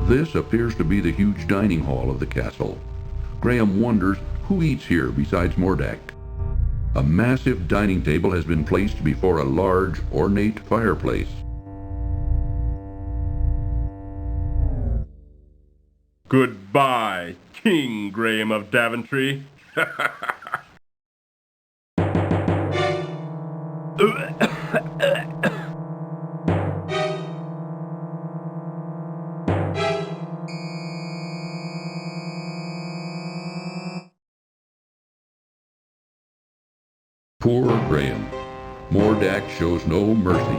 Speaker 5: This appears to be the huge dining hall of the castle. Graham wonders who eats here besides Mordack. A massive dining table has been placed before a large, ornate fireplace.
Speaker 16: Goodbye, King Graham of Daventry.
Speaker 5: Poor Graham. Mordack shows no mercy.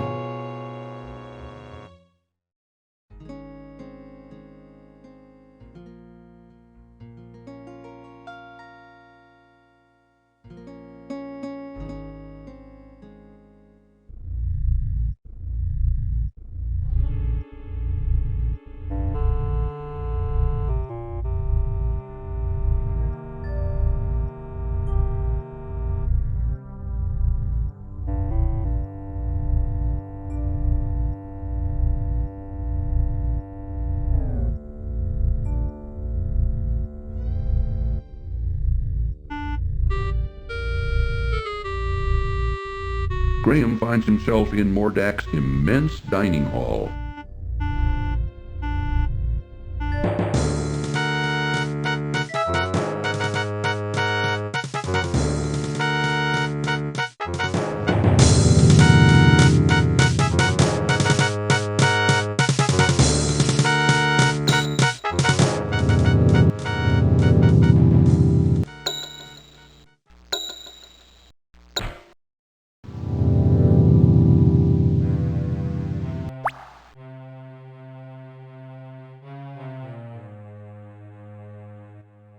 Speaker 5: Graham finds himself in Mordack's immense dining hall.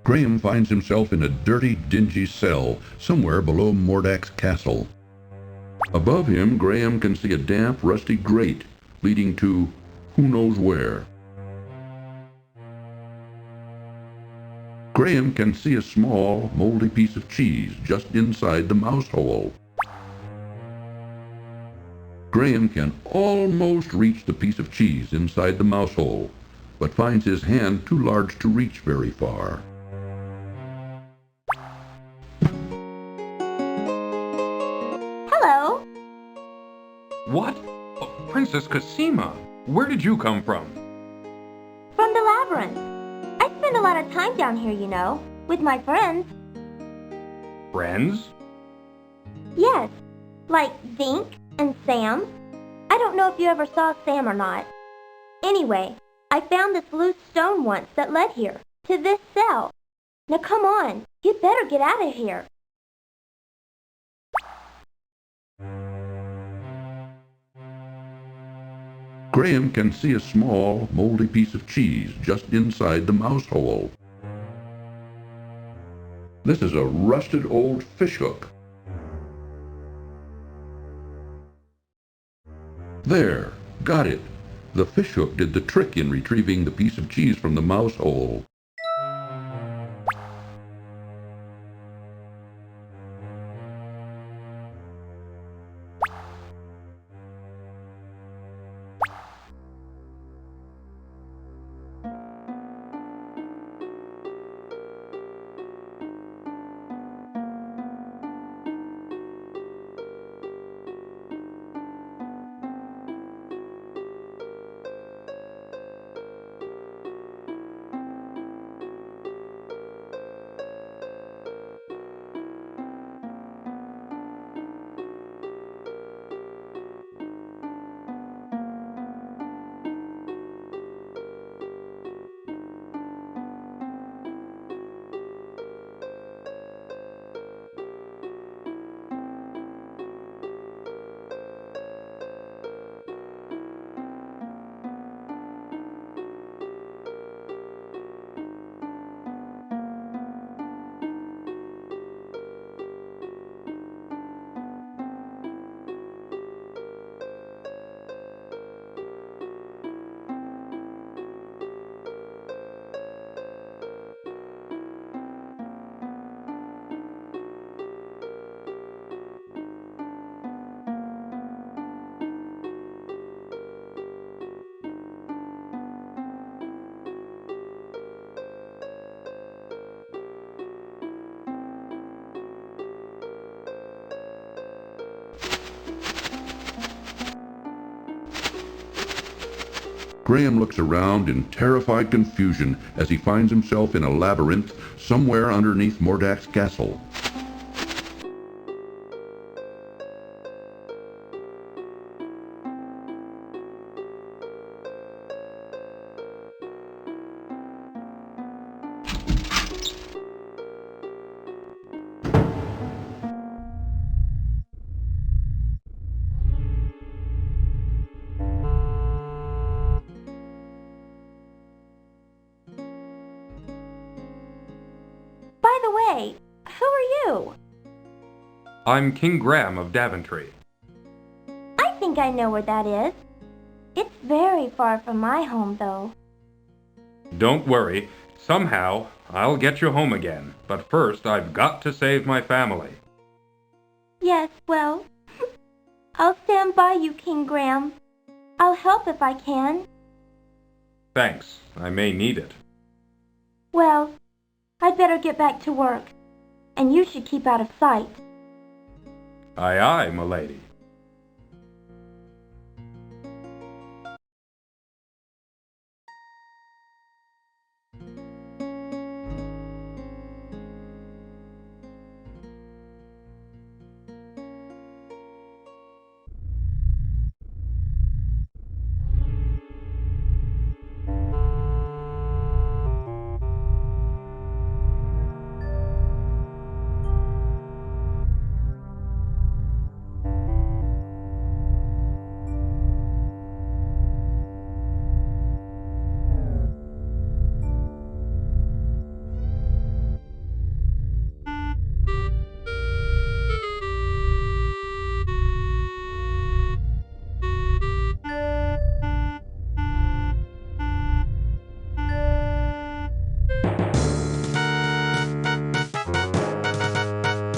Speaker 5: Graham finds himself in a dirty, dingy cell somewhere below Mordack's castle. Above him, Graham can see a damp, rusty grate leading to who knows where. Graham can see a small, moldy piece of cheese just inside the mouse hole. Graham can almost reach the piece of cheese inside the mouse hole, but finds his hand too large to reach very far.
Speaker 12: Hello.
Speaker 2: What? Oh, Princess Cosima, where did you come from?
Speaker 12: From the labyrinth. I spend a lot of time down here, you know, with my friends.
Speaker 2: Friends?
Speaker 12: Yes, like Zink and Sam. I I don't know if you ever saw Sam or not. Anyway, I found this loose stone once that led here, to this cell. Now come on, you'd better get out of here.
Speaker 5: Graham can see a small, moldy piece of cheese just inside the mouse hole. This is a rusted old fishhook. There, got it. The fishhook did the trick in retrieving the piece of cheese from the mouse hole. Graham looks around in terrified confusion as he finds himself in a labyrinth somewhere underneath Mordack's castle.
Speaker 12: By the way, who are you?
Speaker 2: I'm King Graham of Daventry.
Speaker 12: I think I know where that is. It's very far from my home, though.
Speaker 2: Don't worry. Somehow, I'll get you home again. But first, I've got to save my family.
Speaker 12: Yes, well, I'll stand by you, King Graham. I'll help if I can.
Speaker 2: Thanks. I may need it.
Speaker 12: Well, I'd better get back to work. And you should keep out of sight.
Speaker 2: Aye, aye, m'lady.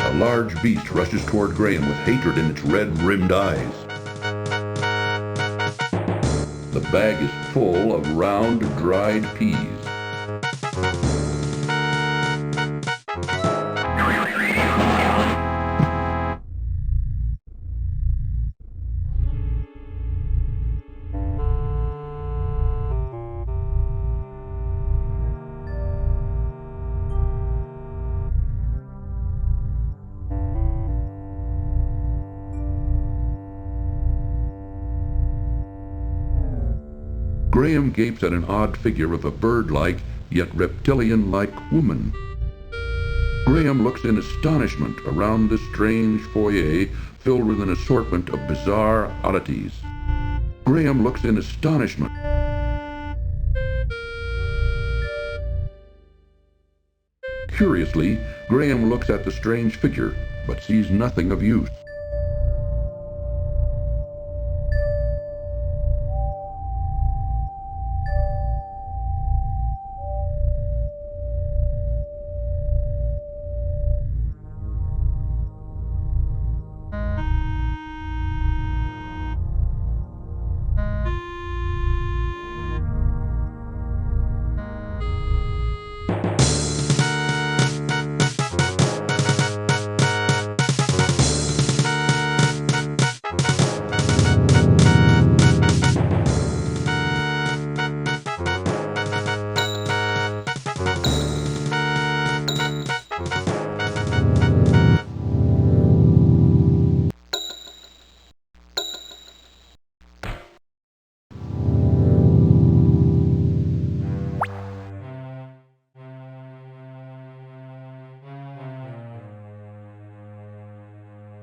Speaker 5: A large beast rushes toward Graham with hatred in its red-rimmed eyes. The bag is full of round, dried peas. Graham gapes at an odd figure of a bird-like, yet reptilian-like woman. Graham looks in astonishment around the strange foyer filled with an assortment of bizarre oddities. Graham looks in astonishment. Curiously, Graham looks at the strange figure, but sees nothing of use.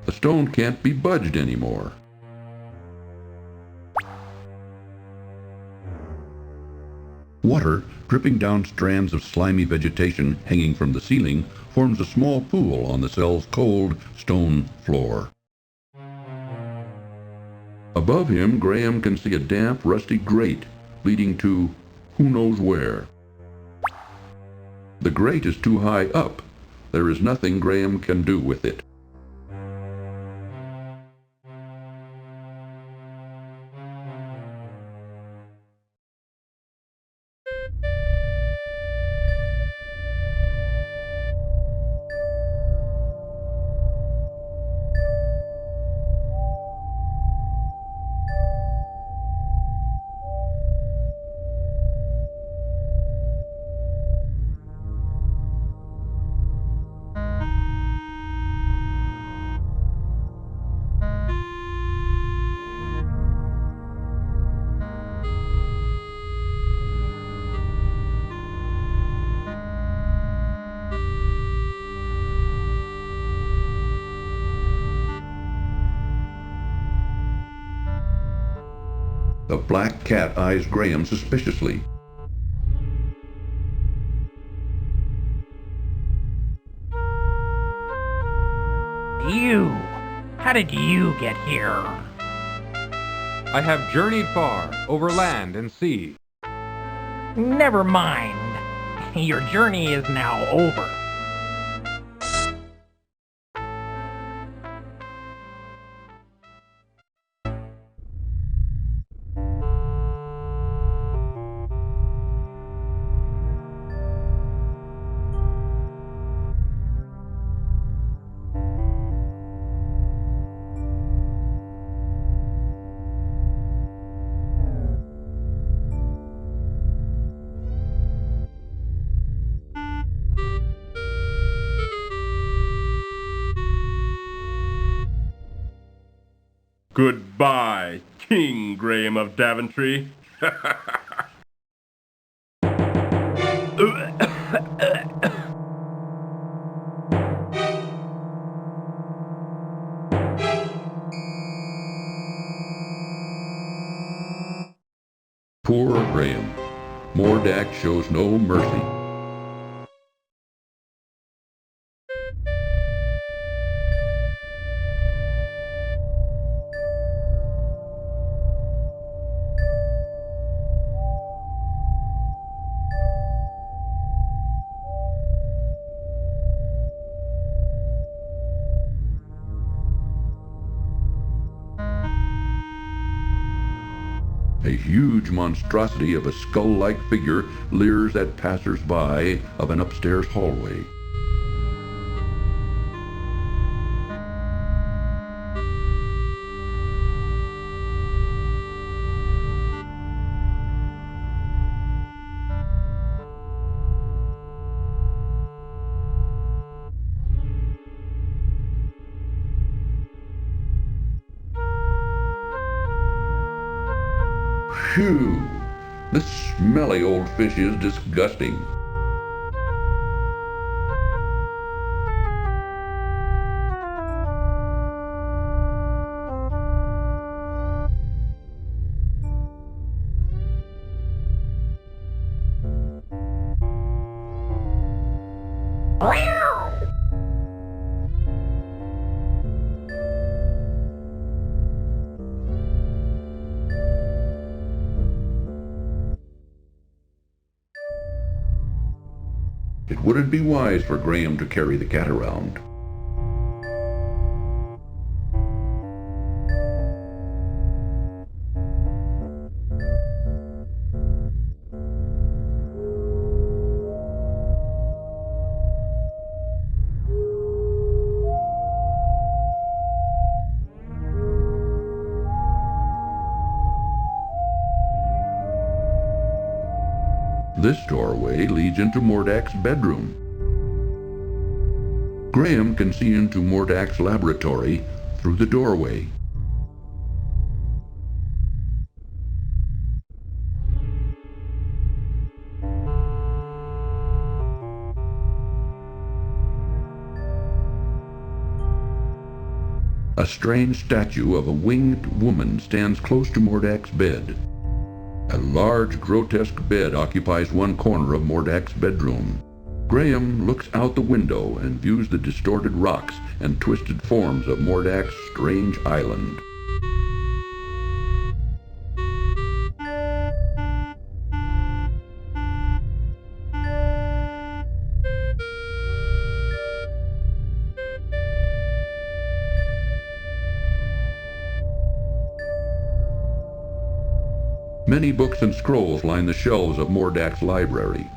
Speaker 5: The stone can't be budged anymore. Water, dripping down strands of slimy vegetation hanging from the ceiling, forms a small pool on the cell's cold stone floor. Above him, Graham can see a damp, rusty grate leading to who knows where. The grate is too high up. There is nothing Graham can do with it. The black cat eyes Graham suspiciously.
Speaker 7: You! How did you get here?
Speaker 2: I have journeyed far, over land and sea.
Speaker 7: Never mind. Your journey is now over.
Speaker 16: Goodbye, King Graham of Daventry.
Speaker 5: Poor Graham. Mordack shows no mercy. A huge monstrosity of a skull-like figure leers at passers-by of an upstairs hallway. Phew! This smelly old fish is disgusting. It wouldn't be wise for Graham to carry the cat around. This doorway leads into Mordack's bedroom. Graham can see into Mordack's laboratory through the doorway. A strange statue of a winged woman stands close to Mordack's bed. A large, grotesque bed occupies one corner of Mordack's bedroom. Graham looks out the window and views the distorted rocks and twisted forms of Mordack's strange island. Many books and scrolls line the shelves of Mordack's library.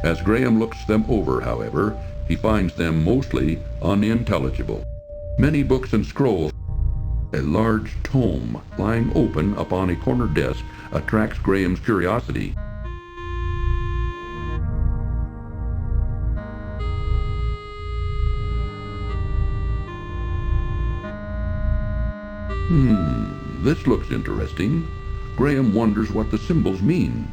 Speaker 5: As Graham looks them over, however, he finds them mostly unintelligible. Many books and scrolls. A large tome lying open upon a corner desk attracts Graham's curiosity. This looks interesting. Graham wonders what the symbols mean.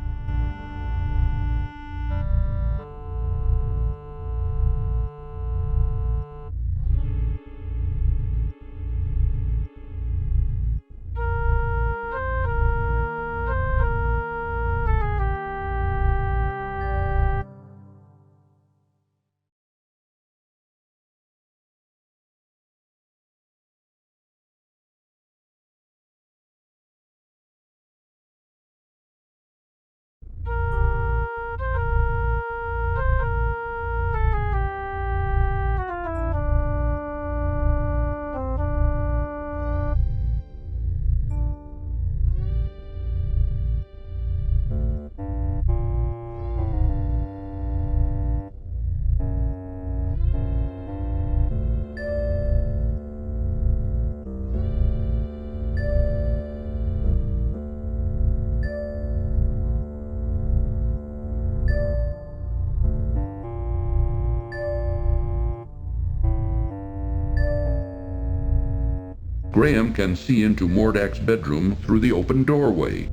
Speaker 5: Graham can see into Mordack's bedroom through the open doorway.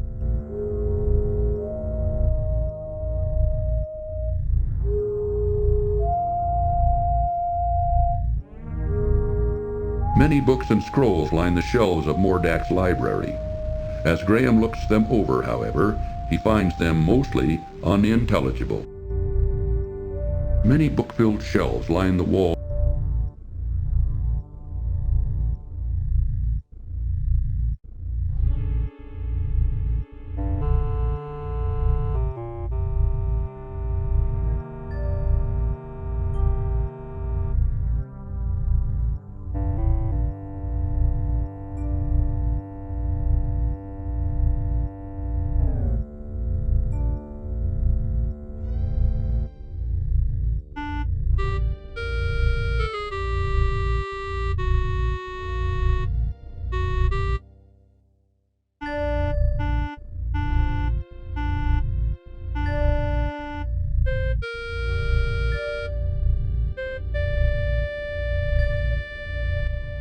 Speaker 5: Many books and scrolls line the shelves of Mordack's library. As Graham looks them over, however, he finds them mostly unintelligible. Many book-filled shelves line the wall.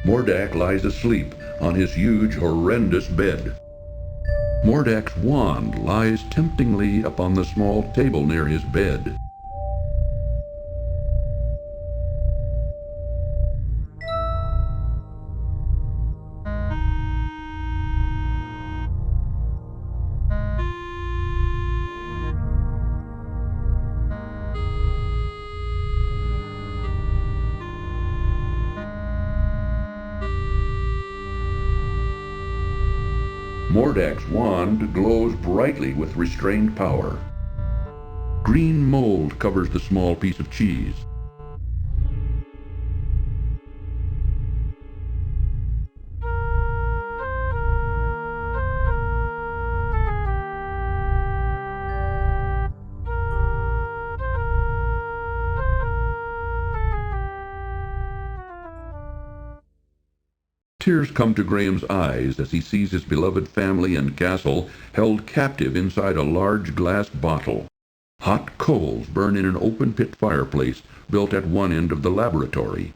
Speaker 5: Mordack lies asleep on his huge, horrendous bed. Mordack's wand lies temptingly upon the small table near his bed. Mordack's wand glows brightly with restrained power. Green mold covers the small piece of cheese. Tears come to Graham's eyes as he sees his beloved family and castle held captive inside a large glass bottle. Hot coals burn in an open pit fireplace built at one end of the laboratory.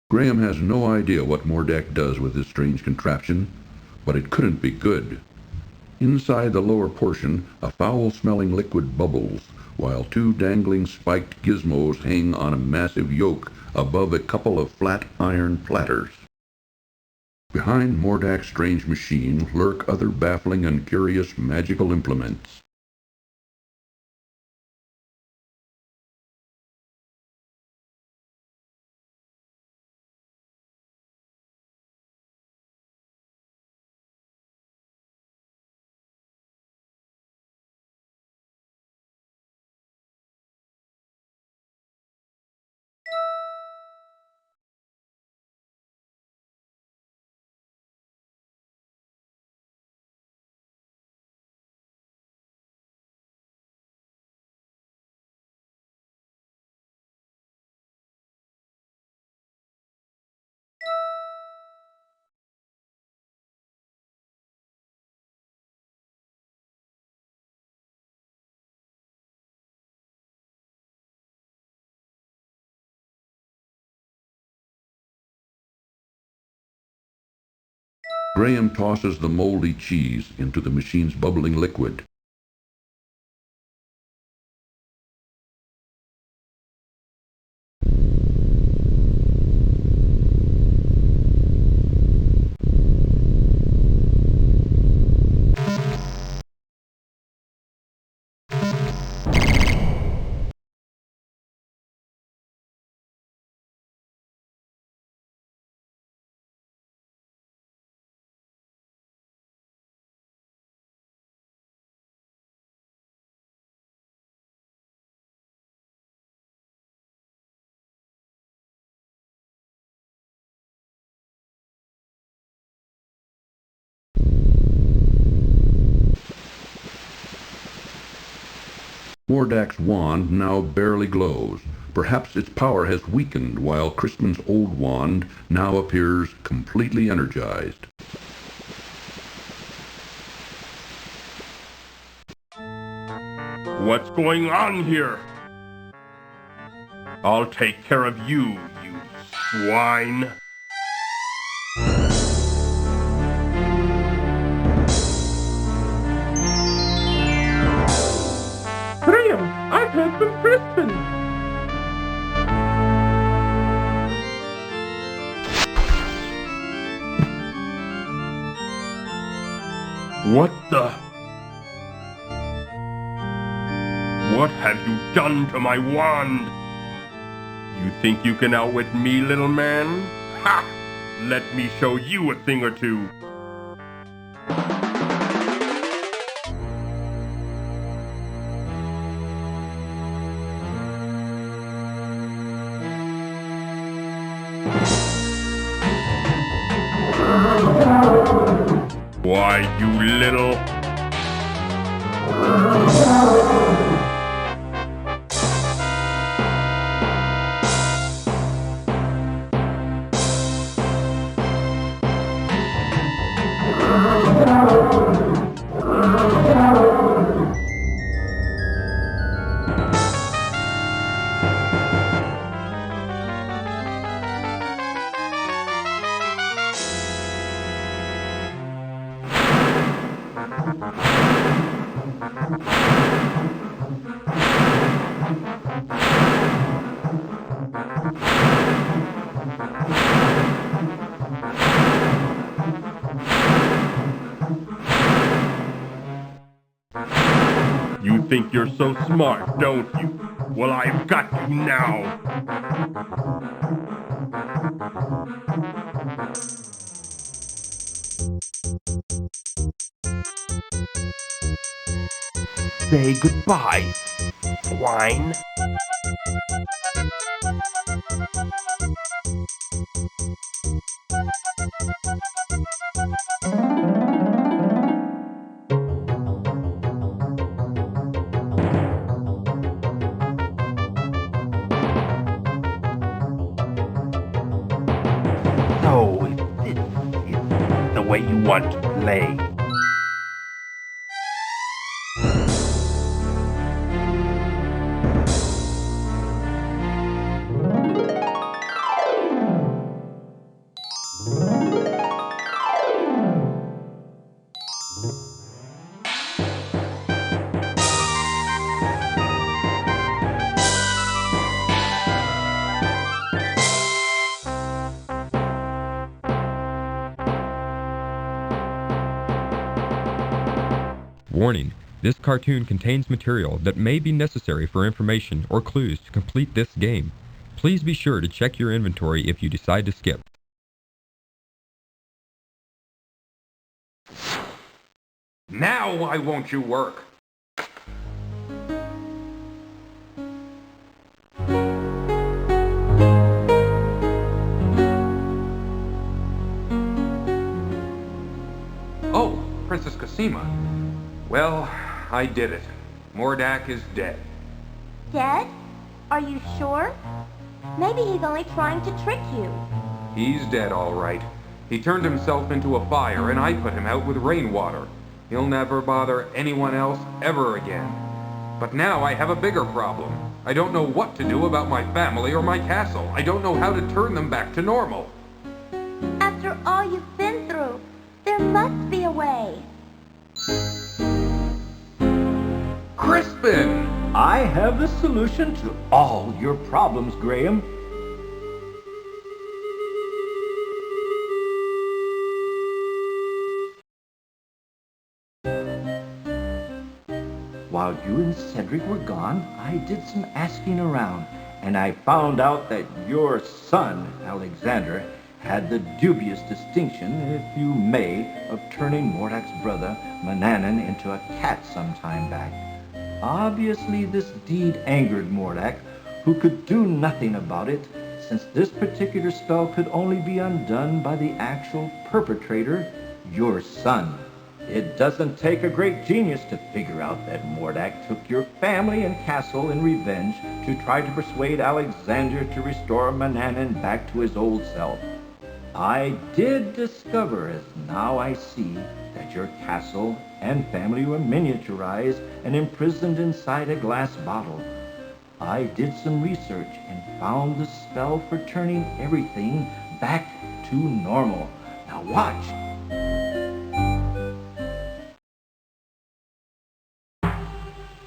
Speaker 5: Graham has no idea what Mordack does with this strange contraption, but it couldn't be good. Inside the lower portion, a foul-smelling liquid bubbles, while two dangling spiked gizmos hang on a massive yoke above a couple of flat iron platters. Behind Mordack's strange machine lurk other baffling and curious magical implements. Graham tosses the moldy cheese into the machine's bubbling liquid. Mordack's wand now barely glows. Perhaps its power has weakened, while Christman's old wand now appears completely energized.
Speaker 16: What's going on here? I'll take care of you, you swine.
Speaker 3: Graham, I've heard from Crispin.
Speaker 16: What the? What have you done to my wand? You think you can outwit me, little man? Ha! Let me show you a thing or two. Why die, you little... You think you're so smart, don't you? Well, I've got you now. Say goodbye, swine. So, this is the way you want to play.
Speaker 1: Warning, this cartoon contains material that may be necessary for information or clues to complete this game. Please be sure to check your inventory if you decide to skip.
Speaker 2: Now why won't you work? Oh, Princess Cosima. Well, I did it. Mordack is dead.
Speaker 12: Dead? Are you sure? Maybe he's only trying to trick you.
Speaker 2: He's dead, all right. He turned himself into a fire, and I put him out with rainwater. He'll never bother anyone else ever again. But now I have a bigger problem. I don't know what to do about my family or my castle. I don't know how to turn them back to normal.
Speaker 12: After all you've been through, there must be a way.
Speaker 2: Crispin!
Speaker 4: I have the solution to all your problems, Graham. While you and Cedric were gone, I did some asking around, and I found out that your son, Alexander, had the dubious distinction, if you may, of turning Mordack's brother, Manannan, into a cat some time back. Obviously, this deed angered Mordack, who could do nothing about it, since this particular spell could only be undone by the actual perpetrator, your son. It doesn't take a great genius to figure out that Mordack took your family and castle in revenge to try to persuade Alexander to restore Manannan back to his old self. I did discover, as now I see, that your castle and family were miniaturized and imprisoned inside a glass bottle. I did some research and found the spell for turning everything back to normal. Now watch.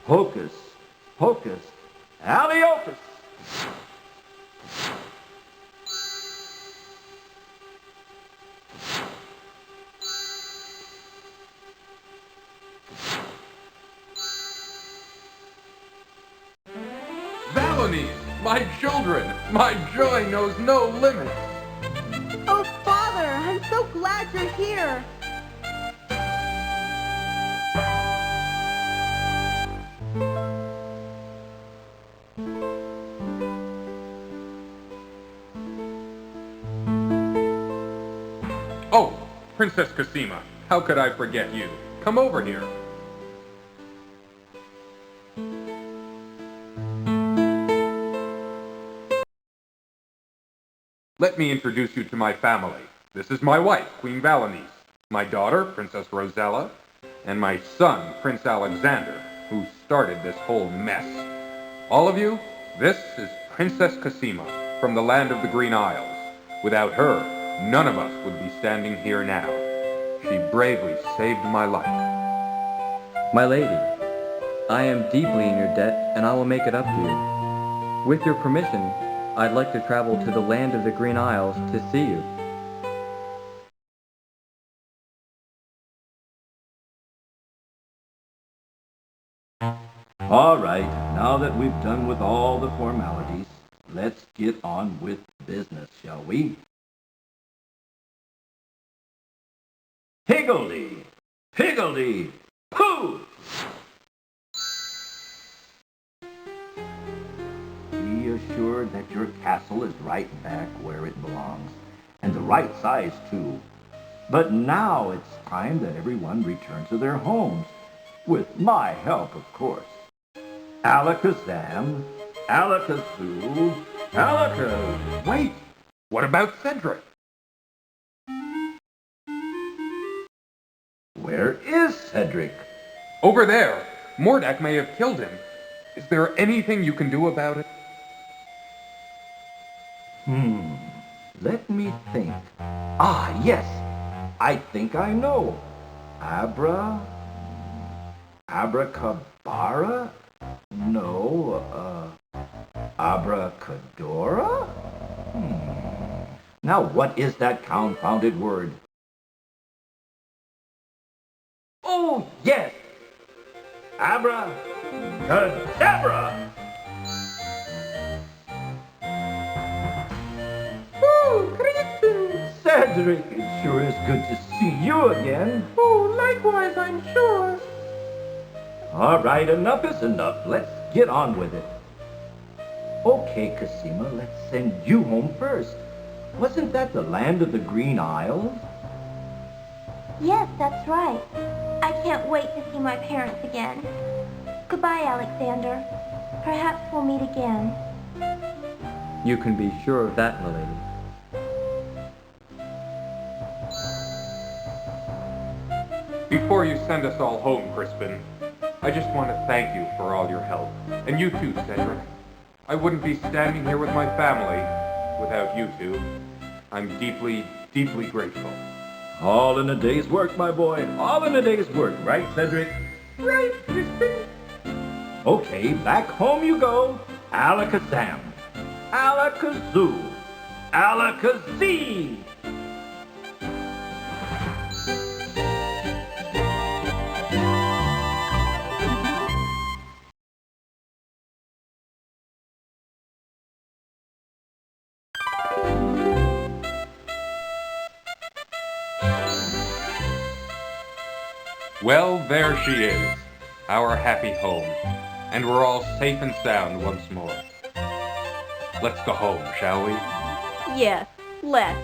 Speaker 4: Hocus pocus, Aliotus!
Speaker 2: Valonies! My children! My joy knows no limits!
Speaker 19: Oh, Father, I'm so glad you're here.
Speaker 2: Oh, Princess Cosima, How could I forget you? Come over here. Let me introduce you to my family. This is my wife, Queen Valenice, my daughter, Princess Rosella, and my son, Prince Alexander, who started this whole mess. All of you, this is Princess Cosima from the land of the Green Isles. Without her, none of us would be standing here now. She bravely saved my life.
Speaker 17: My lady, I am deeply in your debt, and I will make it up to you. With your permission, I'd like to travel to the land of the Green Isles to see you.
Speaker 4: All right, now that we've done with all the formalities, let's get on with business, shall we? Higgledy! Higgledy! Pooh! Be assured that your castle is right back where it belongs, and the right size too. But now it's time that everyone return to their homes, with my help, of course. Alakazam, Alakazoo, Alakaz...
Speaker 2: Wait! What about Cedric?
Speaker 4: Where is Cedric?
Speaker 2: Over there! Mordack may have killed him. Is there anything you can do about it?
Speaker 4: Let me think. Ah, yes! I think I know. Abracabara? No, abracadora? Now what is that confounded word? Oh, yes! Abracadabra!
Speaker 3: Oh, Crispin!
Speaker 4: Cedric, it sure is good to see you again.
Speaker 3: Oh, likewise, I'm sure.
Speaker 4: All right, enough is enough. Let's get on with it. Okay, Cosima, let's send you home first. Wasn't that the land of the Green Isles?
Speaker 12: Yes, that's right. I can't wait to see my parents again. Goodbye, Alexander. Perhaps we'll meet again.
Speaker 17: You can be sure of that, my lady.
Speaker 2: Before you send us all home, Crispin, I just want to thank you for all your help. And you too, Cedric. I wouldn't be standing here with my family without you two. I'm deeply, deeply grateful.
Speaker 4: All in a day's work, my boy. All in a day's work, right, Cedric?
Speaker 3: Right, Crispin.
Speaker 4: Okay, back home you go. Alakazam. Alakazoo. Alakazee.
Speaker 2: Well, there she is, our happy home, and we're all safe and sound once more. Let's go home, shall we?
Speaker 19: Yes, let's.